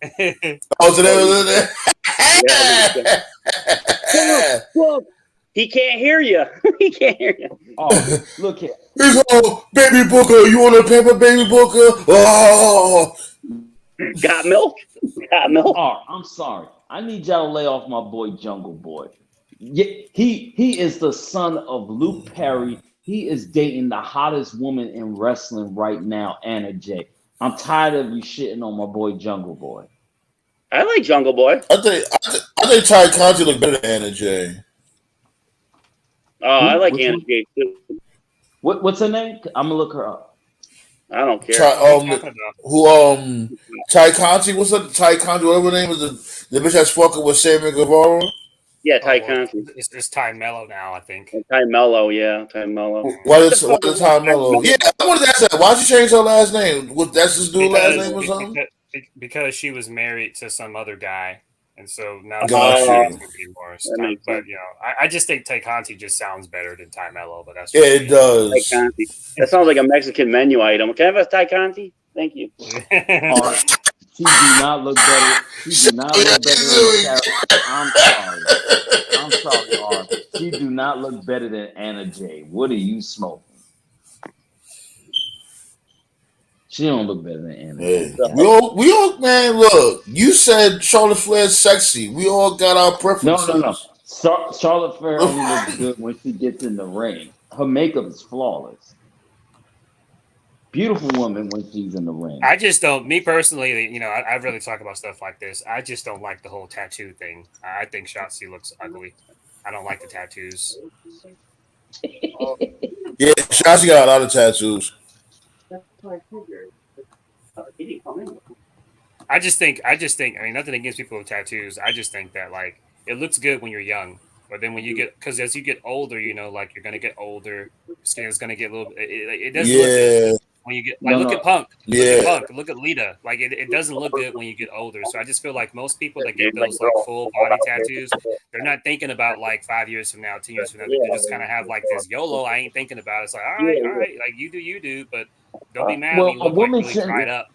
Speaker 2: Look, he can't hear you. He can't hear you.
Speaker 5: Oh, look here.
Speaker 1: He's baby Booker. You want a paper, baby Booker? Oh,
Speaker 2: got milk.
Speaker 5: Oh, I'm sorry. I need y'all to lay off my boy Jungle Boy. Yeah, he is the son of Luke Perry. He is dating the hottest woman in wrestling right now, Anna Jay. I'm tired of you shitting on my boy Jungle Boy.
Speaker 2: I like Jungle Boy.
Speaker 1: I think Ty Conti look better than Anna Jay.
Speaker 2: Oh, I like Anna Jay too.
Speaker 5: What's her name? I'm gonna look her up.
Speaker 2: I don't care.
Speaker 1: Ty Conti? What's up? Ty Conti? Whatever her name is, the bitch that's fucking with Sammy Guevara.
Speaker 2: Yeah, Ty
Speaker 6: well,
Speaker 2: Conti.
Speaker 6: it's Ty Mello now, I think.
Speaker 2: Ty Mello, yeah, Ty Mello.
Speaker 1: Why is Tom Mello? Yeah, I wanted to ask that. Why did she change her last name? That's his dude's last name or something?
Speaker 6: Because she was married to some other guy, and so now
Speaker 1: Got
Speaker 6: she's
Speaker 1: you.
Speaker 6: not married anymore.
Speaker 2: That makes
Speaker 6: But
Speaker 2: sense.
Speaker 6: you know, I just think Ty Conti just sounds better than Ty Mello. But that's
Speaker 1: Yeah,
Speaker 6: just
Speaker 1: it
Speaker 6: me.
Speaker 2: Ty
Speaker 1: does.
Speaker 2: Conti. That sounds like a Mexican menu item. Can I have a Ty Conti? Thank you.
Speaker 5: She do not look better. She do not look better than Sarah. I'm sorry, Arm. She do not look better than Anna J. What are you smoking? She don't look better than Anna J.
Speaker 1: Yeah. We all, man. Look, you said Charlotte Flair's sexy. We all got our preferences.
Speaker 5: No. Charlotte Flair only looks good when she gets in the ring. Her makeup is flawless. Beautiful woman when she's in the ring.
Speaker 6: I just don't. Me personally, you know, I really talk about stuff like this. I just don't like the whole tattoo thing. I think Shotzi looks ugly. I don't like the tattoos.
Speaker 1: Yeah, Shotzi got a lot of tattoos.
Speaker 6: I just think. I mean, nothing against people with tattoos. I just think that like it looks good when you're young, but then when you get, because as you get older, you know, like you're gonna get older, your skin is gonna get a little. It doesn't look good when you get like look at Punk.
Speaker 1: Yeah.
Speaker 6: Look at Punk. Look at Lita. Like it doesn't look good when you get older. So I just feel like most people that get those like full body tattoos, they're not thinking about like 5 years from now, 10 years from now. They just kind of have like this YOLO. I ain't thinking about it. It's like all right, like you do, but don't be mad when you look like really dried up.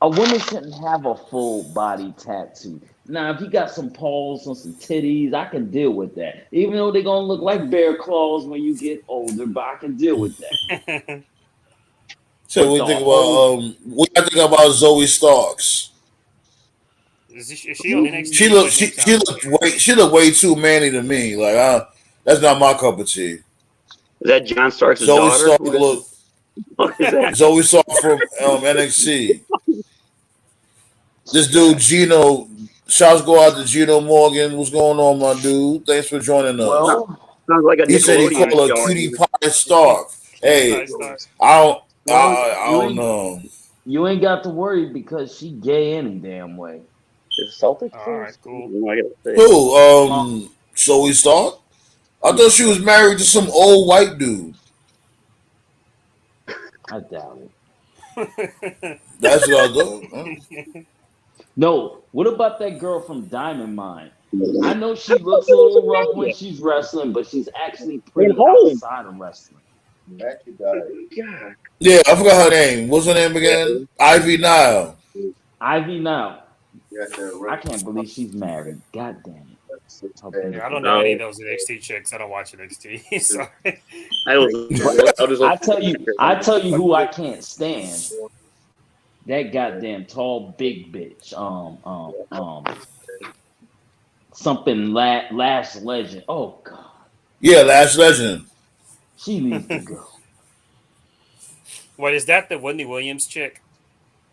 Speaker 5: A woman shouldn't have a full body tattoo. Now, if you got some paws and some titties, I can deal with that. Even though they're gonna look like bear claws when you get older, but I can deal with that.
Speaker 1: So we think about what I think about Zoe Starks.
Speaker 6: Is she on NXT?
Speaker 1: She looked way too manly to me. Like that's not my cup of tea.
Speaker 2: Is that John Starks'
Speaker 1: Zoe
Speaker 2: daughter?
Speaker 1: Stark look. Zoe Stark from NXT. This dude Gino. Shouts go out to Gino Morgan. What's going on, my dude? Thanks for joining us.
Speaker 2: Well, sounds like a
Speaker 1: he said he called her Cutie Pie Stark. Hey, I don't know.
Speaker 5: You ain't got to worry because she gay any damn way.
Speaker 2: Is Celtic?
Speaker 6: All right, cool.
Speaker 1: Who? Zoe Stark? I thought she was married to some old white dude.
Speaker 5: I doubt
Speaker 1: it. That's what I thought.
Speaker 5: No, what about that girl from Diamond Mine? I know she looks a little rough when she's wrestling, but she's actually pretty outside of wrestling.
Speaker 1: Yeah, I forgot her name. What's her name again? Ivy Nile.
Speaker 5: Ivy Nile. I can't believe she's married. God damn it.
Speaker 6: Yeah, I don't know any of those NXT chicks. I don't watch NXT. Sorry.
Speaker 5: I tell you who I can't stand. That goddamn tall big bitch. Something Lash Legend. Oh God.
Speaker 1: Yeah, Lash Legend.
Speaker 5: She needs to go.
Speaker 6: What is that? The Whitney Williams chick?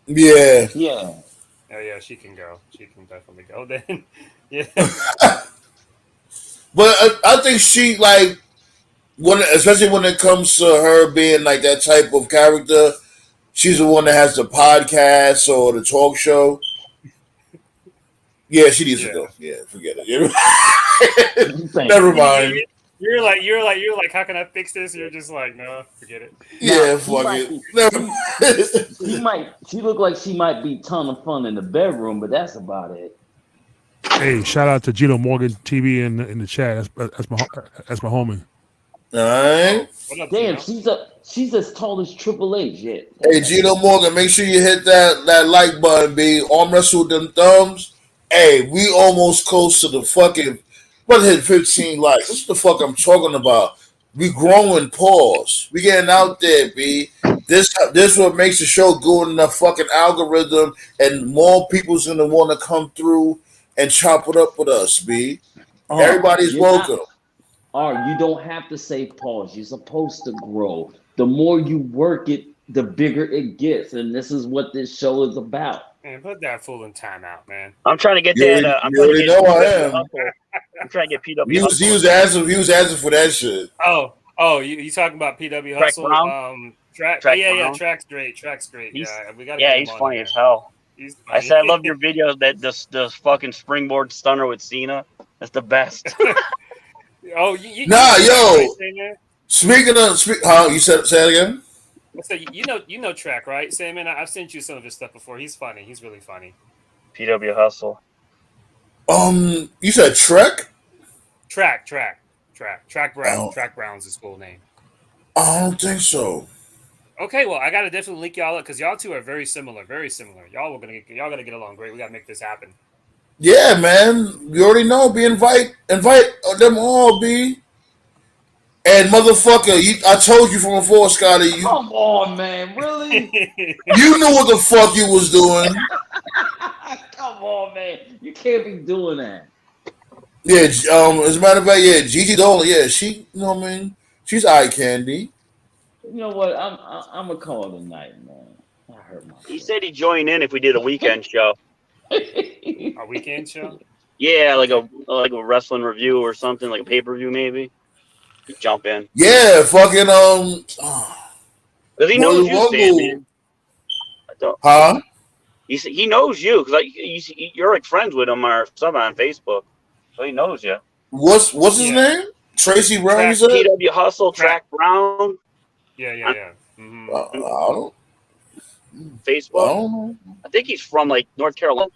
Speaker 1: Yeah.
Speaker 5: Yeah.
Speaker 6: Oh yeah, she can go. She can definitely go then. Yeah.
Speaker 1: But I think she like especially when it comes to her being like that type of character, she's the one that has the podcast or the talk show. Yeah, she needs to go. Yeah, forget it. Never mind.
Speaker 6: You're like, how can I fix this? You're just like, no, forget it.
Speaker 1: Yeah, fuck it.
Speaker 5: She look like she might be a ton of fun in the bedroom, but that's about it.
Speaker 3: Hey, shout out to Gino Morgan TV in the chat. That's my homie.
Speaker 1: All right.
Speaker 5: Damn, she's as tall as Triple H yet.
Speaker 1: Hey, Gino Morgan, make sure you hit that like button, B. Arm wrestle with them thumbs. Hey, we almost close to the fucking. What hit 15 likes? What's the fuck I'm talking about? We growing, pause. We getting out there, B. This what makes the show go in the fucking algorithm, and more people's gonna want to come through and chop it up with us, B. Everybody's welcome.
Speaker 5: You don't have to say pause. You're supposed to grow. The more you work it, the bigger it gets, and this is what this show is about.
Speaker 6: Man, put that fool in timeout, man.
Speaker 2: I'm trying to get that. I'm trying to get PW.
Speaker 1: He was asking for that shit.
Speaker 6: Oh, you talking about PW Hustle? Track's great. Yeah, we got.
Speaker 2: Yeah, he's funny as hell. I said I love your videos. That the fucking springboard stunner with Cena. That's the best.
Speaker 6: Oh, you
Speaker 1: Nah,
Speaker 6: know,
Speaker 1: yo.
Speaker 6: right, Sandman?
Speaker 1: Speaking of, you said say it again.
Speaker 6: So you know Track, right, Sandman? I've sent you some of his stuff before. He's funny. He's really funny.
Speaker 2: PW Hustle.
Speaker 1: You said Trek?
Speaker 6: Track Brown.
Speaker 1: Oh,
Speaker 6: Track Brown's his full name.
Speaker 1: I don't think so.
Speaker 6: Okay, well, I gotta definitely link y'all up because y'all two are very similar. Very similar. Y'all gonna get along great. We gotta make this happen.
Speaker 1: Yeah, man. You already know. Invite them all, B. And motherfucker, I told you from before, Scotty.
Speaker 5: Come on, man. Really?
Speaker 1: You knew what the fuck you was doing.
Speaker 5: Come on, man. You can't be doing that.
Speaker 1: Yeah. As a matter of fact, yeah, Gigi Dolan. Yeah, she. You know what I mean? She's eye candy.
Speaker 5: You know what? I'm gonna call it a night, man. I hurt myself.
Speaker 2: He said he'd join in if we did a weekend show.
Speaker 6: A weekend show?
Speaker 2: Yeah, like a wrestling review or something, like a pay-per-view maybe. He'd jump in.
Speaker 1: Yeah, fucking
Speaker 2: Because he knows you, Sandman.
Speaker 1: Huh?
Speaker 2: He knows you because you're like friends with him or something on Facebook, so he knows you.
Speaker 1: What's his name? Tracy Brown. You said?
Speaker 2: PW Hustle, Track Brown.
Speaker 6: Yeah. Mm-hmm.
Speaker 1: I don't.
Speaker 2: Facebook.
Speaker 1: I don't know.
Speaker 2: I think he's from like North Carolina.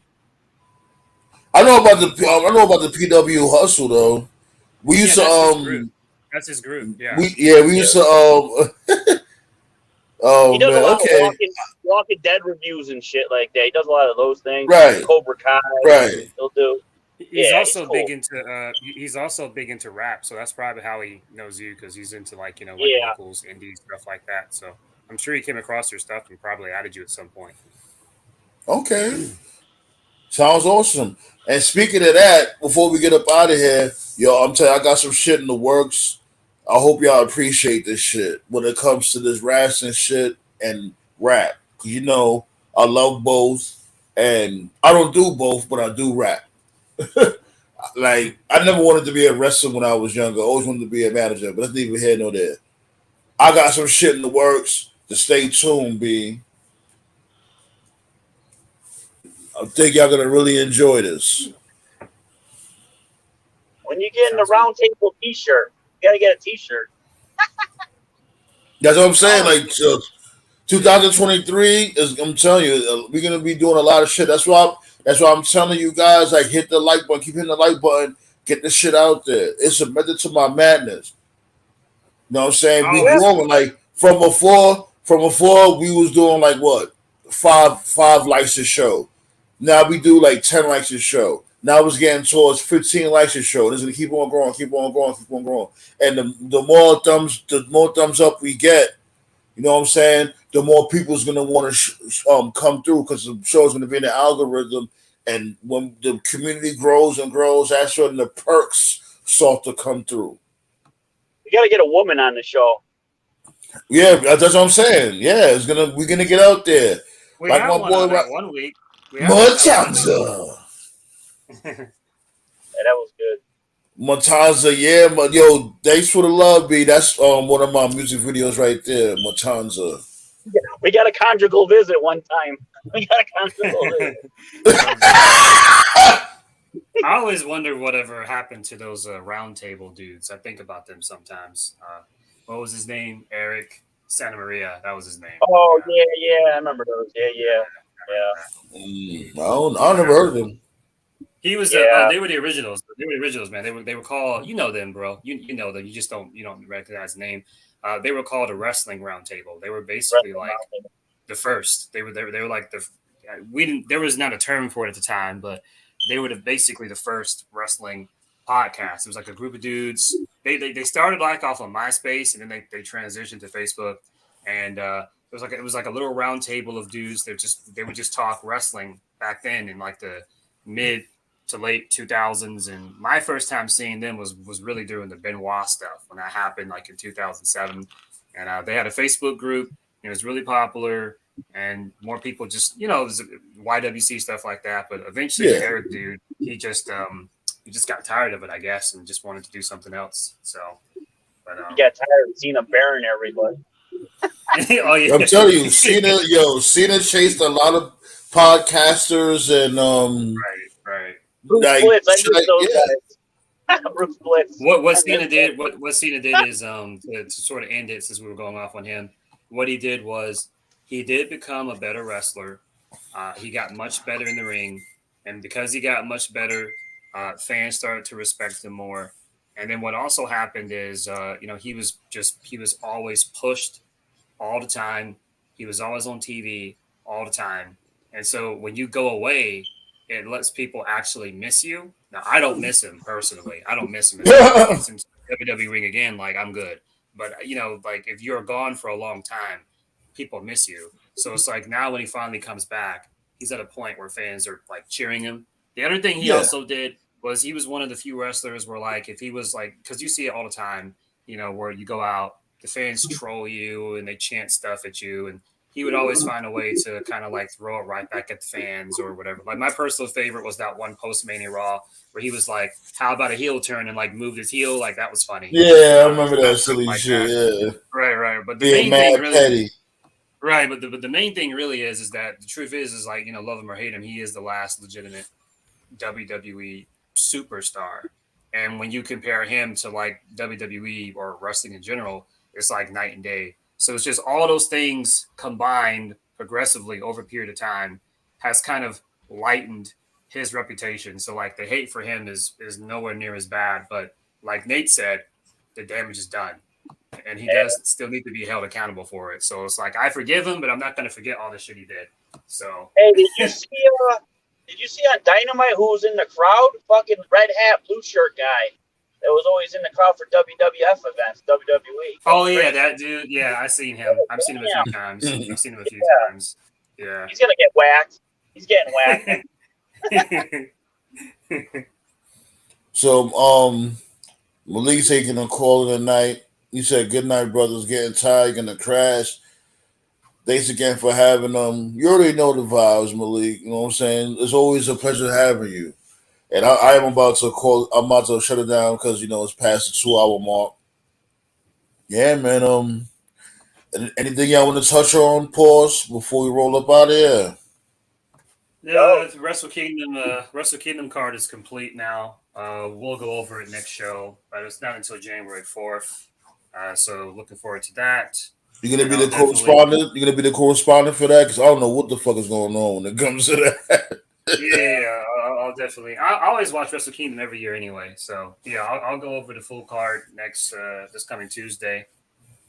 Speaker 1: I know about the PW Hustle though. We used to
Speaker 6: That's his group. Yeah.
Speaker 1: We used to oh
Speaker 2: he does
Speaker 1: man,
Speaker 2: a lot
Speaker 1: okay.
Speaker 2: of Walking Dead reviews and shit like that. He does a lot of those things.
Speaker 1: Right.
Speaker 2: Cobra Kai.
Speaker 1: Right.
Speaker 2: He'll do.
Speaker 6: He's also
Speaker 2: cool.
Speaker 6: big into he's also big into rap, so that's probably how he knows you because he's into like locals, indie stuff like that. So I'm sure he came across your stuff and probably added you at some point.
Speaker 1: Okay. Sounds awesome. And speaking of that, before we get up out of here, yo, I'm telling you, I got some shit in the works. I hope y'all appreciate this shit when it comes to this wrestling shit and rap. Cause I love both, and I don't do both, but I do rap. Like I never wanted to be a wrestler when I was younger. I always wanted to be a manager, but that's neither here nor there. I got some shit in the works. To stay tuned, B. I think y'all gonna really enjoy this.
Speaker 2: When you get in the Roundtable T-shirt, you gotta get a T-shirt.
Speaker 1: That's what I'm saying. Like 2023 is. I'm telling you, we're gonna be doing a lot of shit. That's why I'm telling you guys. Like, hit the like button. Keep hitting the like button. Get the shit out there. It's a method to my madness. You know what I'm saying? We growing like from before. We was doing like what 5 likes a show. Now we do like 10 likes a show. Now it's getting towards 15 likes a show. It's gonna keep on growing. And the more thumbs up we get, you know what I'm saying, the more people's gonna want to come through because the show's gonna be in the algorithm. And when the community grows and grows, that's when the perks start to come through.
Speaker 2: You gotta get a woman on the show.
Speaker 1: Yeah, that's what I'm saying. Yeah, we're gonna get out there.
Speaker 6: We
Speaker 1: like
Speaker 6: had
Speaker 1: my
Speaker 6: one
Speaker 1: boy,
Speaker 6: on that one week.
Speaker 1: Matanza.
Speaker 2: Yeah, that was good.
Speaker 1: Matanza, yeah, but yo, thanks for the love, B. That's one of my music videos right there, Matanza.
Speaker 2: We got a conjugal visit one time. We got a conjugal visit.
Speaker 6: I always wonder whatever happened to those Roundtable dudes. I think about them sometimes. What was his name? Eric Santa Maria. That was his name.
Speaker 2: Oh yeah, I remember those. Yeah.
Speaker 1: I never heard of them.
Speaker 6: He was. They were the originals. They were the originals, man. They were called. You know them, bro. You know them. You don't recognize the name. They were called a wrestling roundtable. They were basically like the first. They were like the. We didn't. There was not a term for it at the time, but they were basically the first wrestling podcast. It was like a group of dudes. They started like off on MySpace, and then they transitioned to Facebook, and it was like a little round table of dudes. They would just talk wrestling back then in like the mid to late 2000s. And my first time seeing them was really during the Benoit stuff when that happened, like in 2007. And they had a Facebook group. It was really popular, and more people just there's YWC stuff like that. But eventually, the Eric dude, he just got tired of it, I guess, and just wanted to do something else. So, but
Speaker 2: he got tired of seeing a Baron everybody.
Speaker 6: Oh, yeah.
Speaker 1: I'm telling you, Cena chased a lot of podcasters and
Speaker 6: right.
Speaker 2: Bruce Blitz, I knew those guys. Bruce Blitz.
Speaker 6: What Cena did is to sort of end it, since we were going off on him. What he did was he did become a better wrestler. He got much better in the ring, and because he got much better, fans started to respect him more. And then what also happened is he was always pushed all the time. He was always on TV all the time. And so when you go away, it lets people actually miss you. Now, I don't miss him personally. I don't miss him. If I miss him to the WWE ring again, like, I'm good. But, like, if you're gone for a long time, people miss you. So it's like now when he finally comes back, he's at a point where fans are, like, cheering him. The other thing he also did was he was one of the few wrestlers where, like, if he was, like, because you see it all the time, where you go out, the fans troll you and they chant stuff at you, and he would always find a way to kind of like throw it right back at the fans or whatever. Like, my personal favorite was that one post-Mania Raw where he was like, how about a heel turn, and like moved his heel. Like, that was funny.
Speaker 1: Yeah, I remember that silly like shit. That. Yeah.
Speaker 6: Right. But the main thing really, petty. Right. But the main thing really is that the truth is like, love him or hate him, he is the last legitimate WWE superstar. And when you compare him to like WWE or wrestling in general, it's like night and day. So it's just all those things combined progressively over a period of time has kind of lightened his reputation. So like the hate for him is nowhere near as bad. But like Nate said, the damage is done. And he does still need to be held accountable for it. So it's like, I forgive him, but I'm not going to forget all the shit he did. So
Speaker 2: hey, did you see on Dynamite who was in the crowd? Fucking red hat, blue shirt guy. That was always in the crowd for WWF events, WWE.
Speaker 6: Oh, yeah, that dude. Yeah, I've seen him. I've seen him a few times. Yeah.
Speaker 2: He's going to get whacked. He's getting whacked.
Speaker 1: So, Malik said he's going to call it a night. He said, good night, brothers. Getting tired, going to crash. Thanks again for having them. You already know the vibes, Malik. You know what I'm saying? It's always a pleasure having you. And I am about to call. I'm about to shut it down because it's past the 2-hour mark. Yeah, man. Anything y'all want to touch on, pause, before we roll up out of here?
Speaker 6: Yeah, the Wrestle Kingdom card is complete now. We'll go over it next show, but it's not until January 4th. So looking forward to that.
Speaker 1: You're gonna be the correspondent. You're gonna be the correspondent for that because I don't know what the fuck is going on when it comes to that.
Speaker 6: Yeah, I'll definitely. I always watch Wrestle Kingdom every year anyway, so yeah, I'll go over the full card next this coming Tuesday.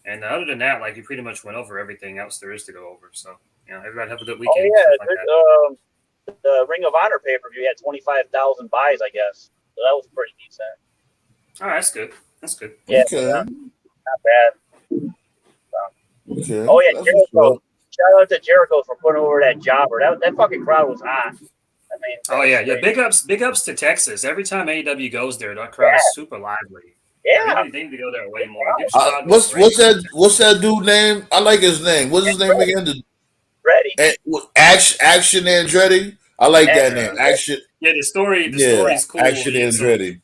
Speaker 6: And other than that, like, you pretty much went over everything else there is to go over. So everybody have a good weekend.
Speaker 2: Oh yeah, the Ring of Honor pay-per-view had 25,000 buys, I guess. So that was pretty decent.
Speaker 6: All right, that's good. That's good.
Speaker 2: Yeah,
Speaker 1: okay.
Speaker 2: Not bad.
Speaker 1: Okay.
Speaker 2: Oh yeah, Jericho. Shout out to Jericho for putting over that jobber. That fucking crowd was hot. I mean,
Speaker 6: yeah. Big ups to Texas. Every time AEW goes there, that crowd is super lively.
Speaker 2: Yeah,
Speaker 6: they need to go there way more.
Speaker 1: What's that dude name? I like his name. What's his name again?
Speaker 2: Ready.
Speaker 1: Action Andretti. I like that name. Action.
Speaker 6: Yeah, the story is cool.
Speaker 1: Action Andretti.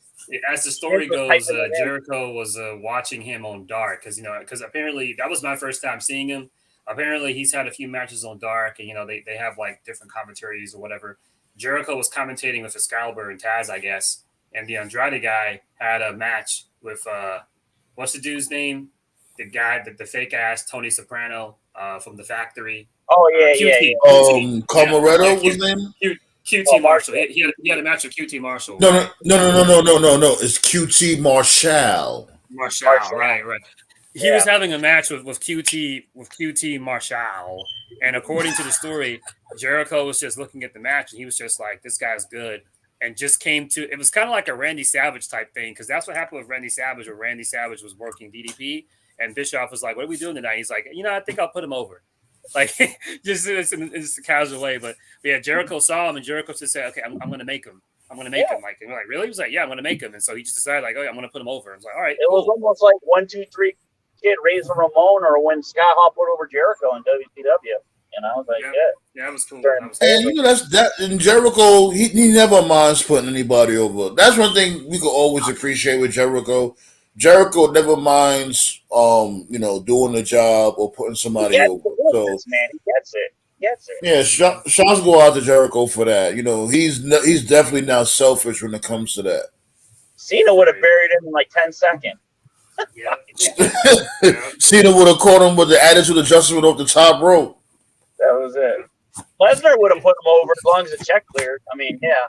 Speaker 6: As the story goes, Jericho was watching him on Dark because apparently that was my first time seeing him. Apparently he's had a few matches on Dark, and they have like different commentaries or whatever. Jericho was commentating with Excalibur and Taz, I guess, and the Andrade guy had a match with what's the dude's name? The guy, the fake ass Tony Soprano from the Factory.
Speaker 2: Oh yeah.
Speaker 1: Commoretto was his name.
Speaker 6: QT Marshall. He had a match with QT Marshall.
Speaker 1: No. It's QT Marshall.
Speaker 6: Marshall, right. He was having a match with QT Marshall, and according to the story, Jericho was just looking at the match, and he was just like, "This guy's good," and just came to. It was kind of like a Randy Savage type thing, because that's what happened with Randy Savage. Where Randy Savage was working DDP, and Bischoff was like, "What are we doing tonight?" He's like, "I think I'll put him over." Like, just in a casual way, but yeah, Jericho saw him, and Jericho just said, "Okay, I'm going to make him. I'm going to make him." Like, and we're like, "Really?" He was like, "Yeah, I'm going to make him." And so he just decided, like, "Oh, yeah, I'm going to put him over." I was like, "All right."
Speaker 2: It was almost like 1, 2, 3 kid Razor Ramon, or when Scott Hall put over Jericho in WCW. Like,
Speaker 6: that was cool.
Speaker 1: And that's that. And Jericho, he never minds putting anybody over. That's one thing we could always appreciate with Jericho. Jericho never minds, doing the job or putting somebody over. So,
Speaker 2: man, he gets it.
Speaker 1: Yeah, shouts go out to Jericho for that. He's definitely not selfish when it comes to that.
Speaker 7: Cena would have buried him in like 10 seconds.
Speaker 6: Yeah.
Speaker 1: Cena would have caught him with the attitude adjustment off the top rope.
Speaker 7: That was it. Lesnar would have put him over as long as the check cleared. I mean, yeah.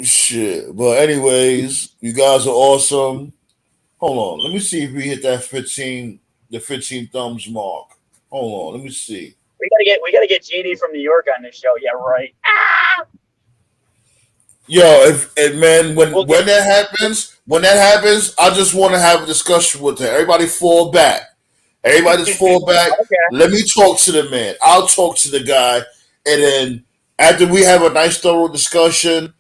Speaker 1: Shit. But anyways, you guys are awesome. Hold on. Let me see if we hit that 15 thumbs mark. Hold on. Let me see.
Speaker 7: We gotta get GD from New York on this show. Yeah, right.
Speaker 1: Yo, if man, when that happens, I just want to have a discussion with her. Everybody fall back. Everybody just fall back.
Speaker 7: Okay.
Speaker 1: Let me talk to the man. I'll talk to the guy, and then after we have a nice thorough discussion,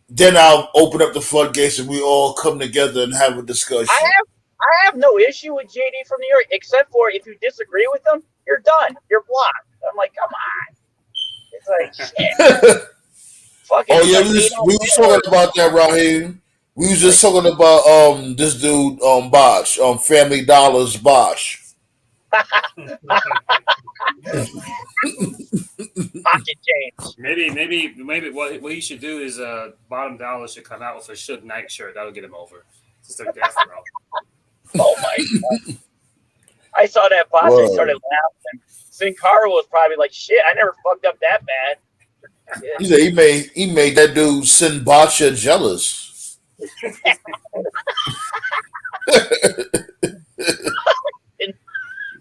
Speaker 1: then I'll open up the floodgates and we all come together and have a discussion.
Speaker 7: I have no issue with JD from New York, except for if you disagree with him, you're done. You're blocked. I'm like, come on. It's like shit. Fucking
Speaker 1: Oh yeah, we was talking about that, Raheem. We was just talking about this dude Bosch, Family Dollar's Bosch.
Speaker 7: Pocket change.
Speaker 6: Maybe what he should do is Bottom Dollar should come out with a Suge Knight shirt. That'll get him over. Just like death row.
Speaker 7: Oh my god! I saw that Bosch. I started laughing. Sin Cara was probably like, "Shit, I never fucked up that bad."
Speaker 1: He said he made that dude Sin Bacha jealous.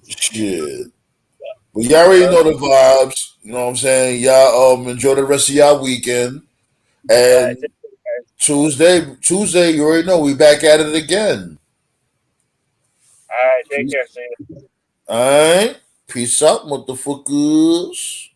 Speaker 1: Shit. But y'all already know the vibes. You know what I'm saying? Y'all enjoy the rest of y'all weekend. And Tuesday, you already know we back at it again.
Speaker 7: All right, take care. See you.
Speaker 1: All right. Peace out, motherfuckers.